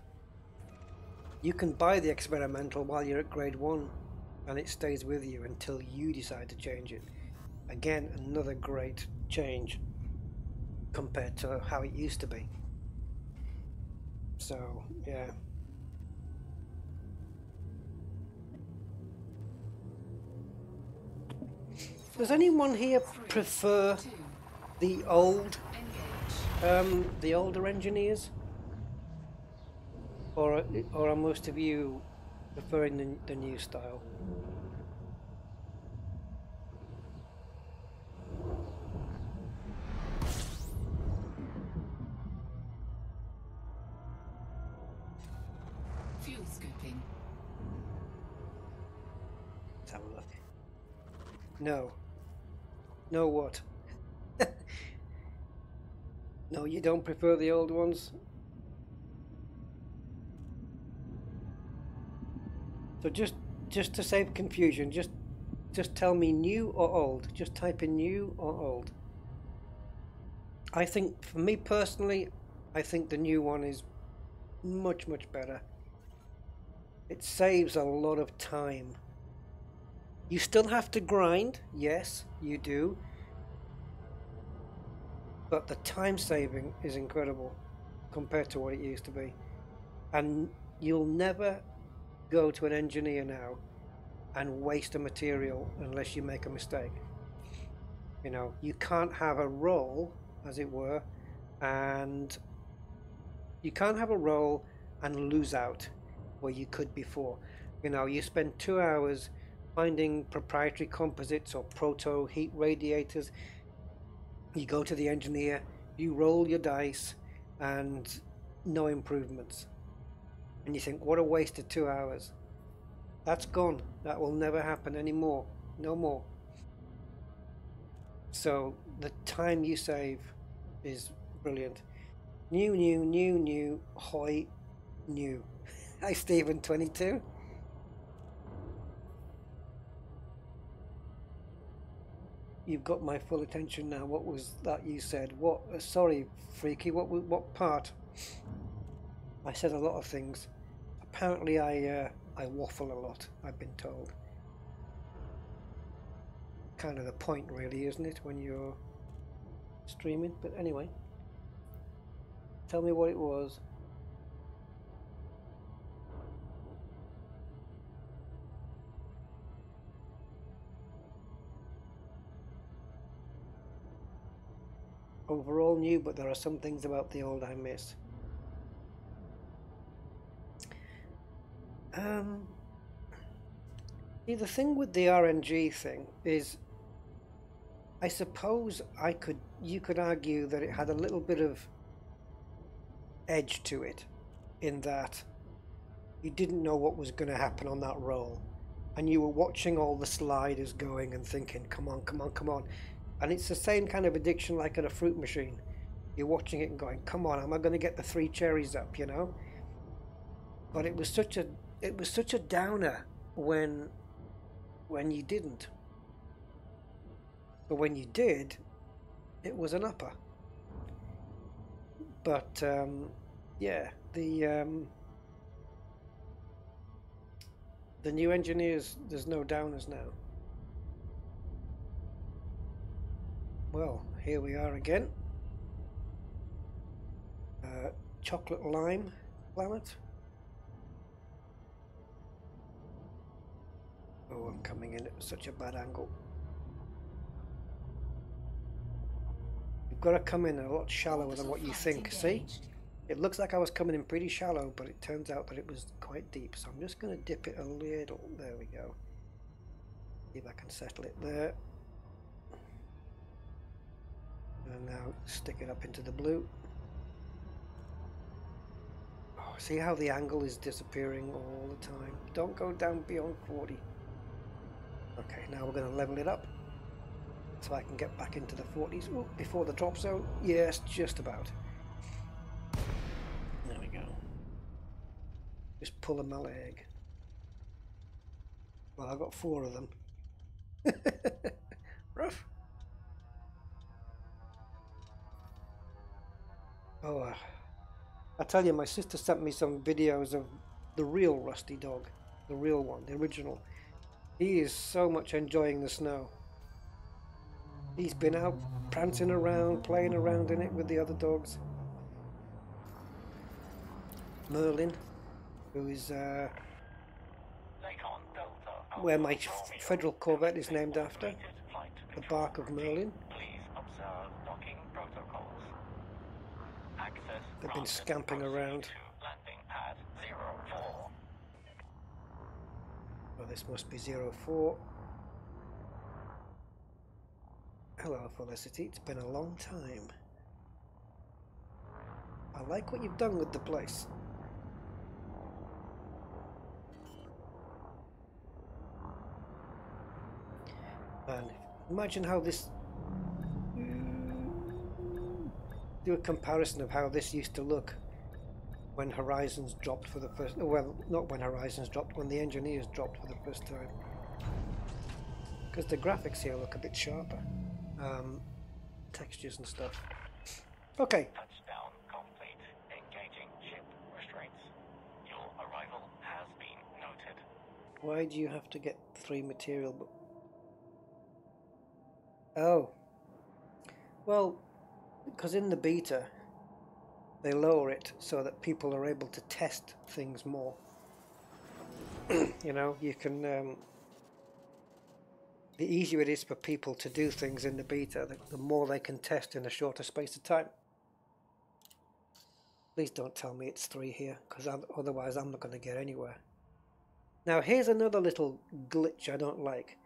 Speaker 1: You can buy the experimental while you're at grade 1, and it stays with you until you decide to change it. Again, another great change compared to how it used to be. So, yeah. Does anyone here prefer the older engineers, or are most of you preferring the new style?
Speaker 3: Fuel scooping.
Speaker 1: Let's have a look. No. No what? No, you don't prefer the old ones? So just to save confusion, just tell me new or old. Just type in new or old. I think, for me personally, I think the new one is Much, much better. It saves a lot of time. You still have to grind, yes, you do. But the time saving is incredible compared to what it used to be. And you'll never go to an engineer now and waste a material unless you make a mistake. You know, you can't have a roll, as it were, and you can't have a roll and lose out where you could before. You know, you spend 2 hours finding proprietary composites or proto heat radiators. You go to the engineer, you roll your dice, and no improvements. And you think, what a waste of 2 hours. That's gone. That will never happen anymore. No more. So the time you save is brilliant. New, hoy, new. Hi, Stephen, 22. You've got my full attention now. What was that you said? What? Sorry, Freaky. What part? I said a lot of things. Apparently, I waffle a lot. I've been told. Kind of the point, really, isn't it, when you're streaming? But anyway, tell me what it was. Overall new, but there are some things about the old I miss. See, the thing with the RNG thing is, I suppose you could argue that it had a little bit of edge to it, in that you didn't know what was going to happen on that roll, and you were watching all the sliders going and thinking, come on, come on, come on. And it's the same kind of addiction like at a fruit machine. You're watching it and going, come on, am I going to get the 3 cherries up, you know? But it was such a downer when you didn't. But when you did, it was an upper. But yeah, the new engineers, there's no downers now. Well, here we are again. Chocolate lime planet. Oh, I'm coming in at such a bad angle. You've got to come in a lot shallower than what you think. See? It looks like I was coming in pretty shallow, but it turns out that it was quite deep. So I'm just going to dip it a little. There we go. See if I can settle it there. And now stick it up into the blue. Oh, see how the angle is disappearing all the time. Don't go down beyond 40. Okay, now we're going to level it up so I can get back into the 40s. Ooh, before the drop zone. Yes, just about. There we go. Just pull a mallet egg. Well, I've got 4 of them. Rough. Oh, I tell you, my sister sent me some videos of the real Rusty dog, the real one, the original. He is so much enjoying the snow. He's been out prancing around, playing around in it with the other dogs. Merlin, who is where my federal Corvette is named after, the bark of Merlin. They've been scamping around. Well, this must be 04. Hello, Felicity. It's been a long time. I like what you've done with the place. And imagine how this... Do a comparison of how this used to look when Horizons dropped for the first... Well, not when Horizons dropped, when the engineers dropped for the first time. Because the graphics here look a bit sharper. Textures and stuff. Okay.
Speaker 5: Touchdown complete. Engaging ship restraints.
Speaker 1: Why do you have to get 3 material? Oh, well, because in the beta they lower it so that people are able to test things more. You know, you can the easier it is for people to do things in the beta, the more they can test in a shorter space of time. Please don't tell me it's 3 here, because otherwise I'm not going to get anywhere. Now here's another little glitch I don't like.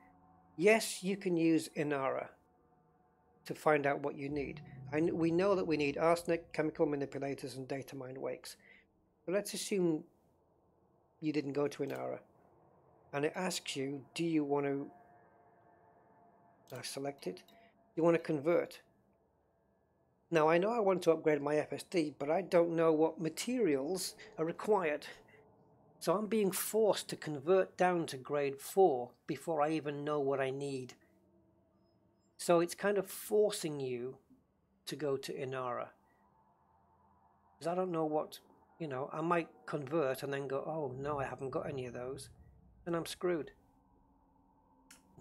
Speaker 1: Yes, you can use Inara to find out what you need. We know that we need arsenic, chemical manipulators, and data mine wakes. But let's assume you didn't go to Inara, and it asks you, do you want to select it? Do you want to convert? Now I know I want to upgrade my FSD, but I don't know what materials are required. So I'm being forced to convert down to grade 4 before I even know what I need. So it's kind of forcing you to go to Inara. Because I don't know what, you know, I might convert and then go, oh no, I haven't got any of those. And I'm screwed.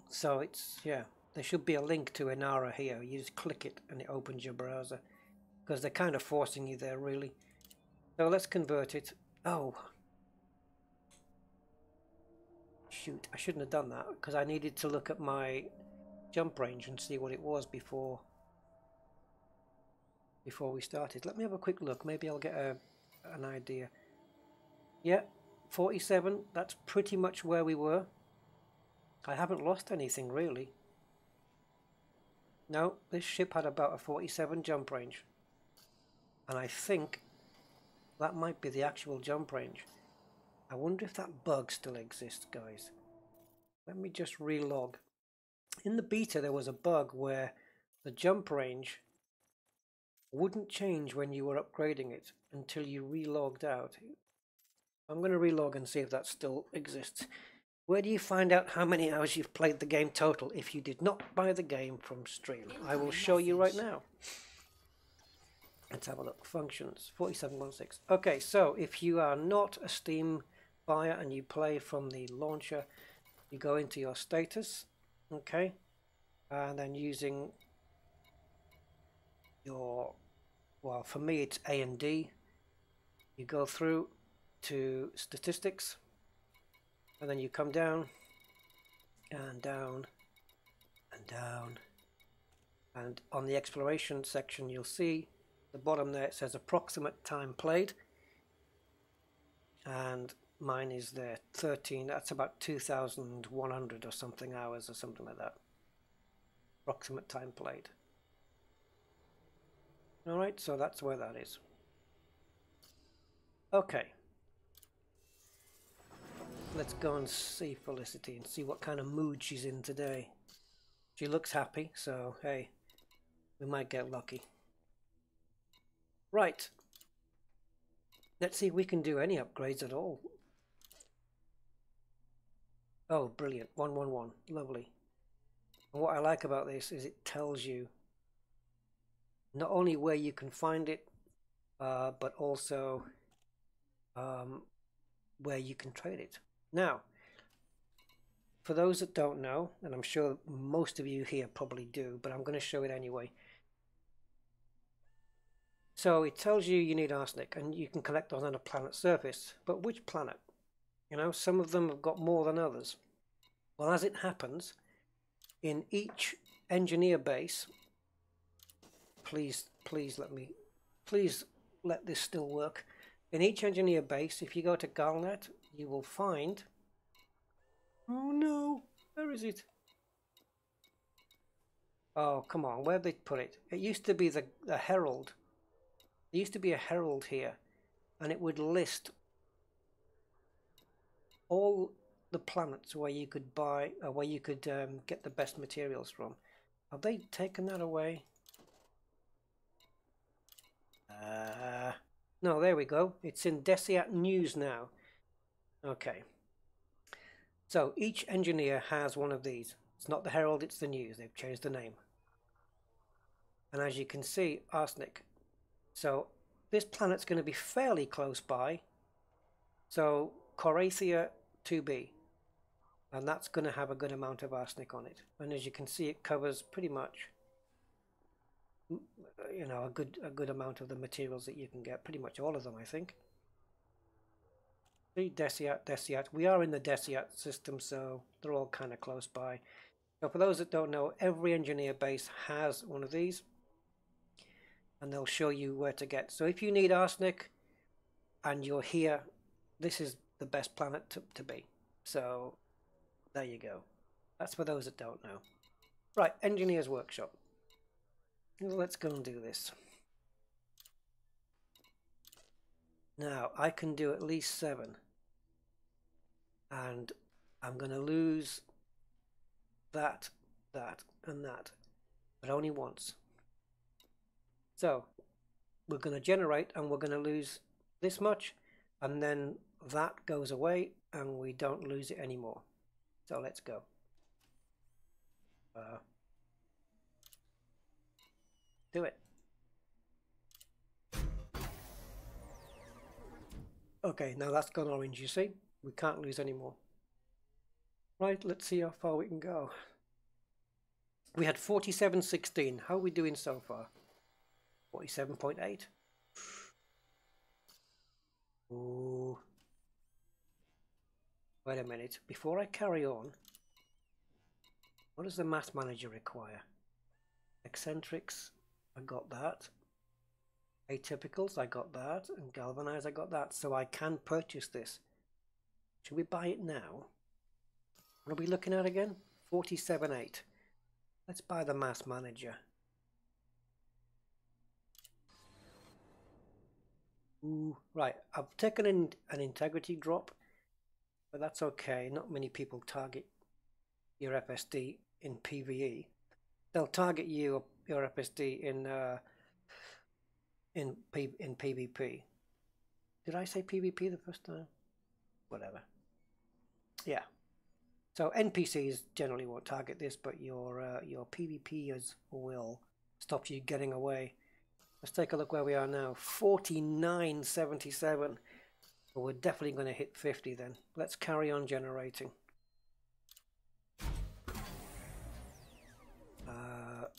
Speaker 1: So it's, yeah, there should be a link to Inara here. You just click it and it opens your browser. Because they're kind of forcing you there, really. So let's convert it. Oh. Shoot, I shouldn't have done that because I needed to look at my jump range and see what it was before we started. Let me have a quick look. Maybe I'll get an idea. Yeah, 47. That's pretty much where we were. I haven't lost anything really. No, this ship had about a 47 jump range. And I think that might be the actual jump range. I wonder if that bug still exists, guys. Let me just relog. In the beta there was a bug where the jump range wouldn't change when you were upgrading it until you relogged out. I'm going to relog and see if that still exists. Where do you find out how many hours you've played the game total if you did not buy the game from Stream? I will show you right now. Let's have a look. Functions 4716. Okay, so if you are not a Steam buyer and you play from the launcher, you go into your status, okay, and then using your, well, for me it's A and D, you go through to statistics and then you come down and down and down, and on the exploration section you'll see the bottom there, it says approximate time played, and mine is there 13. That's about 2,100 or something hours or something like that. Approximate time played. Alright, so that's where that is. Okay. Let's go and see Felicity and see what kind of mood she's in today. She looks happy, so hey, we might get lucky. Right. Let's see if we can do any upgrades at all. Oh, brilliant. 111. Lovely. And what I like about this is it tells you not only where you can find it, but also where you can trade it. Now, for those that don't know, and I'm sure most of you here probably do, but I'm going to show it anyway. So it tells you you need arsenic, and you can collect those on a planet's surface. But which planet? You know, some of them have got more than others. Well, as it happens, in each engineer base, please let this still work. In each engineer base, if you go to Galnet, you will find, oh no, where is it? Oh, come on, where did they put it? It used to be the Herald. There used to be a Herald here, and it would list all the planets where you could buy, where you could get the best materials from. Have they taken that away? No, there we go. It's in Desiat News now. Okay. So each engineer has one of these. It's not the Herald, it's the News. They've changed the name. And as you can see, arsenic. So this planet's going to be fairly close by. So Corathia 2b. and that's going to have a good amount of arsenic on it. And as you can see, it covers pretty much, you know, a good amount of the materials that you can get. Pretty much all of them, I think. See, Deciat. We are in the Deciat system, so they're all kind of close by. So for those that don't know, every engineer base has one of these, and they'll show you where to get. So if you need arsenic and you're here, this is the best planet to be. So there you go. That's for those that don't know. Right, Engineer's Workshop. Let's go and do this. Now, I can do at least 7. And I'm going to lose that, and that. But only once. So, we're going to generate, and we're going to lose this much. And then that goes away, and we don't lose it anymore. So, let's go. Do it. Okay, now that's gone orange, you see? We can't lose any more. Right, let's see how far we can go. We had 47.16. How are we doing so far? 47.8. Ooh. Wait a minute. Before I carry on, what does the mass manager require? Eccentrics, I got that. Atypicals, I got that. And galvanize, I got that. So I can purchase this. Should we buy it now? What are we looking at again? 47.8. Let's buy the mass manager. Ooh, right, I've taken in an integrity drop, but that's okay. Not many people target your FSD in PvE. They'll target you, your FSD in PvP. Did I say PvP the first time? Whatever. Yeah. So NPCs generally won't target this, but your PvPers will stop you getting away. Let's take a look where we are now. 49.77. But we're definitely going to hit 50 then. Let's carry on generating.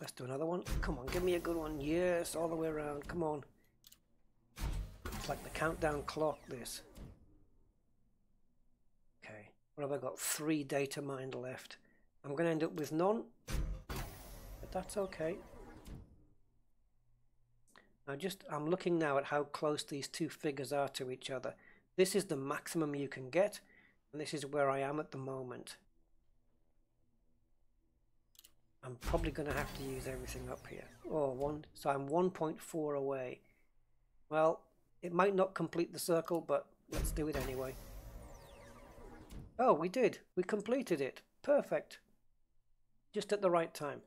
Speaker 1: Let's do another one. Come on, give me a good one. Yes, all the way around. Come on. It's like the countdown clock, this. Okay. What have I got? 3 data mined left. I'm going to end up with none. But that's okay. Now I'm looking now at how close these two figures are to each other. This is the maximum you can get. And this is where I am at the moment. I'm probably going to have to use everything up here. So I'm 1.4 away. Well, it might not complete the circle, but let's do it anyway. Oh, we did. We completed it. Perfect. Just at the right time.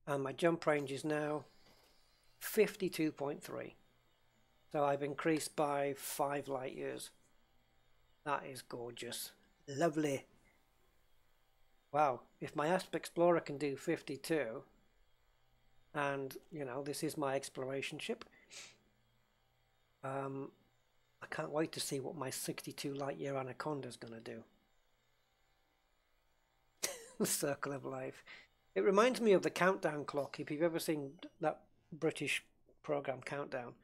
Speaker 1: And my jump range is now 52.3. So I've increased by 5 light years. That is gorgeous. Lovely. Wow, if my Asp Explorer can do 52, and, you know, this is my exploration ship, I can't wait to see what my 62 light year Anaconda is going to do. The Circle of Life. It reminds me of the countdown clock, if you've ever seen that British program Countdown.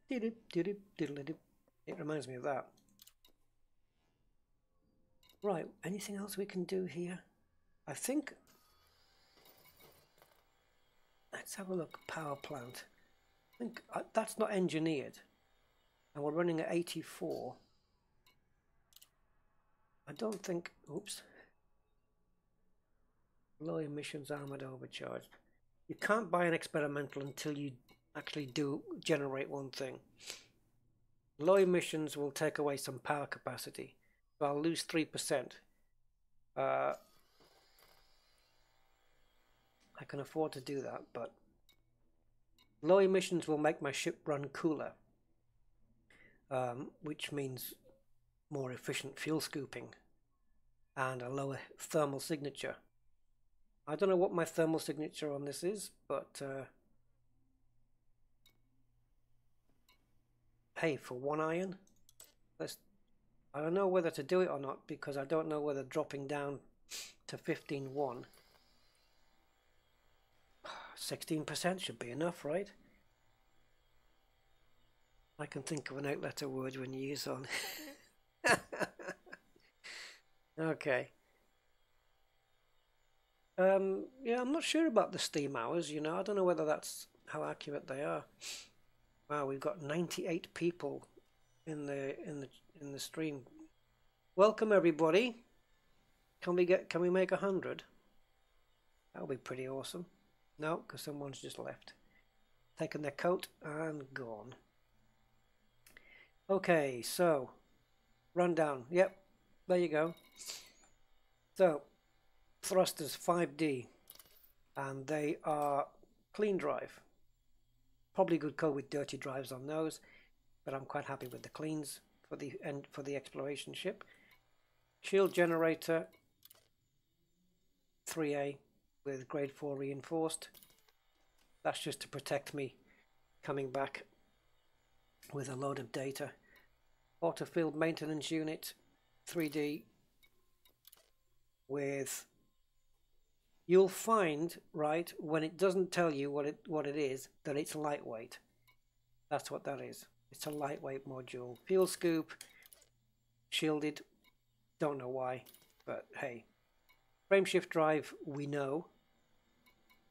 Speaker 1: It reminds me of that. Right, anything else we can do here? I think, let's have a look. Power plant. I think that's not engineered, and we're running at 84. I don't think, oops. Low emissions armored overcharged. You can't buy an experimental until you actually do generate one thing. Low emissions will take away some power capacity. So I'll lose 3%. I can afford to do that, but low emissions will make my ship run cooler, which means more efficient fuel scooping and a lower thermal signature. I don't know what my thermal signature on this is, but hey, for 1 iron, let's I don't know whether to do it or not because I don't know whether dropping down to 15.1, 16% should be enough, right? I can think of an 8-letter word when you use on. Okay. Yeah, I'm not sure about the steam hours, you know. I don't know whether that's how accurate they are. Wow, we've got 98 people in the stream. Welcome everybody. Can we make 100? That would be pretty awesome. No, because someone's just left. Taken their coat and gone. Okay, so rundown. Yep, there you go. So thrusters 5D, and they are clean drive. Probably could go with dirty drives on those, but I'm quite happy with the cleans for the exploration ship. Shield generator 3A with grade 4 reinforced. That's just to protect me coming back with a load of data. Auto field maintenance unit 3D with, you'll find, right, when it doesn't tell you what it is, that it's lightweight. That's what that is. It's a lightweight module. Fuel scoop, shielded, don't know why, but hey. Frameshift drive, we know.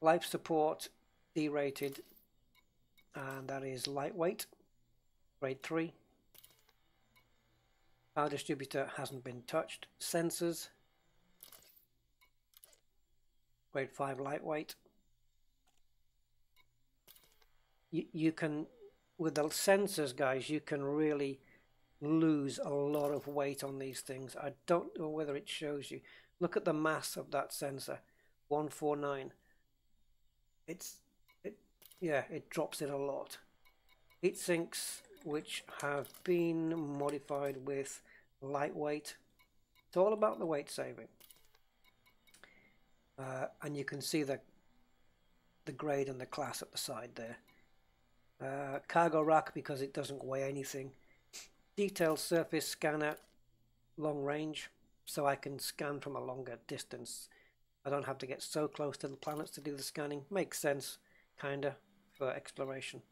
Speaker 1: Life support, D-rated, and that is lightweight, grade 3. Power distributor hasn't been touched. Sensors, grade 5 lightweight. You can, with the sensors, guys, you can really lose a lot of weight on these things. I don't know whether it shows you. Look at the mass of that sensor, 149. It drops it a lot. Heat sinks, which have been modified with lightweight. It's all about the weight saving. And you can see the grade and the class at the side there. Cargo rack because it doesn't weigh anything. Detailed surface scanner, long range, so I can scan from a longer distance. I don't have to get so close to the planets to do the scanning. Makes sense, kinda, for exploration.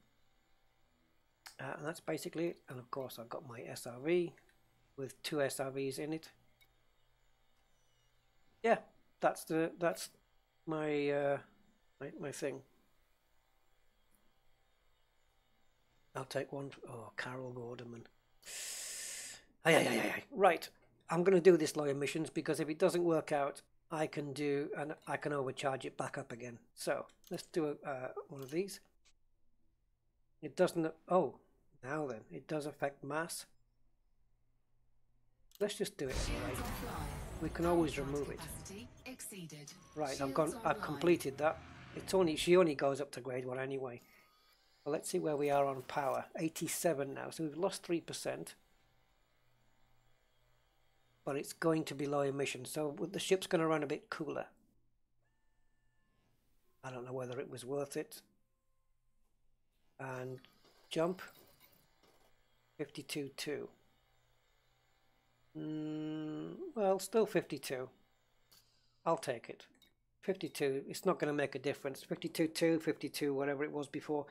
Speaker 1: And that's basically it. And of course I've got my SRV with 2 SRVs in it. Yeah, that's my my thing. I'll take one. Oh, Carol Gorderman. Right, I'm going to do this lawyer missions because if it doesn't work out, I can overcharge it back up again. So let's do one of these. It doesn't. Oh, now then, it does affect mass. Let's just do it anyway. We can always remove it. Right, I've completed that. She only goes up to grade 1 anyway. Well, let's see where we are on power. 87 now, so we've lost 3%. But it's going to be low emission, so the ship's going to run a bit cooler. I don't know whether it was worth it. And jump 52.2. Well, still 52. I'll take it. 52, it's not going to make a difference. 52.2, 52, whatever it was before,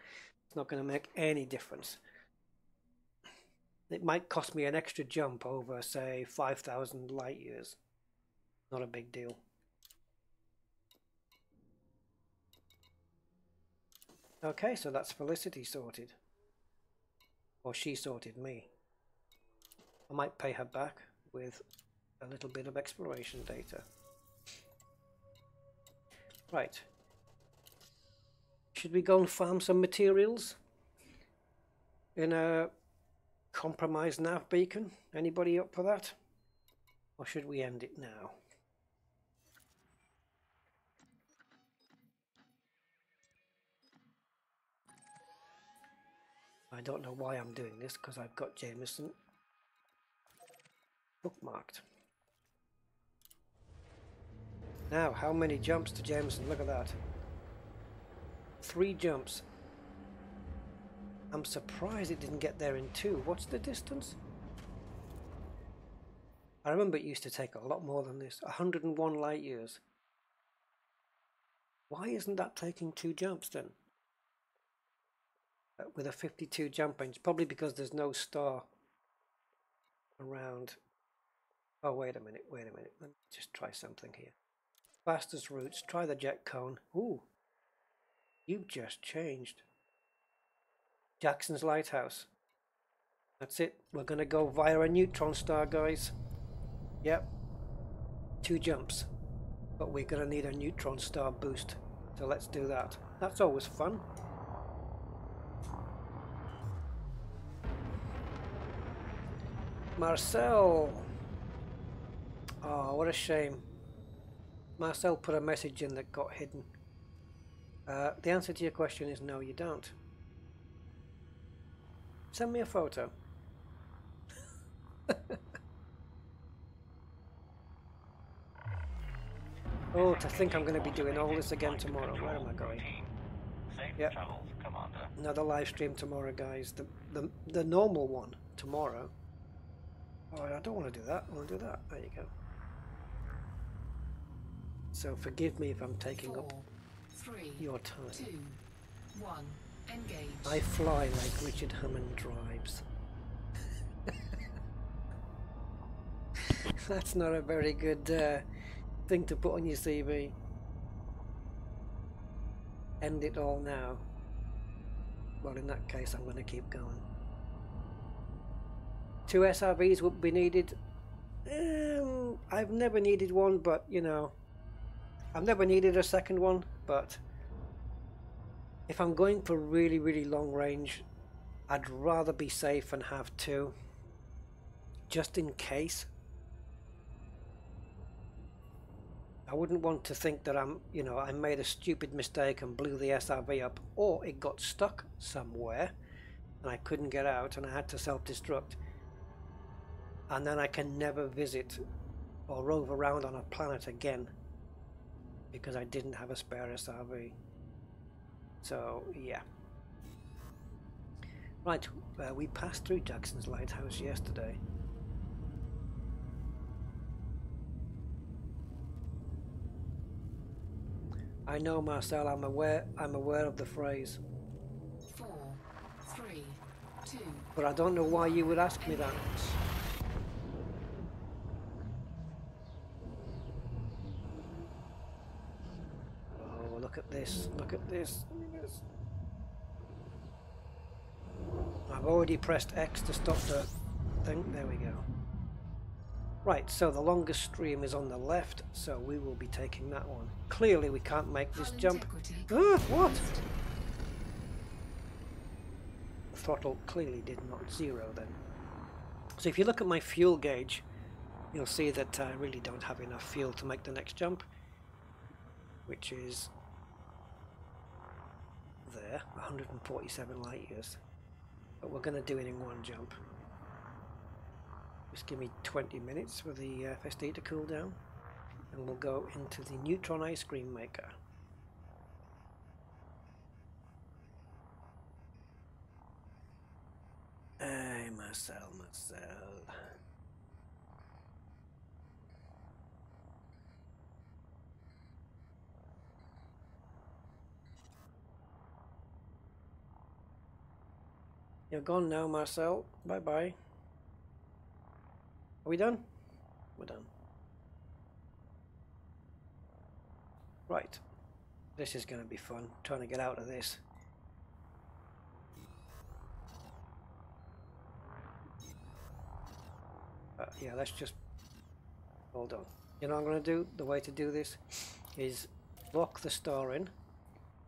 Speaker 1: it's not going to make any difference. It might cost me an extra jump over, say, 5,000 light years. Not a big deal. Okay, so that's Felicity sorted. Or she sorted me. I might pay her back with a little bit of exploration data. Right. Should we go and farm some materials in a compromised nav beacon? Anybody up for that? Or should we end it now? I don't know why I'm doing this because I've got Jameson bookmarked. Now, how many jumps to Jameson? Look at that. 3 jumps. I'm surprised it didn't get there in 2. What's the distance? I remember it used to take a lot more than this. 101 light years. Why isn't that taking 2 jumps then? With a 52 jump range, probably because there's no star around. Oh, wait a minute, let me just try something here. Fastest routes, try the jet cone. Ooh, you've just changed. Jackson's Lighthouse. That's it, we're going to go via a neutron star, guys. Yep, 2 jumps, but we're going to need a neutron star boost, so let's do that. That's always fun. Marcel. Oh, what a shame. Marcel put a message in that got hidden. The answer to your question is no, you don't. Send me a photo. Oh, to think I'm going to be doing all this again tomorrow. Where am I going? Yeah, another live stream tomorrow, guys. The normal one tomorrow. Oh, I don't want to do that. I want to do that. There you go. So forgive me if I'm taking up your time.
Speaker 3: 2, 1, engage.
Speaker 1: I fly like Richard Hammond drives. That's not a very good thing to put on your CV. End it all now. Well, in that case, I'm going to keep going. 2 SRVs would be needed. I've never needed one, but you know, I've never needed a second one, but if I'm going for really, really long range, I'd rather be safe and have 2, just in case. I wouldn't want to think that I made a stupid mistake and blew the SRV up, or it got stuck somewhere and I couldn't get out and I had to self-destruct, and then I can never visit or rove around on a planet again because I didn't have a spare SRV. So yeah. Right, we passed through Jackson's Lighthouse yesterday. I know, Marcel, I'm aware of the phrase.
Speaker 3: 4, 3, 2.
Speaker 1: But I don't know why you would ask me that. Oh, look at this, look at this, look at this. I've already pressed X to stop the thing. There we go. Right, so the longest stream is on the left, so we will be taking that one. Clearly we can't make this jump. What? The throttle clearly did not 0 then. So if you look at my fuel gauge, you'll see that I really don't have enough fuel to make the next jump, which is there, 147 light years. But we're going to do it in one jump. Just give me 20 minutes for the FSD to cool down, and we'll go into the neutron ice cream maker. Hey, Marcel. You're gone now, Marcel. Bye-bye. Are we done? We're done. Right. This is going to be fun, trying to get out of this. Yeah, let's just hold on. You know what I'm going to do? The way to do this is lock the star in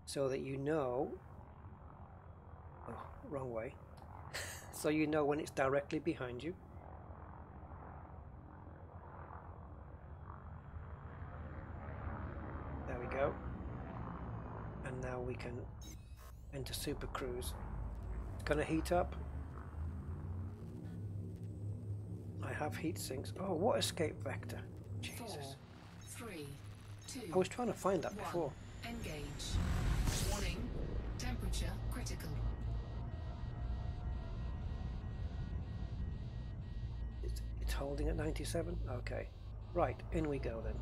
Speaker 1: so that you know... Oh, wrong way. So you know when it's directly behind you. There we go. And now we can enter Super Cruise. It's going to heat up. I have heat sinks. Oh, what escape vector? Jesus.
Speaker 3: 4, 3, 2.
Speaker 1: I was trying to find that before.
Speaker 3: Engage. Warning. Temperature critical.
Speaker 1: It's holding at 97. Okay, right, in we go then.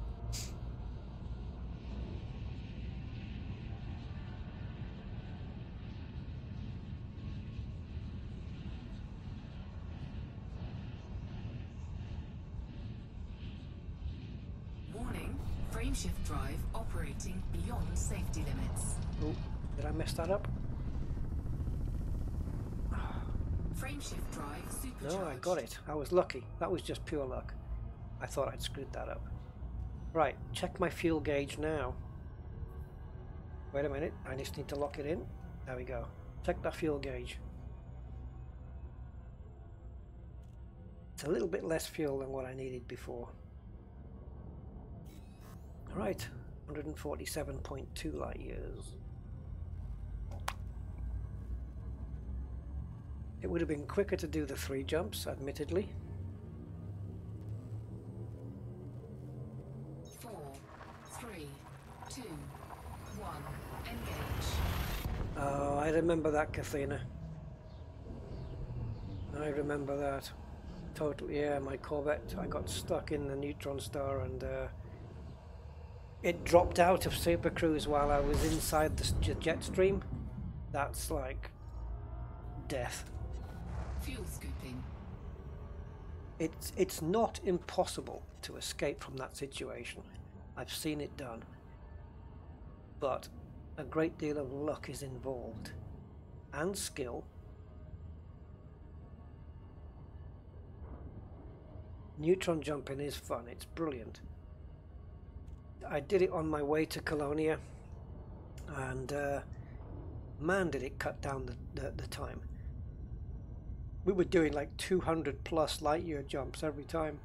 Speaker 3: Warning, frameshift drive operating beyond safety limits.
Speaker 1: Oh, did I mess that up?
Speaker 3: Frameshift drive supercharged.
Speaker 1: No, I got it. I was lucky. That was just pure luck. I thought I'd screwed that up. Right, check my fuel gauge now. Wait a minute, I just need to lock it in. There we go. Check that fuel gauge. It's a little bit less fuel than what I needed before. Right, 147.2 light years. It would have been quicker to do the 3 jumps, admittedly.
Speaker 3: 4, 3, 2, 1, engage.
Speaker 1: Oh, I remember that, Kathina. I remember that. Totally, yeah, my Corvette, I got stuck in the neutron star and it dropped out of Super Cruise while I was inside the jet stream. That's like death.
Speaker 3: Fuel scooping.
Speaker 1: It's not impossible to escape from that situation. I've seen it done. But a great deal of luck is involved. And skill. Neutron jumping is fun, it's brilliant. I did it on my way to Colonia and man did it cut down the time. We were doing like 200 plus light year jumps every time.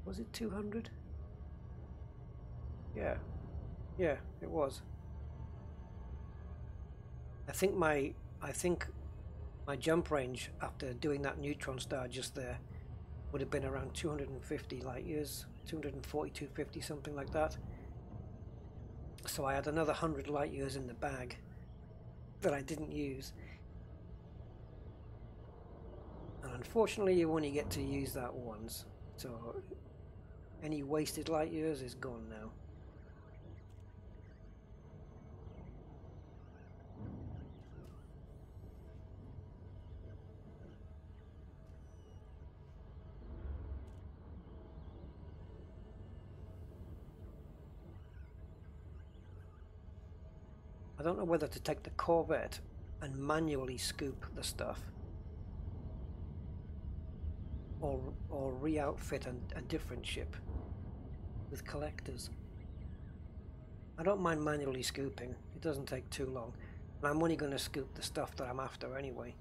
Speaker 1: Was it 200? Yeah, it was. I think my jump range after doing that neutron star just there would have been around 250 light years, 240, 250, something like that. So I had another 100 light years in the bag that I didn't use. And unfortunately you only get to use that once. So any wasted light years is gone now. I don't know whether to take the Corvette and manually scoop the stuff or re-outfit a different ship with collectors. I don't mind manually scooping, it doesn't take too long, and I'm only going to scoop the stuff that I'm after anyway.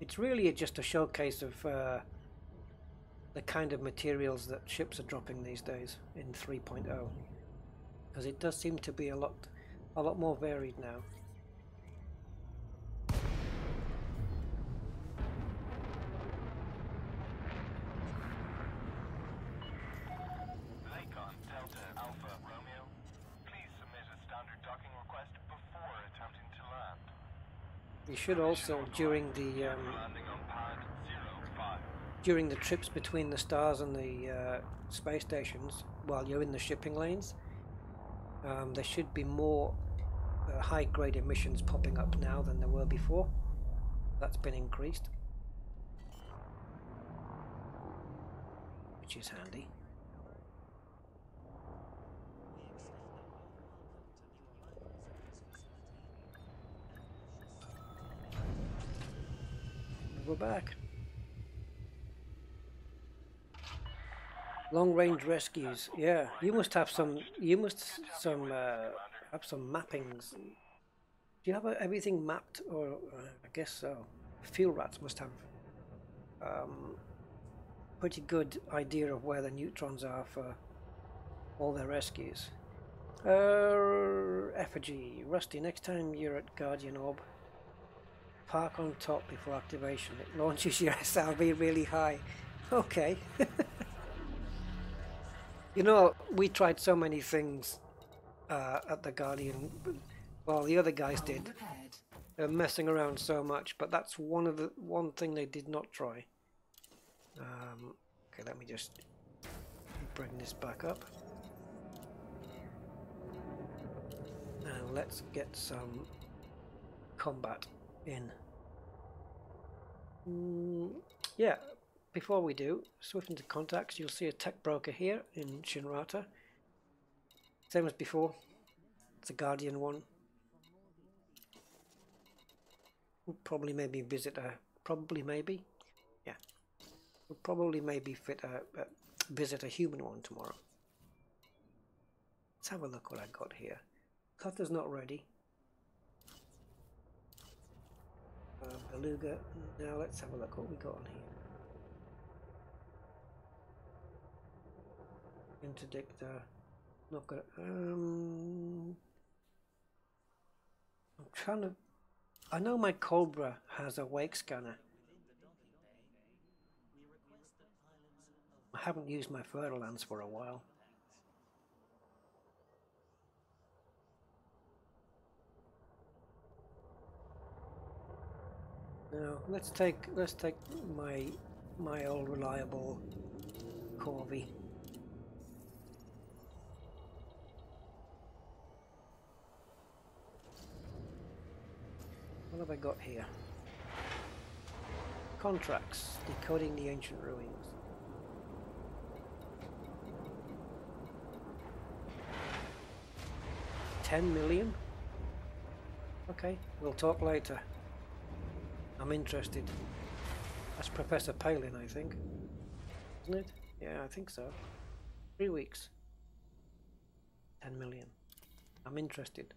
Speaker 1: It's really just a showcase of the kind of materials that ships are dropping these days in 3.0, because it does seem to be a lot more varied now.
Speaker 5: Lakon Delta Alpha Romeo, please submit a standard docking request before attempting to land.
Speaker 1: You should also, during the
Speaker 5: Landing on pad 05.
Speaker 1: during the trips between the stars and the space stations, while you're in the shipping lanes, there should be more high-grade emissions popping up now than there were before. That's been increased, which is handy. We're back. Long-range rescues. Yeah, you must have some. You must have some mappings. Do you have everything mapped? Or I guess so. Fuel rats must have pretty good idea of where the neutrons are for all their rescues. Effigy, Rusty. Next time you're at Guardian Orb, park on top before activation. It launches your SRV really high. Okay. You know, we tried so mane things at the Guardian. Well, the other guys
Speaker 3: Hull
Speaker 1: did.
Speaker 3: repaired.
Speaker 1: They're messing around so much, but that's one thing they did not try. Okay, let me just bring this back up. And let's get some combat in. Yeah, before we do, swift into contacts, you'll see a tech broker here in Shinrata. Same as before. It's a Guardian one. We'll probably maybe visit a... Probably maybe? Yeah. We'll probably maybe visit a human one tomorrow. Let's have a look what I got here. Cutter's not ready. Beluga. Now let's have a look what we got on here. Interdictor. Not gonna. I'm trying to. I know my Cobra has a wake scanner. I haven't used my Fertilance for a while. Now let's take my old reliable Corvette. What have I got here? Contracts, decoding the ancient ruins. $10 million? Okay, we'll talk later. I'm interested. That's Professor Palin, I think. Isn't it? Yeah, I think so. 3 weeks. 10 million. I'm interested.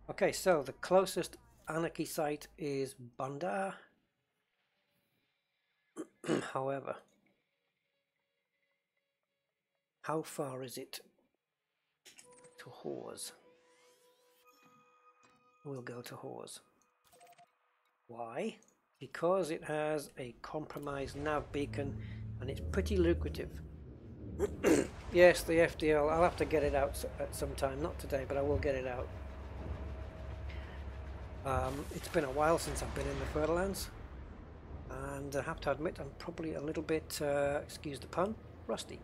Speaker 1: Okay, so the closest Anarchy site is Bandar. However, how far is it to Hawes? We'll go to Hawes. Why? Because it has a compromised nav beacon and it's pretty lucrative. Yes, the FDL, I'll have to get it out at some time, not today, but I will get it out. It's been a while since I've been in the Fertilance, and I have to admit I'm probably a little bit, excuse the pun, rusty.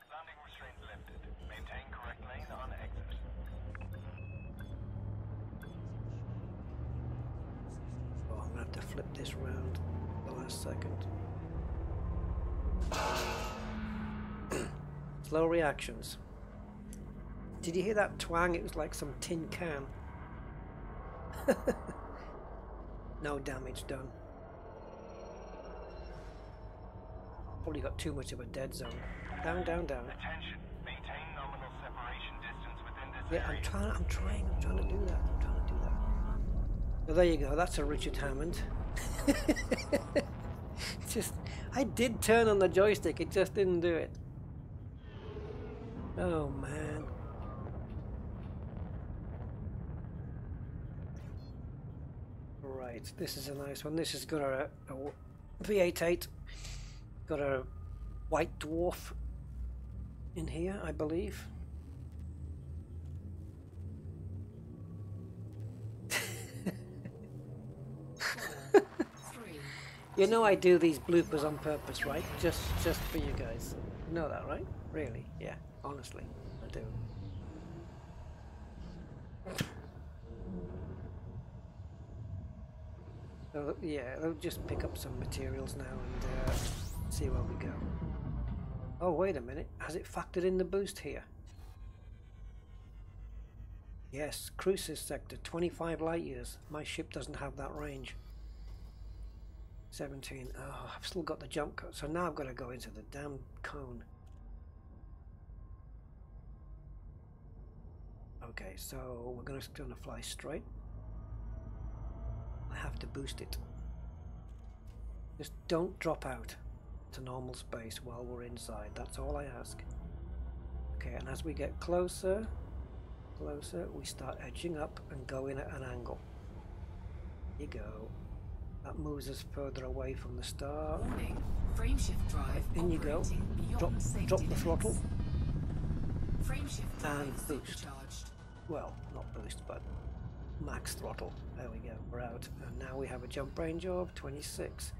Speaker 5: Landing restraints lifted. Maintain correct lane on exit.
Speaker 1: Oh, I'm going to have to flip this round the last second. Slow reactions. Did you hear that twang? It was like some tin can. No damage done. Probably got too much of a dead zone. Down, down, down.
Speaker 5: Attention. Maintain nominal separation distance within this
Speaker 1: Yeah,
Speaker 5: area.
Speaker 1: I'm trying to do that. So there you go. That's a Richard Hammond. Just, I did turn on the joystick. It just didn't do it. Oh man. Right, this is a nice one. This has got a V88. Got a white dwarf in here, I believe. You know I do these bloopers on purpose, right? Just for you guys. You know that, right? Really? Yeah, honestly, I do. So yeah, I'll just pick up some materials now and see where we go. Oh, wait a minute. Has it factored in the boost here? Yes, Cruises Sector, 25 light years. My ship doesn't have that range. 17. Oh, I've still got the jump code. So now I've got to go into the damn cone. Okay, so we're gonna fly straight. I have to boost it. Just don't drop out to normal space while we're inside. That's all I ask. Okay, and as we get closer, we start edging up and go in at an angle. There you go. That moves us further away from the star.
Speaker 3: Warning, frameshift drive
Speaker 1: In you go.
Speaker 3: operating beyond safety
Speaker 1: Drop the
Speaker 3: limits.
Speaker 1: throttle.
Speaker 3: Frameshift drive
Speaker 1: And boost.
Speaker 3: supercharged.
Speaker 1: Well, not boost, but max throttle. There we go. We're out. And now we have a jump range of 26.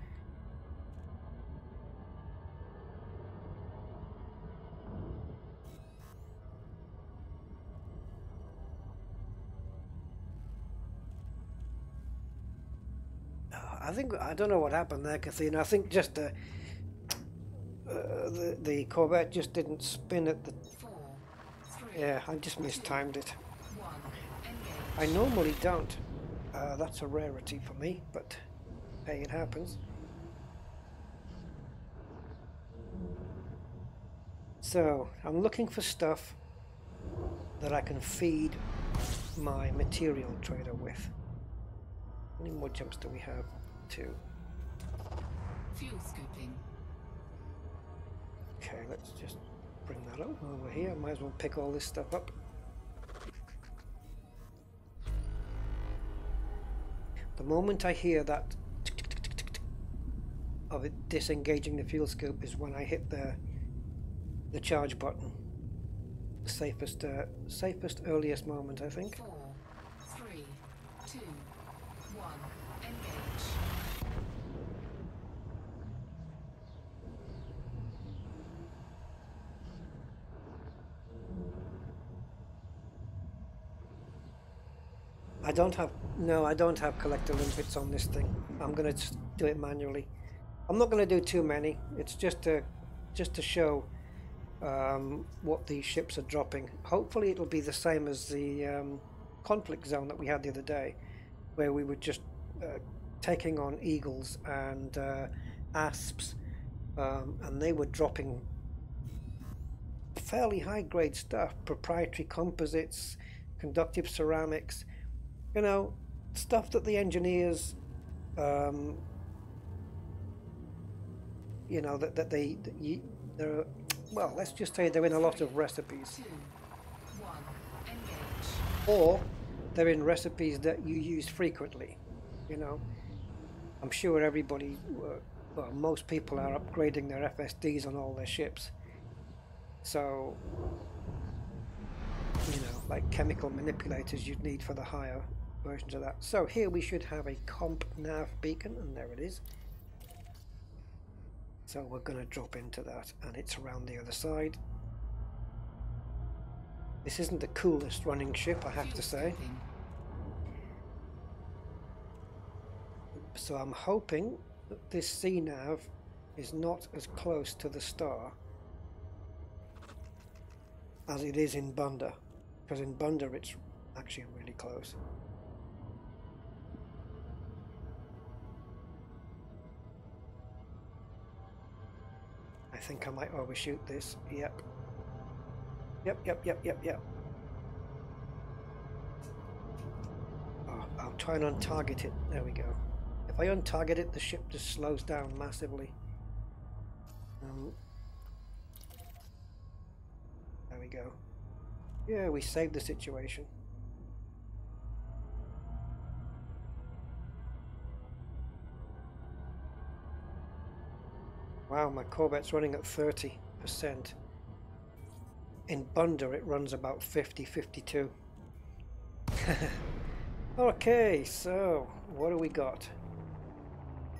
Speaker 1: I don't know what happened there, Kathina. I think just the Corvette just didn't spin at the.
Speaker 3: 4, 3,
Speaker 1: Yeah, I just mistimed it.
Speaker 3: 1, engage.
Speaker 1: I normally don't. That's a rarity for me, but hey, it happens. So I'm looking for stuff that I can feed my material trader with. How many more jumps do we have? 2.
Speaker 3: Fuel scooping.
Speaker 1: Okay, let's just bring that over here. Might as well pick all this stuff up. The moment I hear that tick, tick, tick, tick, tick, tick of it disengaging the fuel scoop is when I hit the charge button. The safest, earliest moment, I think.
Speaker 3: 4, 3, 2, 1, engage.
Speaker 1: I don't have collector limpets on this thing. I'm gonna just do it manually. I'm not gonna do too many. It's just to show what these ships are dropping. Hopefully it'll be the same as the conflict zone that we had the other day, where we were just taking on eagles and asps, and they were dropping fairly high grade stuff, proprietary composites, conductive ceramics, you know, stuff that the engineers you know, they're, well, let's just say they're in a lot of recipes,
Speaker 3: 2, 1, engage.
Speaker 1: or they're in recipes that you use frequently. You know, I'm sure everybody, well, most people are upgrading their FSDs on all their ships, so you know, like chemical manipulators you'd need for the higher versions of that. So here we should have a comp nav beacon, and there it is. So we're going to drop into that, and it's around the other side. This isn't the coolest running ship, I have to say. So I'm hoping that this CNAV is not as close to the star as it is in Bunda, because in Bunda it's actually really close. I think I might overshoot this. Yep. Oh, I'll try and untarget it. There we go. If I untarget it, the ship just slows down massively. There we go. Yeah, we saved the situation. Wow, my Corvette's running at 30%. In Bunda it runs about 50-52. Okay, so what do we got?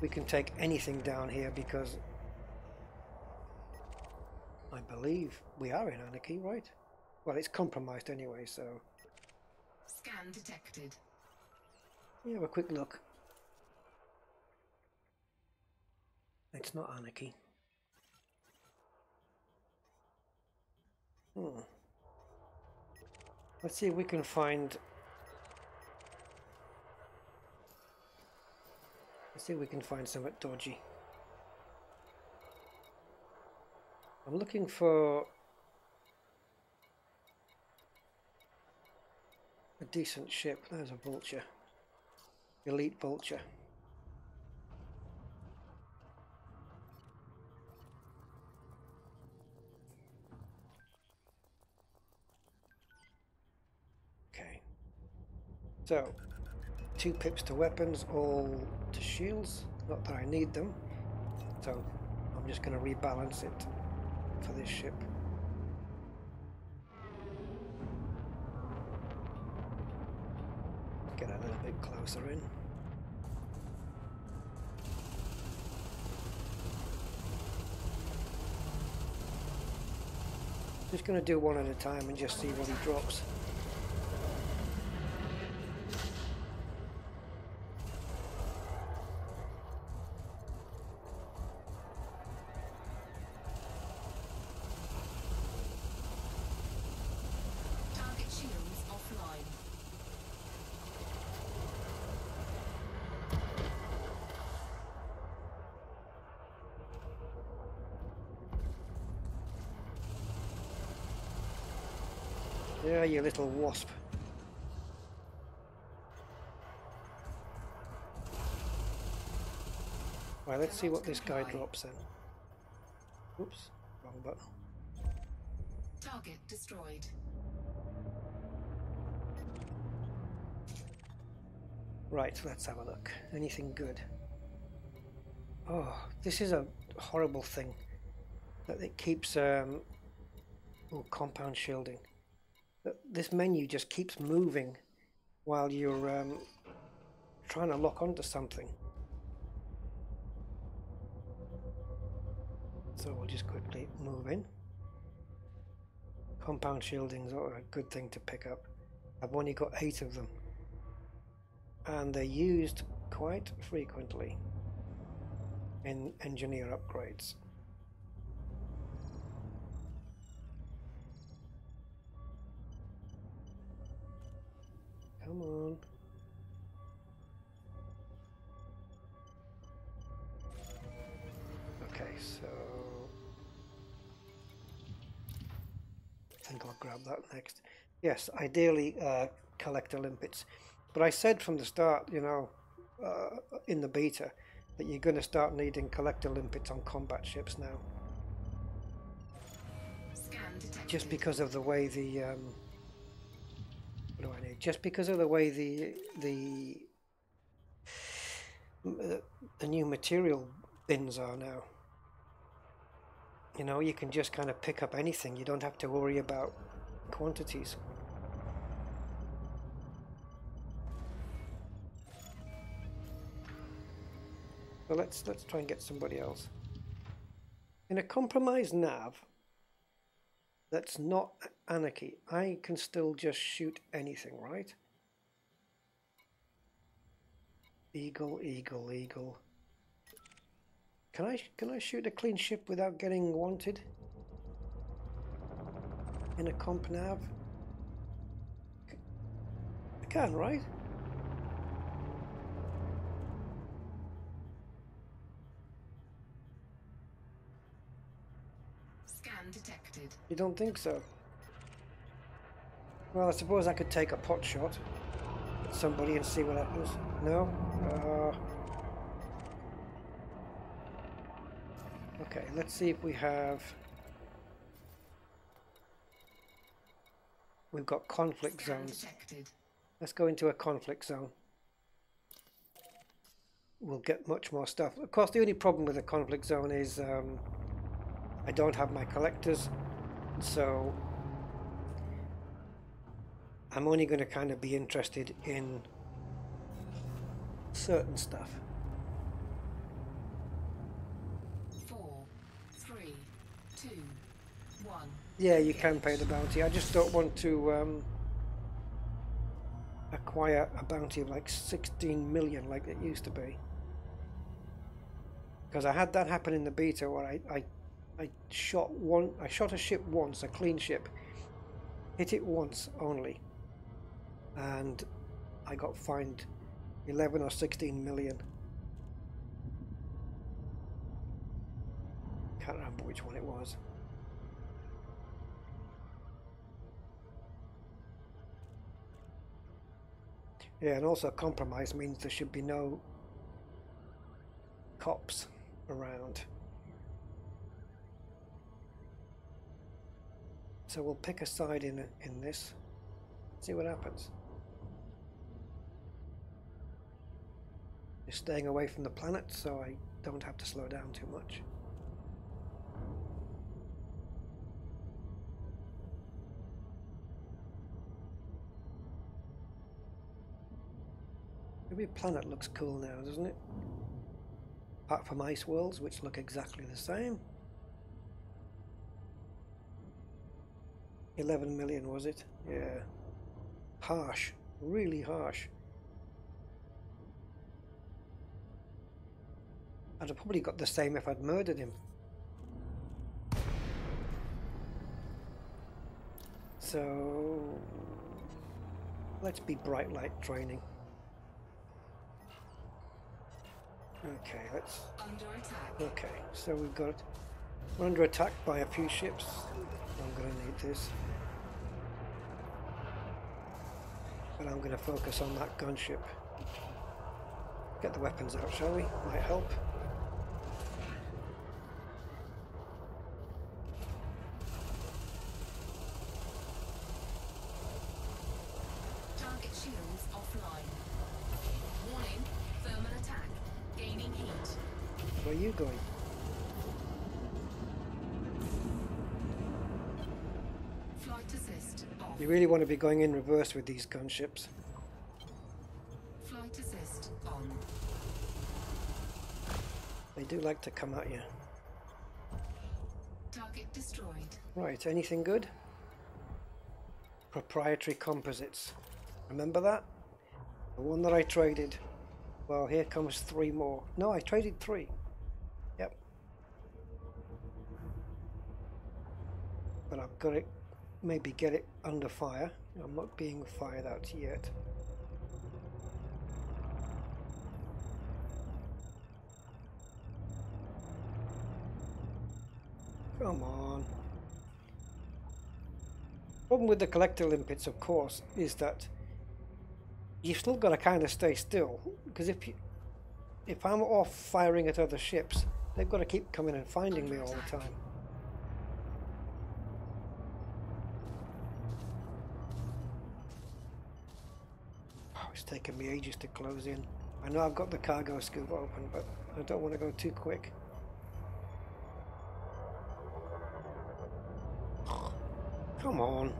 Speaker 1: We can take anything down here because I believe we are in anarchy, right? Well, it's compromised anyway, so
Speaker 3: Scan detected.
Speaker 1: yeah, have a quick look. It's not anarchy. Let's see if we can find. Let's see if we can find something dodgy. I'm looking for a decent ship. There's a vulture. Elite vulture. Okay. So, 2 pips to weapons, all to shields. Not that I need them, so I'm just going to rebalance it for this ship. Get a little bit closer in. Just going to do one at a time and just see what he drops.
Speaker 3: Target shields offline.
Speaker 1: Yeah, you little wasp. Right, let's see what this guy drops then. Oops, wrong button.
Speaker 3: Target destroyed.
Speaker 1: Right, let's have a look. Anything good? Oh, this is a horrible thing. That it keeps compound shielding. This menu just keeps moving while you're trying to lock onto something. So we'll just quickly move in. Compound shieldings are a good thing to pick up. I've only got 8 of them, and they're used quite frequently in engineer upgrades. Come on. Okay, so I think I'll grab that next. Yes, ideally collector limpets. But I said from the start, you know, in the beta, that you're going to start needing collector limpets on combat ships now.
Speaker 3: Scan detected.
Speaker 1: Just because of the way the what do I need? Just because of the way the new material bins are now. You know, you can just kind of pick up anything. You don't have to worry about quantities. So let's try and get somebody else. In a compromised nav that's not anarchy, I can still just shoot anything, right? Eagle, eagle, eagle. Can I shoot a clean ship without getting wanted? In a comp nav? I can, right?
Speaker 3: Scan detected.
Speaker 1: You don't think so? Well, I suppose I could take a pot shot at somebody and see what happens. No? Okay, let's see if we have... We've got conflict
Speaker 3: Scan
Speaker 1: zones.
Speaker 3: detected.
Speaker 1: Let's go into a conflict zone. We'll get much more stuff. Of course, the only problem with a conflict zone is I don't have my collectors, so I'm only going to kind of be interested in certain stuff.
Speaker 3: 4, 3, 2, 1.
Speaker 1: Yeah, you can pay the bounty. I just don't want to acquire a bounty of like 16 million like it used to be. Because I had that happen in the beta where I shot a ship once, a clean ship, hit it once only, and I got fined 11 or 16 million. Can't remember which one it was. Yeah, and also compromise means there should be no cops around. So we'll pick a side in this, see what happens. staying away from the planet so I don't have to slow down too much. Every planet looks cool now, doesn't it? Apart from ice worlds, which look exactly the same. 11 million, was it? Yeah. Harsh. Really harsh. I'd have probably got the same if I'd murdered him. So let's be bright light training. Okay, let's...
Speaker 3: Under attack.
Speaker 1: Okay, so we've got... We're under attack by a few ships. I'm going to need this. But I'm going to focus on that gunship. Get the weapons out, shall we? Might help.
Speaker 3: Target shields offline. Warning, thermal attack. Gaining heat.
Speaker 1: Where are you going?
Speaker 3: Flight assist off.
Speaker 1: You really want to be going in reverse with these gunships.
Speaker 3: Flight assist on.
Speaker 1: They do like to come at you.
Speaker 3: Target destroyed.
Speaker 1: Right, anything good? Proprietary composites. Remember that? The one that I traded. Well, here comes 3 more. No, I traded 3. Yep. But I've got to maybe get it under fire. I'm not being fired at yet. Come on. Problem with the collector limpets, of course, is that you've still got to kind of stay still, because if I'm off firing at other ships, they've got to keep coming and finding me all the time. Oh, it's taken me ages to close in. I know I've got the cargo scoop open, but I don't want to go too quick. Come on.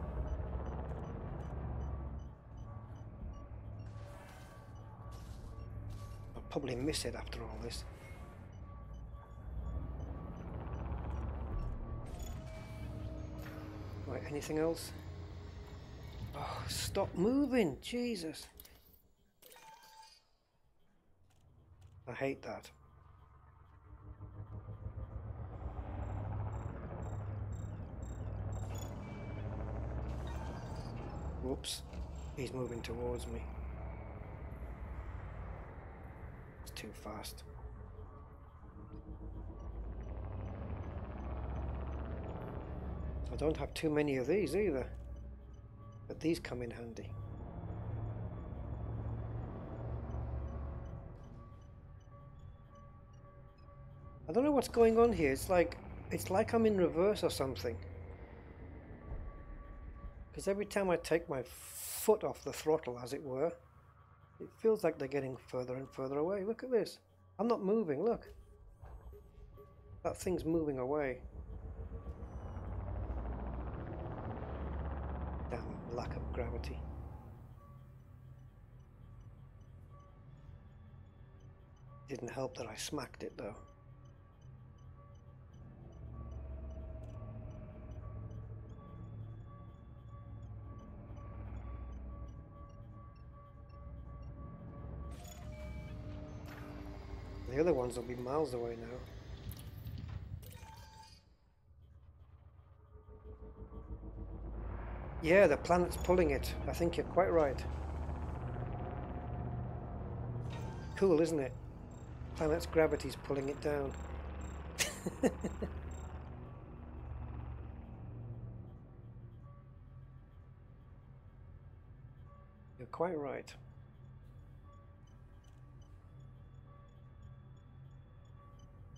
Speaker 1: I'll probably miss it after all this. Right, anything else? Oh, stop moving, Jesus. I hate that. Whoops, he's moving towards me. It's too fast. I don't have too many of these either, but these come in handy. I don't know what's going on here. It's like I'm in reverse or something. Because every time I take my foot off the throttle, as it were, it feels like they're getting further and further away. Look at this. I'm not moving, look. That thing's moving away. Damn lack of gravity. Didn't help that I smacked it though. The other ones will be miles away now. Yeah, the planet's pulling it. I think you're quite right. Cool, isn't it? Planet's gravity's pulling it down. You're quite right.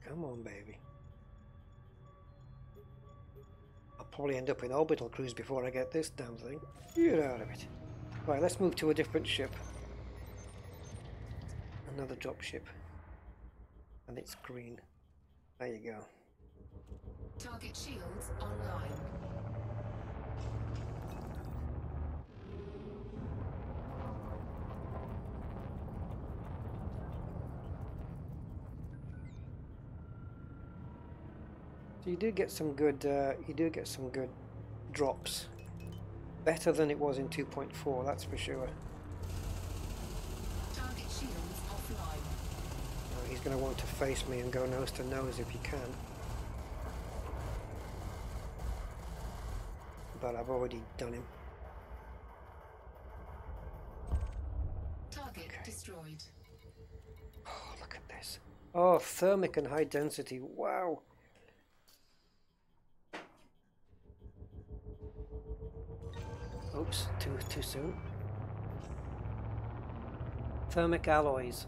Speaker 1: Come on, baby. I'll probably end up in orbital cruise before I get this damn thing. Get out of it. Right, let's move to a different ship. another dropship. And it's green. There you go.
Speaker 3: Target shields online.
Speaker 1: So you do get some good. Drops. Better than it was in 2.4. That's for sure.
Speaker 3: Target shields offline.
Speaker 1: He's going to want to face me and go nose to nose if he can. But I've already done him.
Speaker 3: Target destroyed.
Speaker 1: Oh, look at this. Oh, thermic and high density. Wow. Oops, too soon. Thermic alloys.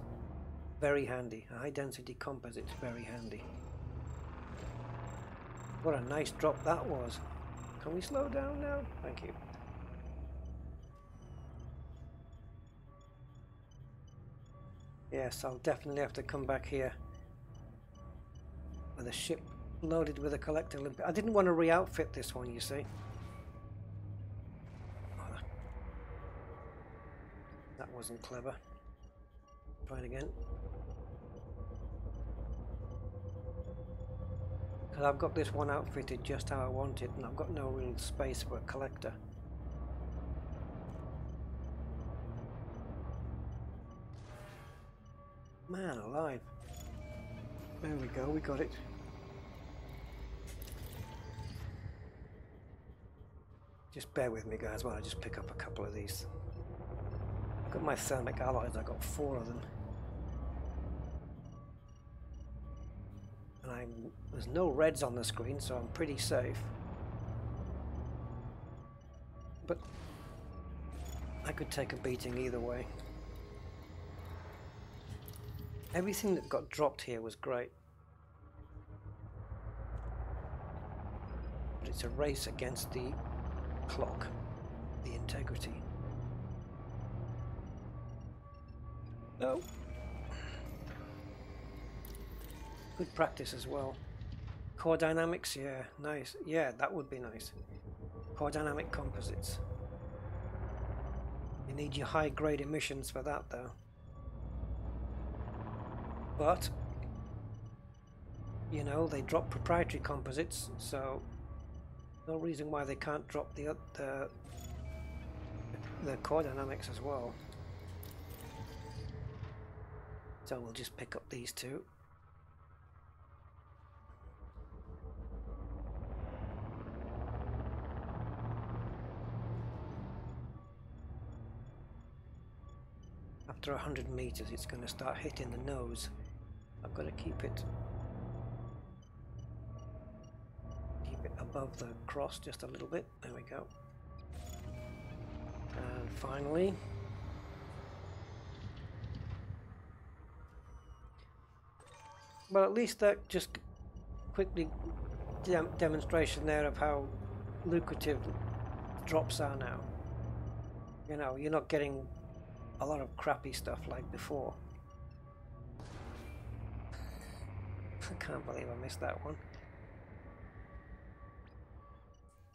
Speaker 1: Very handy. High density composites. Very handy. What a nice drop that was. Can we slow down now? Thank you. Yes, I'll definitely have to come back here with a ship loaded with a collector. I didn't want to re-outfit this one, you see. Oh, that wasn't clever. Try it again. Because I've got this one outfitted just how I want it, and I've got no real space for a collector. Man alive. There we go, we got it. Just bear with me guys while I just pick up a couple of these. I've got my thermic alloys, I've got 4 of them. And there's no reds on the screen, so I'm pretty safe. But I could take a beating either way. Everything that got dropped here was great. But it's a race against the clock, the integrity. No. Good practice as well. Core dynamics, yeah, nice. Yeah, that would be nice. Core dynamic composites. You need your high grade emissions for that though. But, you know, they drop proprietary composites, so no reason why they can't drop the core dynamics as well. So we'll just pick up these 2. After 100 meters, it's going to start hitting the nose. I've got to keep it above the cross just a little bit. There we go. And finally, well, at least that just quickly demonstration there of how lucrative drops are now. You know, you're not getting a lot of crappy stuff like before. I can't believe I missed that one.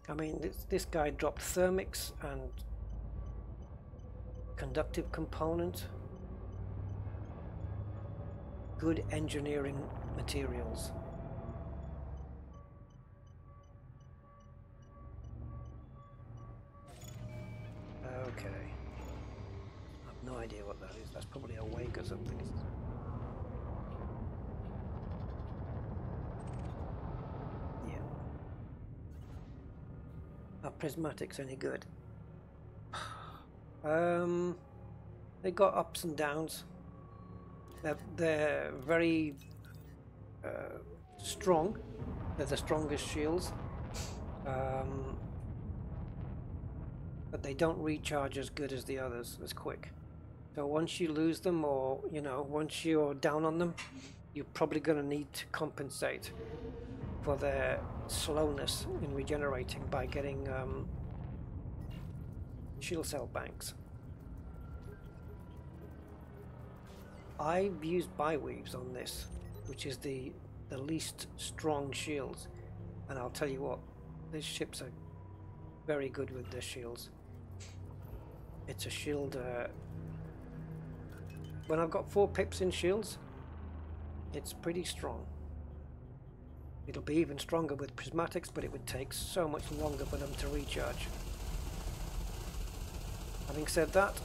Speaker 1: I mean, this guy dropped thermics and conductive component. Good engineering materials. Okay. I've no idea what that is. That's probably a wake or something. Yeah. Are prismatics any good? They got ups and downs. They're very strong. They're the strongest shields. But they don't recharge as good as the others, as quick. So once you lose them, or you know, once you're down on them, you're probably going to need to compensate for their slowness in regenerating by getting shield cell banks. I've used biweaves on this, which is the least strong shields, and I'll tell you what, these ships are very good with their shields. It's a shield. When I've got 4 pips in shields, it's pretty strong. It'll be even stronger with prismatics, but it would take so much longer for them to recharge. Having said that,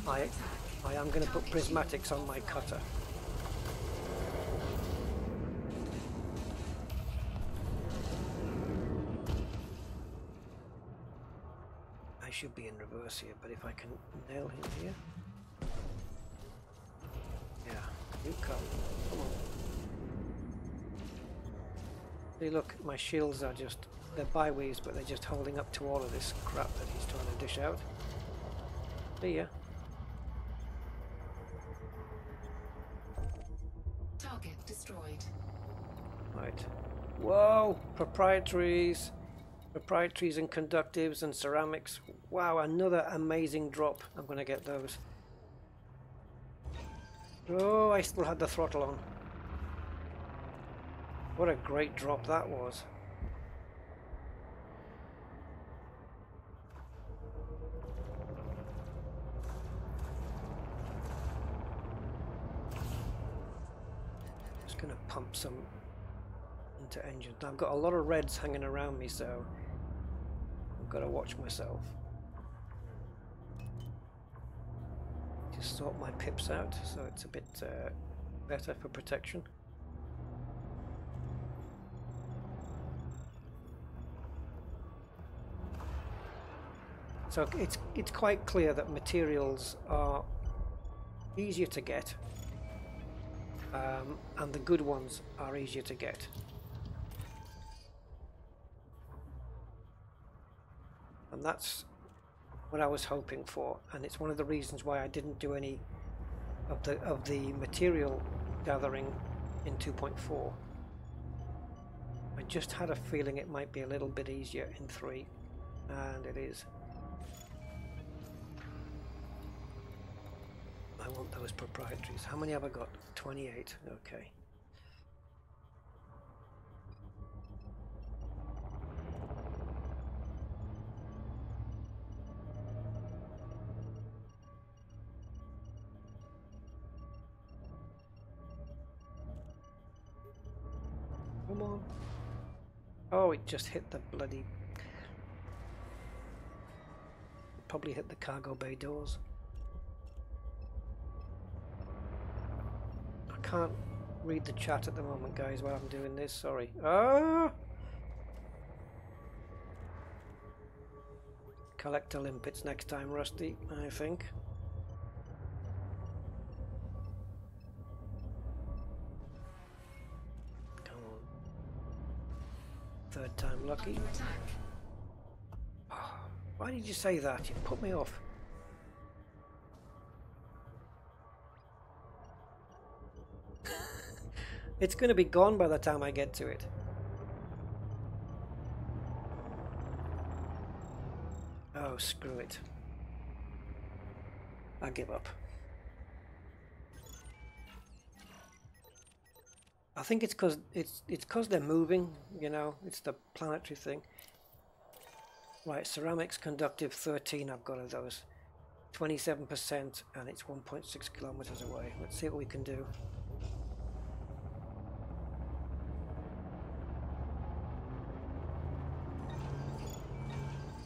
Speaker 1: I am going to put prismatics on my cutter. I should be in reverse here, but if I can nail him here. Yeah, you come. Come on. See, look, my shields are just, they're biweaves, but they're just holding up to all of this crap that he's trying to dish out. See ya.
Speaker 3: Target destroyed.
Speaker 1: Right. Whoa! Proprietaries and conductives and ceramics. Wow, another amazing drop. I'm going to get those. Oh, I still had the throttle on. What a great drop that was. Just going to pump some into engines. I've got a lot of reds hanging around me, so I've got to watch myself. Just sort my pips out so it's a bit better for protection. So it's quite clear that materials are easier to get, and the good ones are easier to get. And that's what I was hoping for, and it's one of the reasons why I didn't do any of the material gathering in 2.4. I just had a feeling it might be a little bit easier in 3, and it is. I want those proprietaries. How many have I got? 28. Okay. Come on. Oh, it just hit the bloody... Probably hit the cargo bay doors. I can't read the chat at the moment, guys, while I'm doing this. Sorry. Ah! Collector limpets next time, Rusty, I think. Come on. Third time lucky. Oh, why did you say that? You put me off. It's going to be gone by the time I get to it. Oh, screw it. I give up. I think it's because they're moving, you know, it's the planetary thing. Right, ceramics conductive 13, I've got of those. 27%, and it's 1.6 kilometers away. Let's see what we can do.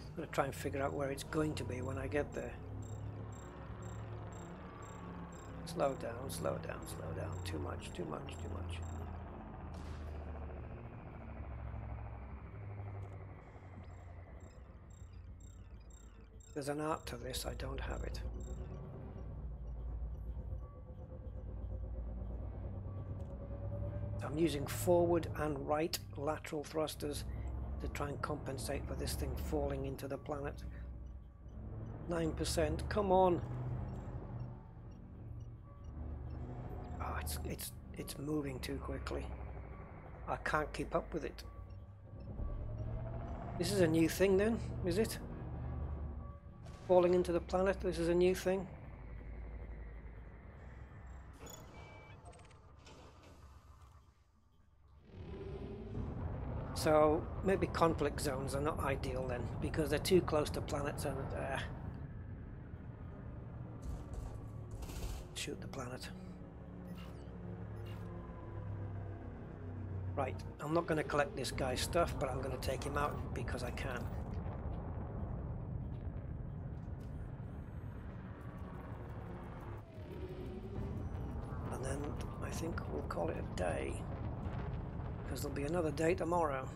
Speaker 1: I'm going to try and figure out where it's going to be when I get there. Slow down, slow down, slow down. Too much, too much, too much. There's an art to this, I don't have it. I'm using forward and right lateral thrusters to try and compensate for this thing falling into the planet. 9%, come on! Oh, it's moving too quickly. I can't keep up with it. This is a new thing then, is it? Falling into the planet, this is a new thing? So maybe conflict zones are not ideal then, because they're too close to planets and shoot the planet. Right, I'm not going to collect this guy's stuff, but I'm going to take him out because I can. And then I think we'll call it a day, because there'll be another day tomorrow.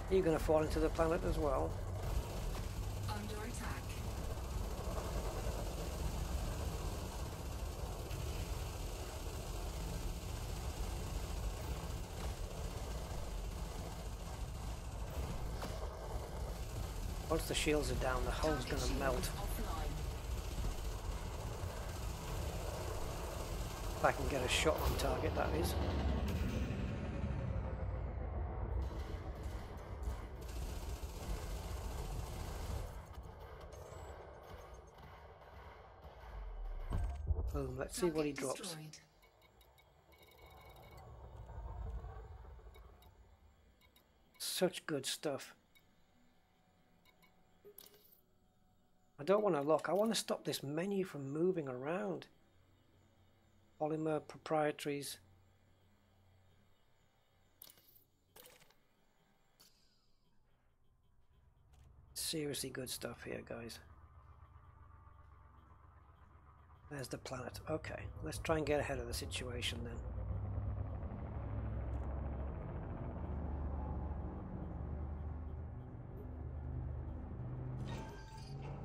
Speaker 1: You're going to fall into the planet as well.
Speaker 3: Under attack.
Speaker 1: Once the shields are down, the hull's going to melt.
Speaker 3: Offline.
Speaker 1: If I can get a shot on target, that is. Boom, let's see what he drops.
Speaker 3: Destroyed.
Speaker 1: Such good stuff. I don't want to look. I want to stop this menu from moving around. Polymer proprietaries. Seriously good stuff here, guys. There's the planet. Okay, let's try and get ahead of the situation then.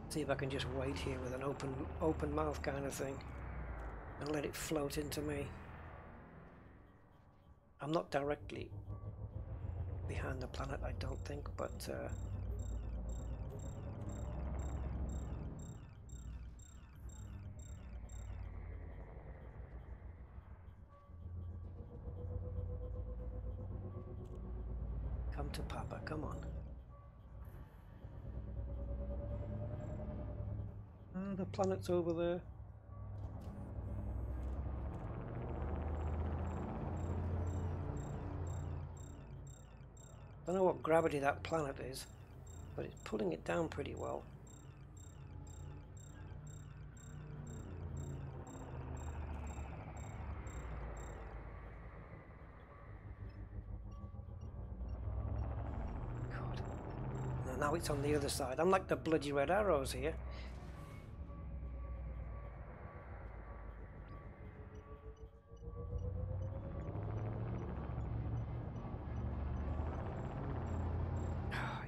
Speaker 1: See if I can just wait here with an open mouth kind of thing and let it float into me. I'm not directly behind the planet, I don't think, but come to Papa, come on. The planet's over there. I don't know what gravity that planet is, but it's pulling it down pretty well. God. And now it's on the other side. I'm like the bloody red arrows here.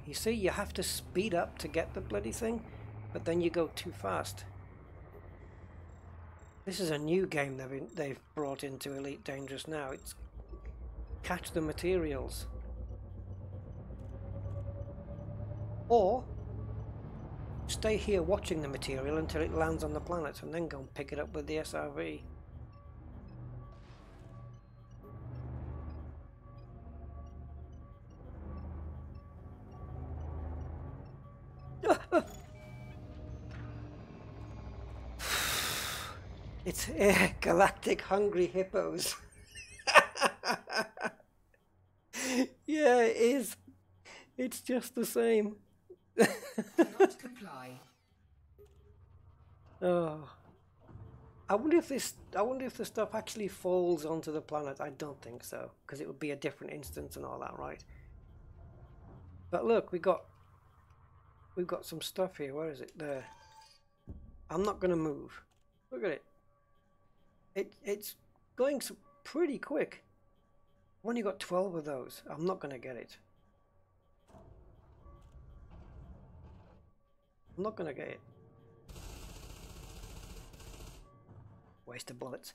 Speaker 1: You see, you have to speed up to get the bloody thing, but then you go too fast. This is a new game they've brought into Elite Dangerous now. It's catch the materials. Or stay here watching the material until it lands on the planet and then go and pick it up with the SRV. It's galactic hungry hippos. Yeah, it is. It's just the same.
Speaker 3: Not comply.
Speaker 1: Oh, I wonder if the stuff actually falls onto the planet. I don't think so, because it would be a different instance and all that, right? But look, we've got some stuff here. Where is it? There. I'm not going to move. Look at it. It's going pretty quick. I've only got 12 of those. I'm not going to get it. I'm not going to get it. Waste of bullets.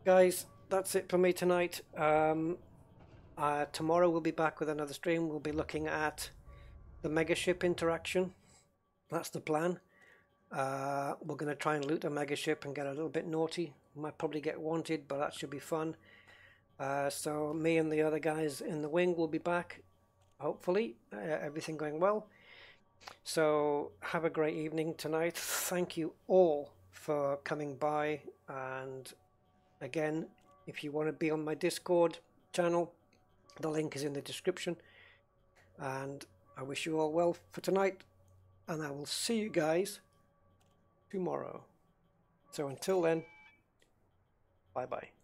Speaker 1: Guys, that's it for me tonight. Tomorrow we'll be back with another stream. We'll be looking at the megaship interaction. That's the plan. We're going to try and loot a megaship and get a little bit naughty. Might probably get wanted, but that should be fun. So me and the other guys in the wing will be back, hopefully, everything going well. So have a great evening tonight. Thank you all for coming by, and again, if you want to be on my Discord channel, the link is in the description. And I wish you all well for tonight, and I will see you guys tomorrow. So until then, bye bye.